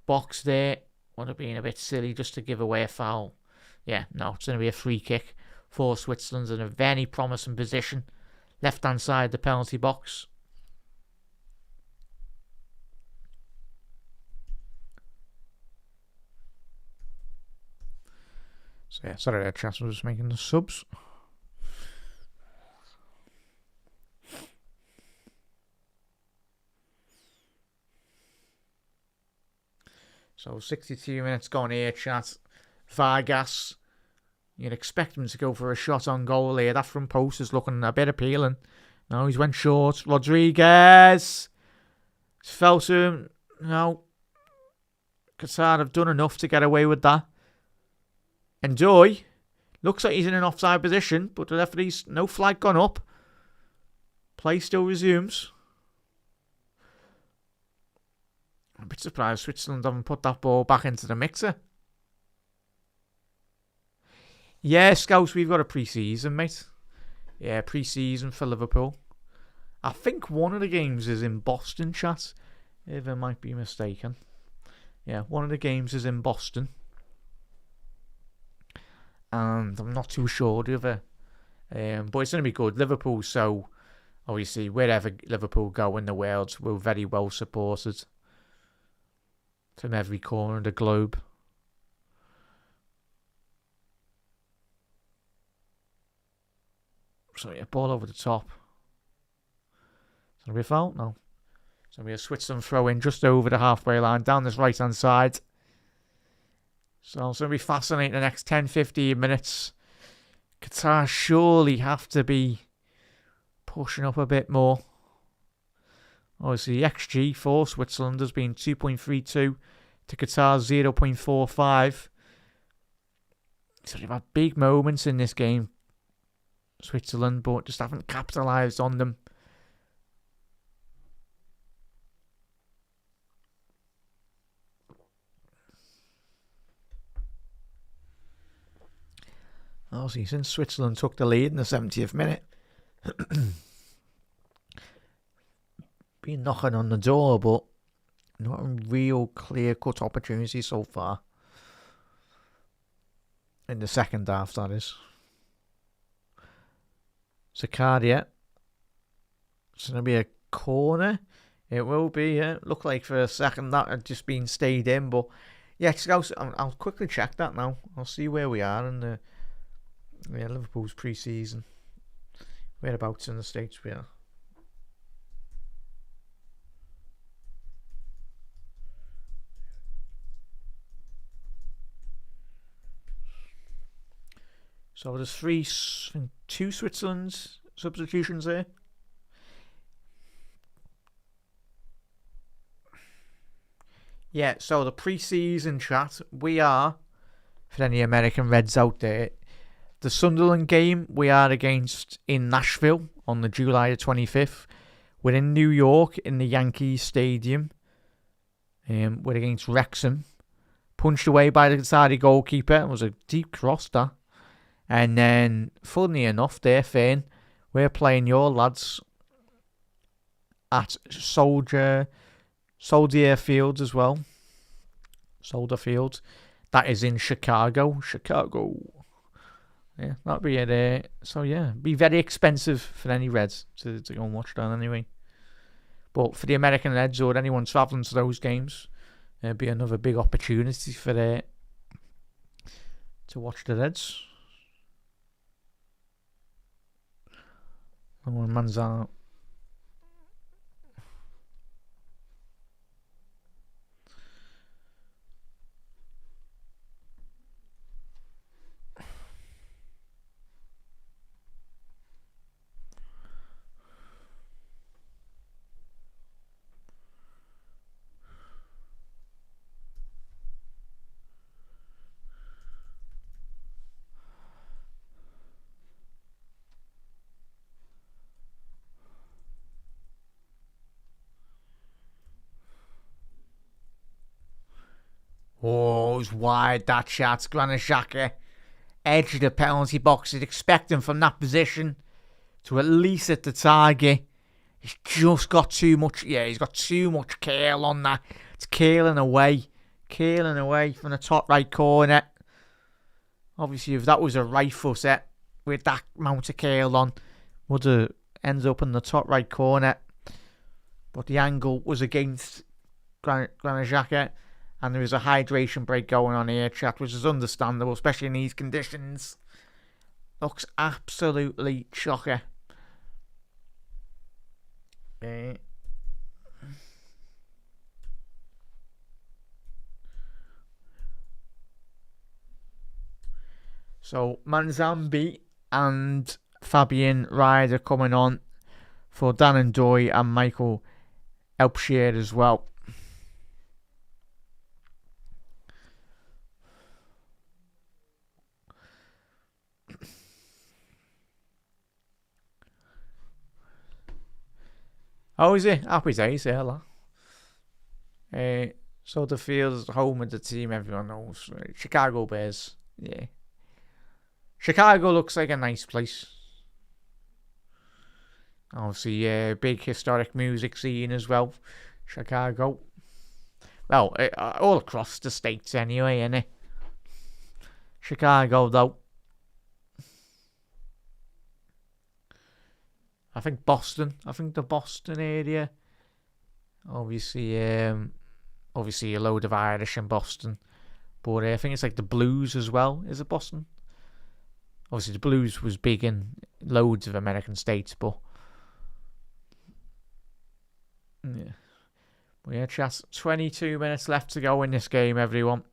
box there. Would have been a bit silly just to give away a foul. Yeah, no, it's going to be a free kick for Switzerland in a very promising position. Left-hand side the penalty box. So yeah, sorry that chat was just making the subs. So 62 minutes gone here, chat. Vargas, you'd expect him to go for a shot on goal here. That front post is looking a bit appealing. No, he's went short. Rodriguez fell to him. No, Qatar have done enough to get away with that. Enjoy. Looks like he's in an offside position, but the referee's no flag gone up. Play still resumes. a bit surprised Switzerland haven't put that ball back into the mixer. Yeah, Scouts, we've got a pre-season, mate. Yeah, pre-season for Liverpool. I think one of the games is in Boston, chat, if I might be mistaken. Yeah, one of the games is in Boston. And I'm not too sure the other. But it's going to be good. Liverpool, so obviously, wherever Liverpool go in the world, we're very well supported from every corner of the globe. So, yeah, ball over the top. It's going to be a foul? No. It's going to be a Switzerland throw in just over the halfway line, down this right-hand side. So it's going to be fascinating the next 10-15 minutes. Qatar surely have to be pushing up a bit more. Obviously, XG for Switzerland has been 2.32 to Qatar's 0.45. So they've had big moments in this game, Switzerland, but just haven't capitalised on them. Obviously, since Switzerland took the lead in the 70th minute, been knocking on the door, but not a real clear-cut opportunity so far. In the second half, that is. Zakaria. It's going to be a corner. It will be, yeah. Looked like for a second that had just been stayed in, but yeah, I'll quickly check that now. I'll see where we are in the Liverpool's pre-season. Whereabouts in the States we are. So there's two Switzerland substitutions there. Yeah, so the pre-season chat, we are, for any American Reds out there, the Sunderland game we are against in Nashville on the July the 25th. We're in New York in the Yankees Stadium. We're against Wrexham. Punched away by the Qatari goalkeeper. It was a deep cross, that. And then, funnily enough, there, Fane, we're playing your lads at Soldier Field as well. Soldier Field. That is in Chicago. Yeah, that'll be it there. So, yeah, be very expensive for any Reds to go and watch that anyway. But for the American Reds or anyone travelling to those games, it'll be another big opportunity for to watch the Reds. And one man's out. Oh, it was wide, that shot. Granit Xhaka, edge of the penalty box. You'd expect him from that position to at least hit the target. He's just got too much. Yeah, he's got too much curl on that. It's curling away from the top right corner. Obviously, if that was a right footer with that amount of curl on, would have ended up in the top right corner. But the angle was against Granit Xhaka. And there is a hydration break going on here, chat, which is understandable, especially in these conditions. Looks absolutely shocker. So, Manzambi and Fabian Ryder coming on for Dan and Doy and Michael Elpshire as well. Oh, is it? Happy days, yeah, lad. So the field is the home of the team everyone knows. Chicago Bears. Yeah. Chicago looks like a nice place. Obviously, big historic music scene as well. Chicago. Well, all across the states anyway, innit? Chicago, though. I think Boston. I think the Boston area. Obviously, a load of Irish in Boston. But I think it's like the Blues as well. Is it Boston? Obviously, the Blues was big in loads of American states, but yeah. But yeah, chat. 22 minutes left to go in this game, everyone.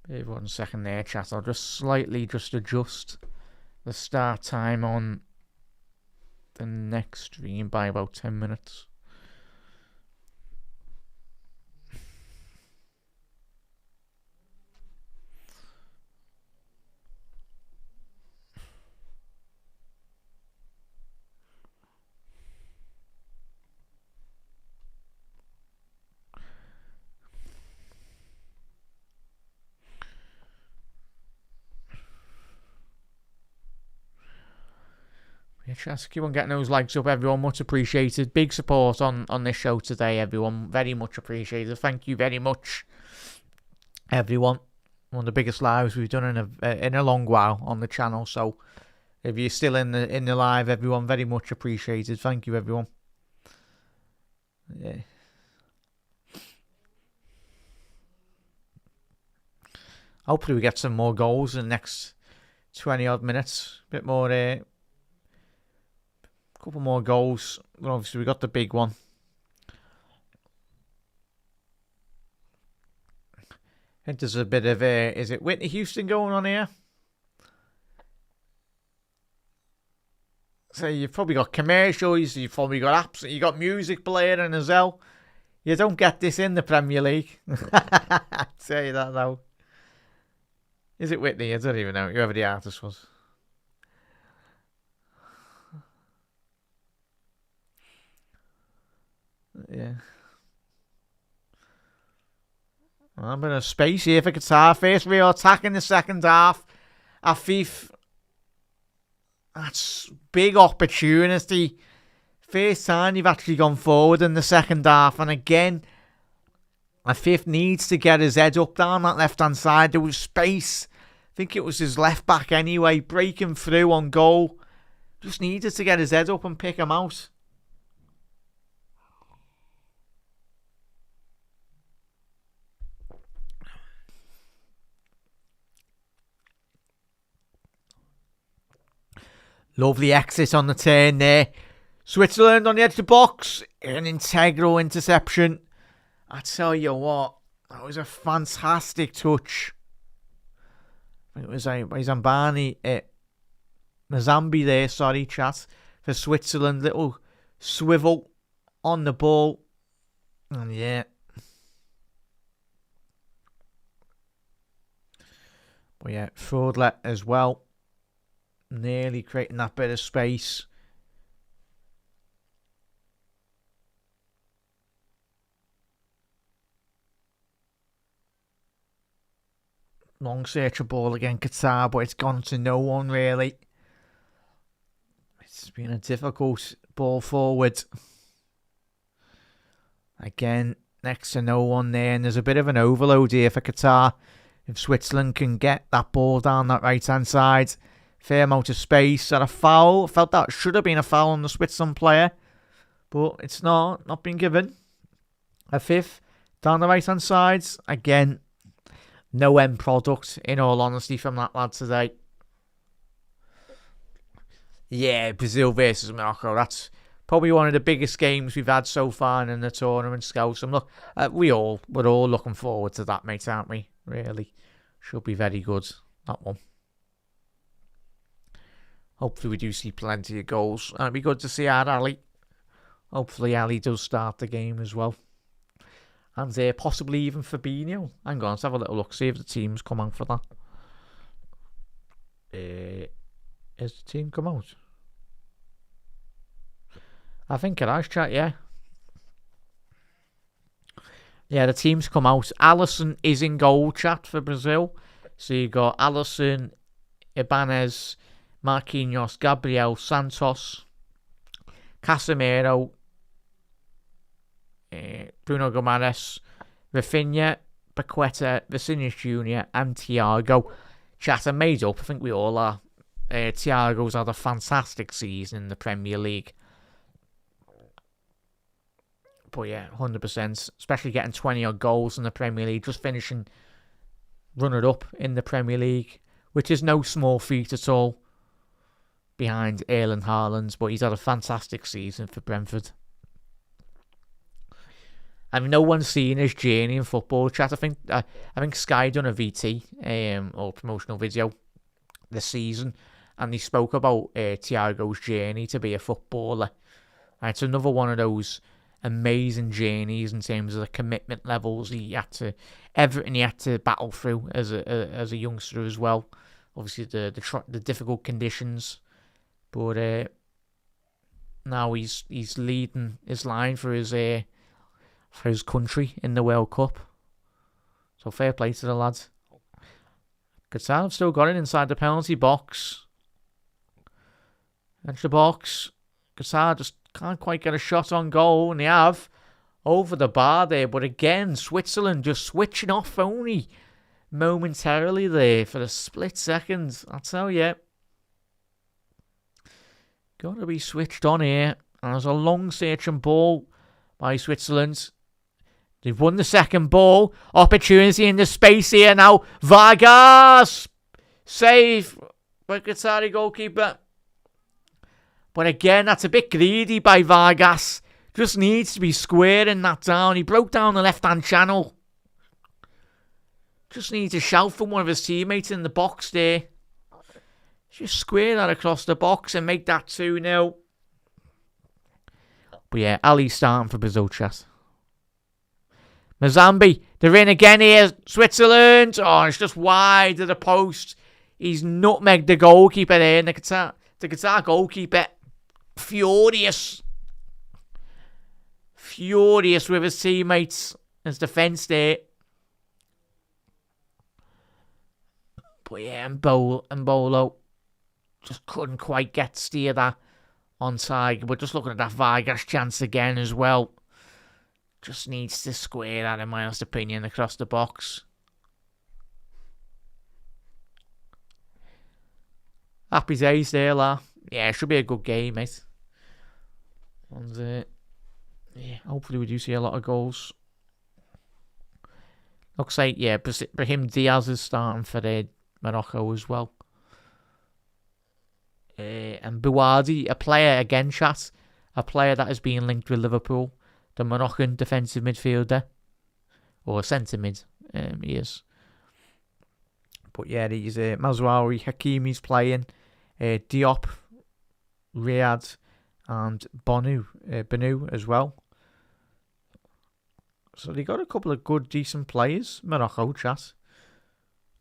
Give 1 second there, chat. I'll just slightly adjust the start time on the next stream by about 10 minutes. Yeah, just keep on getting those likes up, everyone. Much appreciated. Big support on this show today, everyone. Very much appreciated. Thank you very much, everyone. One of the biggest lives we've done in a long while on the channel. So if you're still in the live, everyone, very much appreciated. Thank you, everyone. Yeah. Hopefully we get some more goals in the next 20 odd minutes. A bit more. Couple more goals. Well, obviously, we got the big one. I think there's a bit of is it Whitney Houston going on here? So you've probably got commercials. You've probably got apps. You got music playing as well. You don't get this in the Premier League. I'll tell you that now. Is it Whitney? I don't even know whoever the artist was. Yeah. A bit of space here for Qatar. First real attack in the second half. Afif. That's big opportunity. First time you've actually gone forward in the second half. And again, Afif needs to get his head up down that left-hand side. There was space. I think it was his left back anyway. Breaking through on goal. Just needed to get his head up and pick him out. Lovely exit on the turn there. Switzerland on the edge of the box. An integral interception. I tell you what, that was a fantastic touch. It was Mazambi there, sorry, chat, for Switzerland. Little swivel on the ball. And yeah. But yeah, Fraudlet as well. Nearly creating that bit of space. Long search of ball again, Qatar, but it's gone to no one really. It's been a difficult ball forward. Again, next to no one there, and there's a bit of an overload here for Qatar. If Switzerland can get that ball down that right-hand side, fair amount of space. And a foul. I felt that should have been a foul on the Switzerland player, but it's not been given. A fifth down the right-hand side. Again, no end product, in all honesty, from that lad today. Yeah, Brazil versus Morocco. That's probably one of the biggest games we've had so far in the tournament, Scouts. And look, we're all looking forward to that, mate, aren't we? Really, should be very good, that one. Hopefully we do see plenty of goals. And it'd be good to see our Ali. Hopefully Ali does start the game as well. And possibly even Fabinho. Hang on, let's have a little look. See if the team's come out for that. Has the team come out? I think it has, chat, yeah. Yeah, the teams come out. Alisson is in goal, chat, for Brazil. So you got Alisson, Ibanez, Marquinhos, Gabriel, Santos, Casemiro, Bruno Gomes, Rafinha, Paqueta, Vinicius Jr. and Thiago. Chat, are made up. I think we all are. Thiago's had a fantastic season in the Premier League. But yeah, 100%. Especially getting 20 odd goals in the Premier League. Just finishing runner-up in the Premier League. Which is no small feat at all. Behind Erling Haaland. But he's had a fantastic season for Brentford. And no one's seen his journey in football, chat. I think Sky done a VT or promotional video this season. And he spoke about Thiago's journey to be a footballer. And it's another one of those amazing journeys in terms of the commitment levels everything he had to battle through as a youngster as well. Obviously the difficult conditions, but now he's leading his line for his country in the World Cup. So fair play to the lads. Qatar have still got it inside the penalty box. Extra box. Qatar just can't quite get a shot on goal, and they have over the bar there. But again, Switzerland just switching off only momentarily there for a split second. I tell you, got to be switched on here. And there's a long searching ball by Switzerland. They've won the second ball. Opportunity in the space here now. Vargas! Save by Qatari goalkeeper. But again, that's a bit greedy by Vargas. Just needs to be squaring that down. He broke down the left-hand channel. Just needs a shout from one of his teammates in the box there. Just square that across the box and make that 2-0. But yeah, Ali's starting for Brazil, chat. Mazambi, they're in again here. Switzerland. Oh, it's just wide of the post. He's nutmegged the goalkeeper there. And the Qatar goalkeeper, furious with his teammates. His defence there. But yeah, Mbolo just couldn't quite steer that on target. But just looking at that Vargas chance again as well. Just needs to square that, in my honest opinion, across the box. Happy days there, la. Yeah, it should be a good game, mate. And yeah, hopefully we do see a lot of goals. Looks like, yeah, Brahim Diaz is starting for Morocco as well. And Bouadi, a player again, chat. A player that has been linked with Liverpool. The Moroccan defensive midfielder. Or centre mid, he is. But yeah, these Mazraoui, Hakimi's playing. Diop, Riyad, and Banu as well. So they got a couple of good, decent players. Morocco, chat.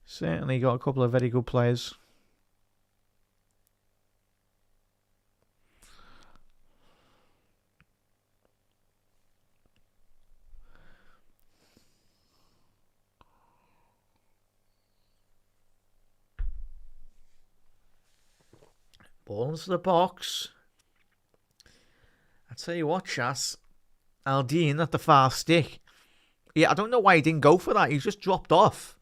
Certainly got a couple of very good players. Ball into the box. I tell you what, chat. Aldine at the far stick. Yeah, I don't know why he didn't go for that. He just dropped off.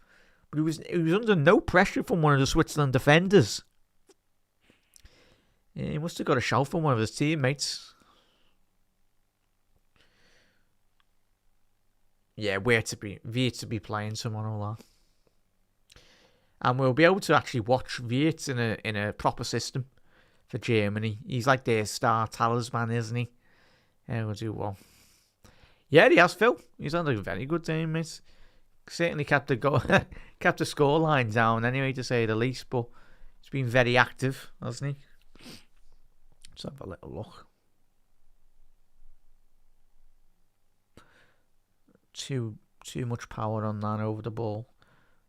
But he was under no pressure from one of the Switzerland defenders. Yeah, he must have got a shout from one of his teammates. Yeah, where to be playing someone all that. And we'll be able to actually watch Wirt in a proper system for Germany. He's like their star talisman, isn't he? Yeah, we'll do well. Yeah, he has, Phil. He's had a very good game, mate. Certainly kept the score line down anyway, to say the least, but he's been very active, hasn't he? Let's have a little look. Too much power on that over the ball.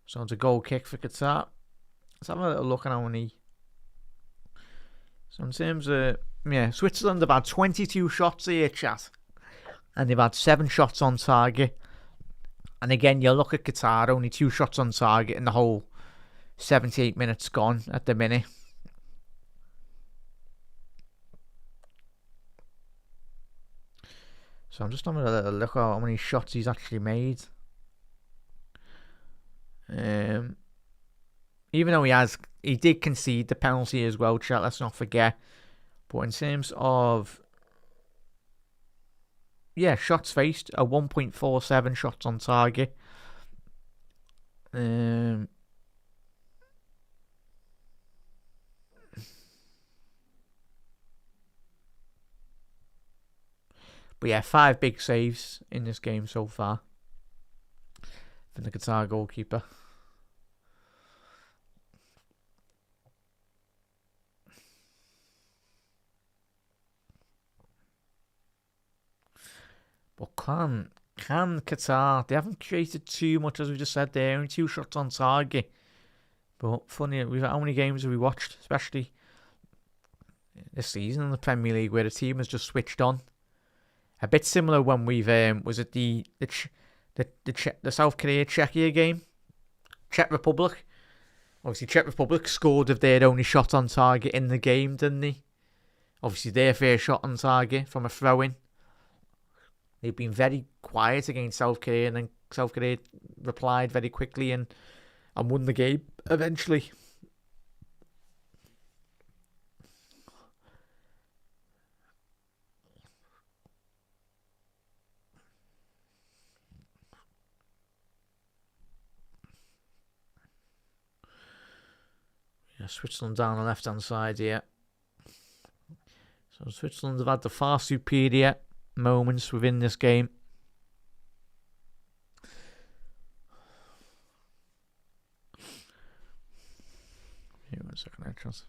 So it's a goal kick for Qatar. Let's have a little look at how many. So in terms of Yeah, Switzerland have had 22 shots here, chat, and they've had 7 shots on target. And again, you look at Qatar, only 2 shots on target in the whole 78 minutes gone at the minute. So I'm just having a little look at how many shots he's actually made. Even though he did concede the penalty as well, chat, let's not forget. But in terms of, yeah, shots faced, a 1.47 shots on target. But yeah, 5 big saves in this game so far from the Qatar goalkeeper. But can Qatar, they haven't created too much, as we just said there, only 2 shots on target. But funny, how many games have we watched, especially this season in the Premier League, where the team has just switched on? A bit similar when we've was it the South Korea Czechia game, Czech Republic. Obviously, Czech Republic scored of their only shot on target in the game, didn't they? Obviously, their first shot on target from a throw-in. They've been very quiet against South Korea, and then South Korea replied very quickly and won the game eventually. Yeah, Switzerland down the left-hand side here. So Switzerland have had the far superior moments within this game. Here, 1 second, entrance.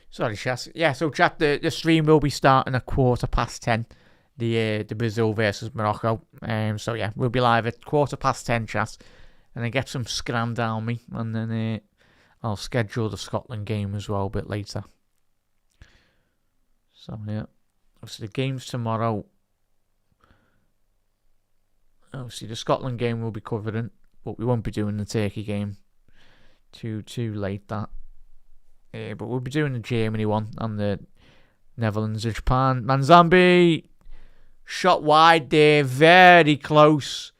Sorry, Chas. Yeah, so chat, the stream will be starting at 10:15. The Brazil versus Morocco. So yeah, we'll be live at 10:15, chat, and then get some scram down me, and then I'll schedule the Scotland game as well a bit later. So yeah, obviously the games tomorrow. Obviously the Scotland game will be covering, but we won't be doing the Turkey game. Too late that. But we'll be doing the Germany one and the Netherlands and Japan. Manzambi shot wide there, very close.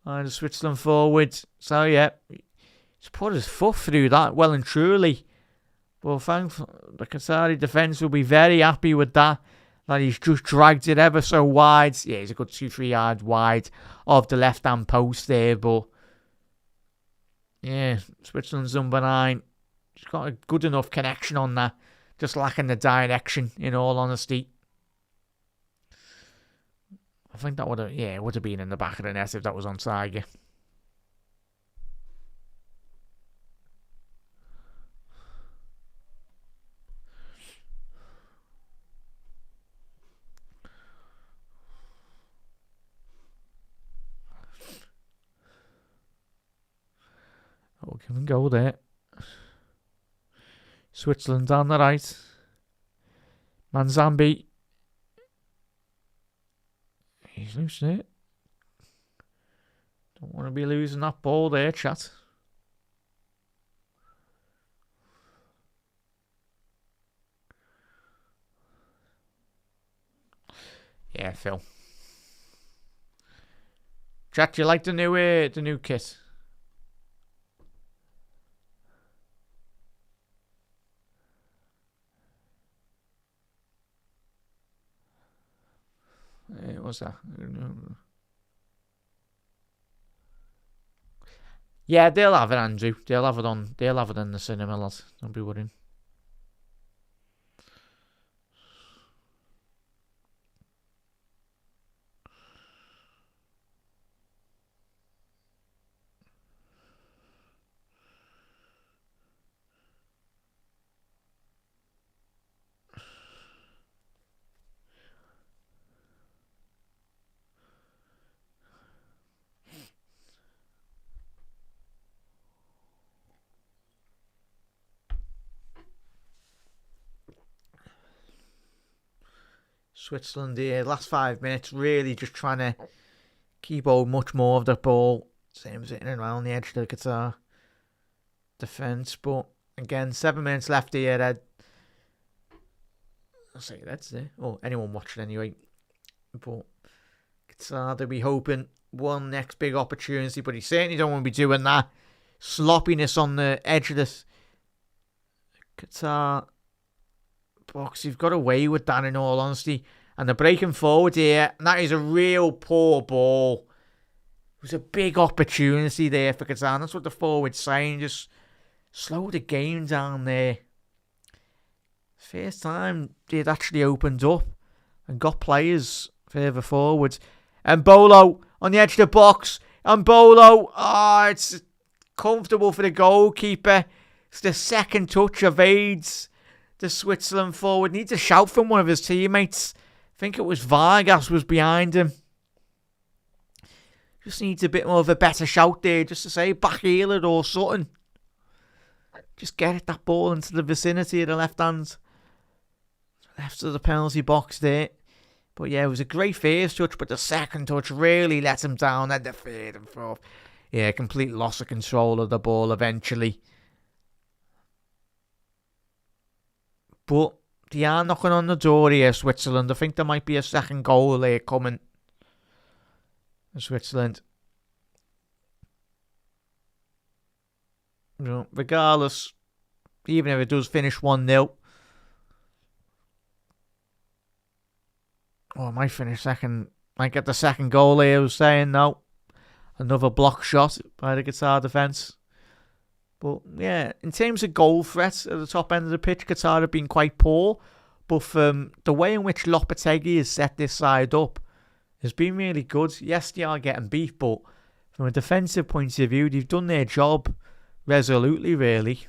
And the Switzerland forward. So yeah, he's put his foot through that well and truly. But thankfully, the Qatari defence will be very happy with that. That he's just dragged it ever so wide. Yeah, he's a good 2-3 yards wide of the left hand post there. But yeah, Switzerland's number 9. He's got a good enough connection on that. Just lacking the direction, in all honesty. I think that would have been in the back of the net if that was on target. Oh, give and go there. Switzerland down the right. Manzambi. He's losing it. Don't want to be losing that ball there, chat. Yeah, Phil. Chat, do you like the new kit? What's that? Yeah, they'll have it, Andrew. They'll have it in the cinema, lads. Don't be worrying. Switzerland here, last 5 minutes, really just trying to keep hold much more of the ball. Same as hitting around the edge of the Qatar defence. But again, 7 minutes left here. I'll say that's it. Or anyone watching anyway. But Qatar, they'll be hoping one next big opportunity. But he certainly don't want to be doing that. Sloppiness on the edge of this Qatar box. You've got away with that in all honesty. And they're breaking forward here. And that is a real poor ball. It was a big opportunity there for Qatar. That's what the forward's saying. Just slow the game down there. First time they'd actually opened up and got players further forward. And Bolo on the edge of the box. And Bolo, it's comfortable for the goalkeeper. It's the second touch evades the Switzerland forward. Needs a shout from one of his teammates. I think it was Vargas was behind him. Just needs a bit more of a better shout there, just to say back heel it or something. Just get that ball into the vicinity of the left hand. Left of the penalty box there. But yeah, it was a great first touch, but the second touch really let him down. And the third and fourth. Yeah, complete loss of control of the ball eventually. But they are knocking on the door here, Switzerland. I think there might be a second goal there coming. Switzerland. Regardless, even if it does finish 1-0. Oh, I might finish second. Might get the second goal here, I was saying. No. Another block shot by the Qatar defence. But yeah, in terms of goal threat at the top end of the pitch, Qatar have been quite poor. But from the way in which Lopetegui has set this side up, has been really good. Yes, they are getting beat, but from a defensive point of view, they've done their job resolutely, really.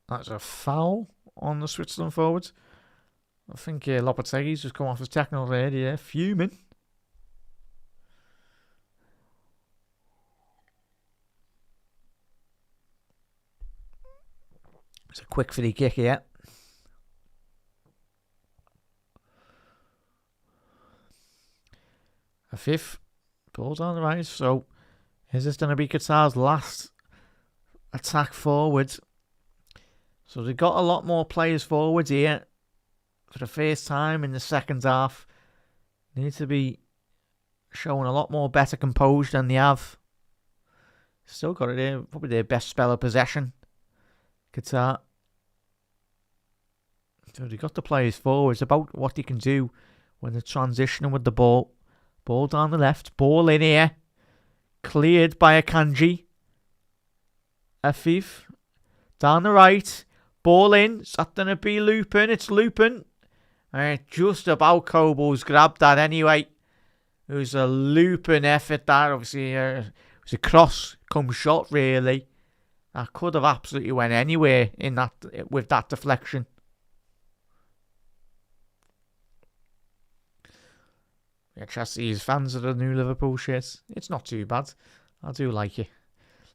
That's a foul on the Switzerland forwards. I think Lopetegui's just come off his technical there, yeah, fuming. It's a quick free kick here. A fifth. Ball's on the right. So, is this going to be Qatar's last attack forward? So, they've got a lot more players forward here. For the first time in the second half. They need to be showing a lot more better composure than they have. Still got it here. Probably their best spell of possession. Qatar. So they got the players forward. It's about what they can do when they're transitioning with the ball. Ball down the left. Ball in here. Cleared by Akanji. Afif. Down the right. Ball in. Is that going to be Lupin? It's Lupin. Just about Kobo's grabbed that anyway. It was a Lupin effort that. Obviously, it was a cross come shot really. That could have absolutely went anywhere in that with that deflection. Yeah, Chelsea's fans of the new Liverpool shirts. It's not too bad. I do like it.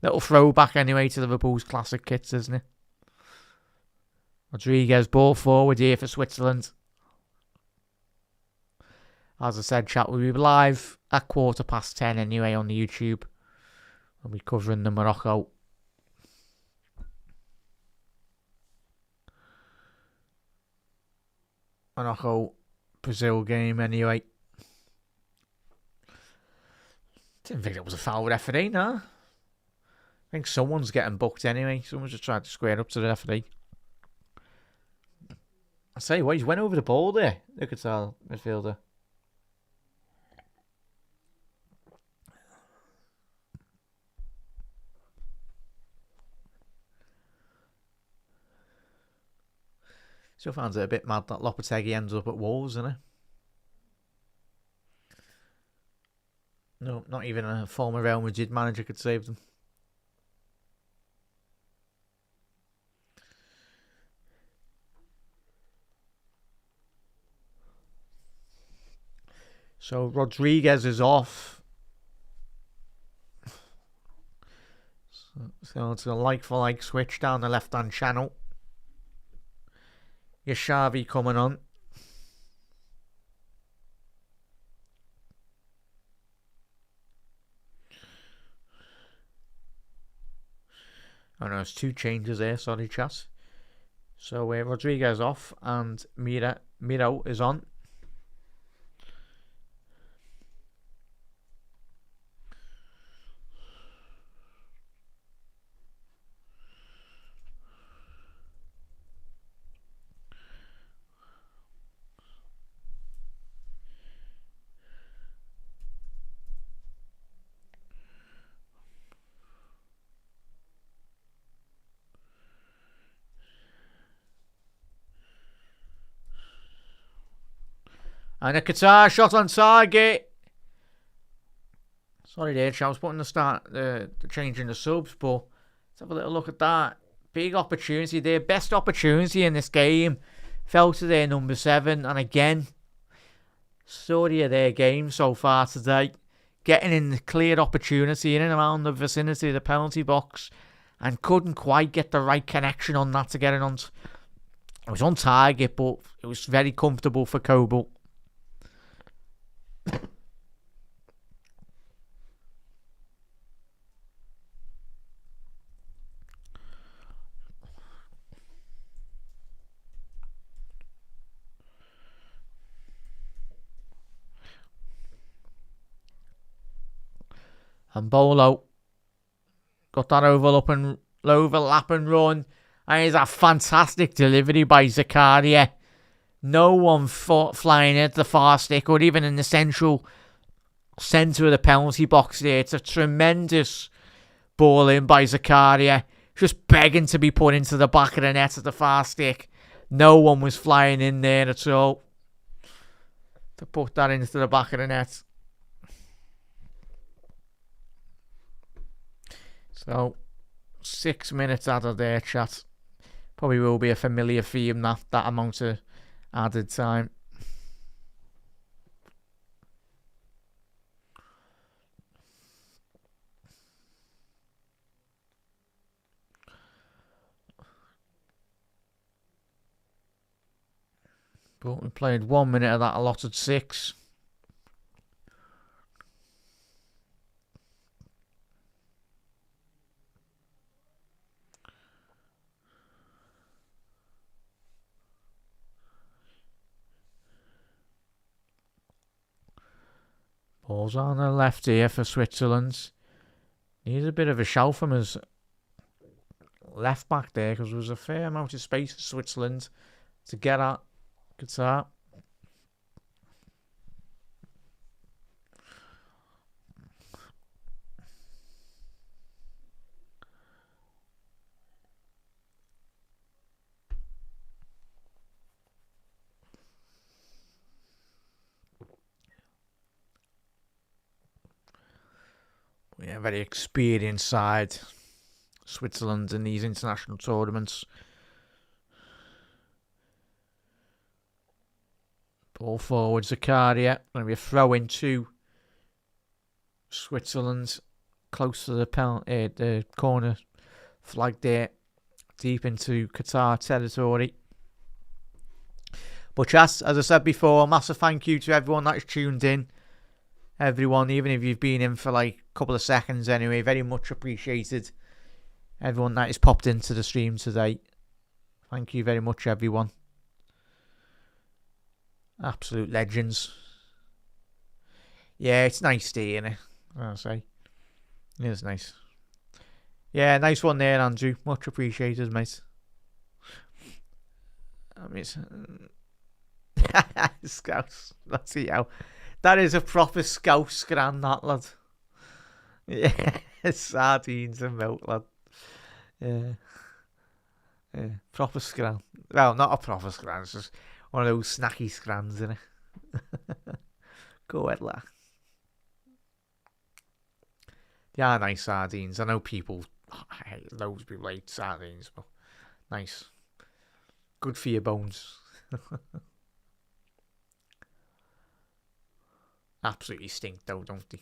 Little throwback anyway to Liverpool's classic kits, isn't it? Rodriguez ball forward here for Switzerland. As I said, chat will be live at 10:15 anyway on the YouTube. We'll be covering the Morocco Brazil game anyway. Didn't think it was a foul referee, no. I think someone's getting booked anyway. Someone's just trying to square up to the referee. I say what, he's went over the ball there. Look at that midfielder. Still finds it a bit mad that Lopetegui ends up at Wolves, isn't it? No, not even a former Real Madrid manager could save them. So Rodriguez is off. So it's a like-for-like switch down the left-hand channel. Yashavi coming on. Oh no, there's two changes there, sorry chat. So Rodriguez off and Miro is on. And a Qatar shot on target. Sorry there, I was putting the changing the subs, but let's have a little look at that. Big opportunity there. Best opportunity in this game. Fell to their number 7. And again, story of their game so far today. Getting in the clear opportunity in and around the vicinity of the penalty box. And couldn't quite get the right connection on that to get it on. It was on target, but it was very comfortable for Coble. And Bolo got that overlap and run. And it's a fantastic delivery by Zakaria. No one flying at the far stick or even in the centre of the penalty box there. It's a tremendous ball in by Zakaria. Just begging to be put into the back of the net at the far stick. No one was flying in there at all to put that into the back of the net. So, 6 minutes out of there, chat. Probably will be a familiar theme, that amount of added time. But we played 1 minute of that allotted 6. Ball's on the left here for Switzerland. Needs a bit of a shout from his left back there because there was a fair amount of space for Switzerland to get at Qatar. Yeah, very experienced side, Switzerland, in these international tournaments. Ball forward, Zakaria. Going to be a throw into Switzerland, close to the corner flag there, deep into Qatar territory. But as I said before, a massive thank you to everyone that is tuned in. Everyone, even if you've been in for like a couple of seconds anyway, very much appreciated. Everyone that has popped into the stream today. Thank you very much, everyone. Absolute legends. Yeah, it's nice seeing it, I'll say. It is nice. Yeah, nice one there, Andrew. Much appreciated, mate. I mean, Scouts. Let's see how. That is a proper Scout scran, that, lad. Yeah, sardines and milk, lad. Yeah, proper scran. Well, not a proper scran, it's just one of those snacky scrans, innit? Go ahead, lad. They are nice sardines. I know loads of people hate sardines, but nice. Good for your bones. Absolutely stink though, don't they?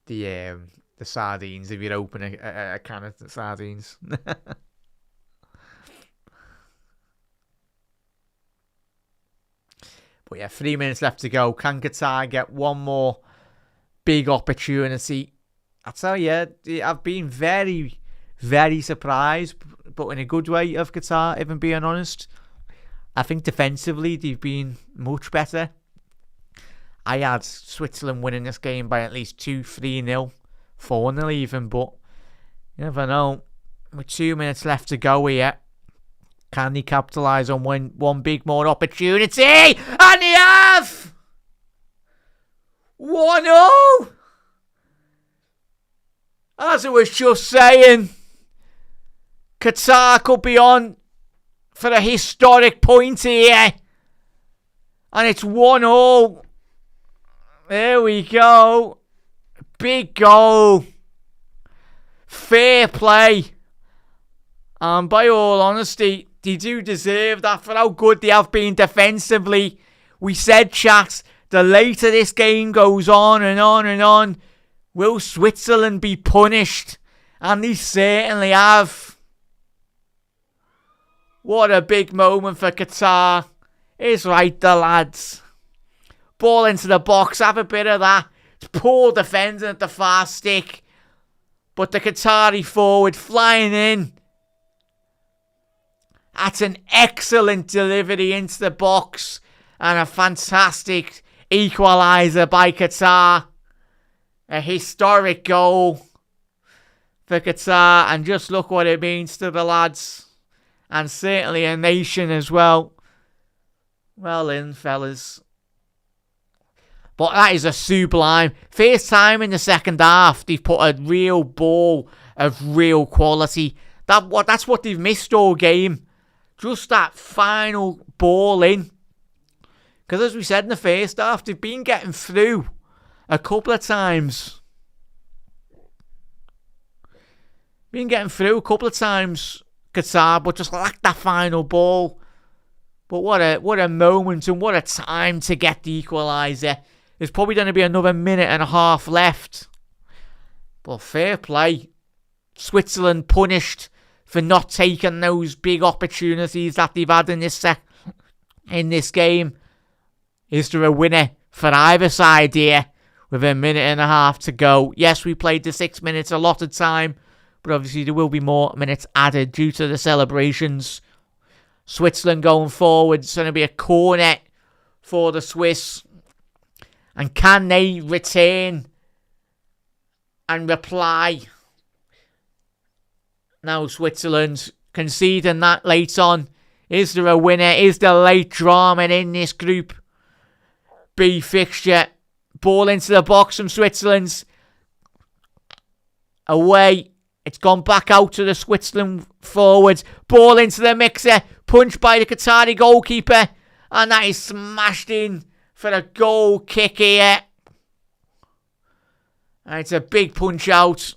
The sardines, if you open a can of sardines. But yeah, 3 minutes left to go. Can Qatar get one more big opportunity? I tell you, I've been very, very surprised, but in a good way, of Qatar, if I'm being honest. I think defensively, they've been much better. I had Switzerland winning this game by at least 2-3-0, 4-0 even, but you never know. With 2 minutes left to go here, can they capitalise on one big more opportunity? And they have! 1-0! As I was just saying, Qatar could be on for a historic point here. And it's 1-0. There we go. Big goal. Fair play. And by all honesty, they do deserve that for how good they have been defensively. We said, chat, the later this game goes on and on and on, will Switzerland be punished? And they certainly have. What a big moment for Qatar. It's right, the lads. Ball into the box, have a bit of that. It's poor defending at the far stick. But the Qatari forward flying in. That's an excellent delivery into the box. And a fantastic equaliser by Qatar. A historic goal for Qatar. And just look what it means to the lads. And certainly a nation as well. Well in, fellas. But that is a sublime. First time in the second half, they've put a real ball of real quality. That's what they've missed all game. Just that final ball in. Because as we said in the first half, they've been getting through a couple of times. Qatar, but just lacked that final ball. But what a moment and what a time to get the equaliser. There's probably going to be another minute and a half left. But fair play. Switzerland punished for not taking those big opportunities that they've had in this game. Is there a winner for either side here with a minute and a half to go? Yes, we played the 6 minutes allotted time, but obviously there will be more minutes added due to the celebrations. Switzerland going forward. It's going to be a corner for the Swiss. And can they return and reply? Now Switzerland conceding that late on. Is there a winner? Is there late drama in this Group B fixture? Ball into the box from Switzerland's away. It's gone back out to the Switzerland forwards. Ball into the mixer. Punched by the Qatari goalkeeper. And that is smashed in for a goal kick here. And it's a big punch out.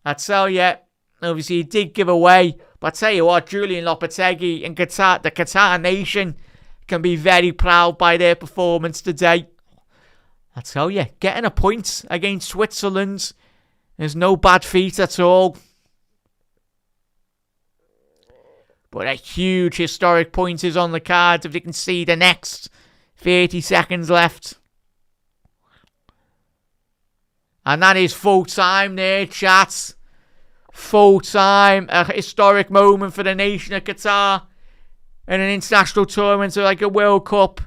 I tell you, obviously he did give away. But I tell you what, Julian Lopetegui and the Qatar nation can be very proud by their performance today. I tell you, getting a point against Switzerland is no bad feat at all. But a huge historic point is on the cards if they can see the next 30 seconds left. And that is full time there, chat. Full time. A historic moment for the nation of Qatar. In an international tournament like a World Cup.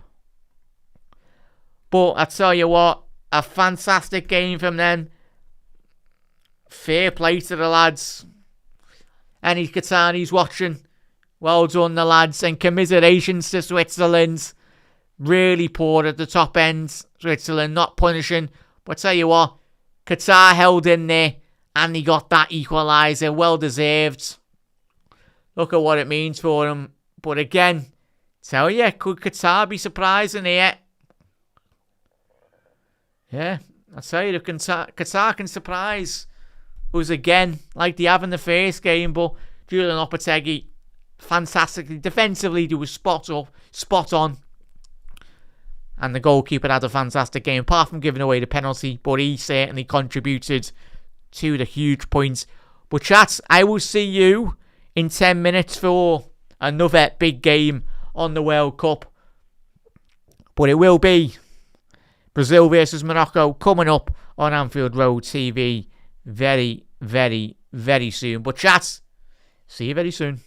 But I tell you what, a fantastic game from them. Fair play to the lads. Any Qataris watching, well done the lads. And commiserations to Switzerland. Really poor at the top end. Switzerland not punishing. But I tell you what, Qatar held in there. And he got that equaliser. Well deserved. Look at what it means for them. But again, tell you, could Qatar be surprising here? Yeah, I tell you, Qatar can surprise us again, like they have in the first game. But Julian And the goalkeeper had a fantastic game, apart from giving away the penalty, but he certainly contributed to the huge points. But chat, I will see you in 10 minutes for another big game on the World Cup. But it will be Brazil versus Morocco coming up on Anfield Road TV very, very, very soon. But chat, see you very soon.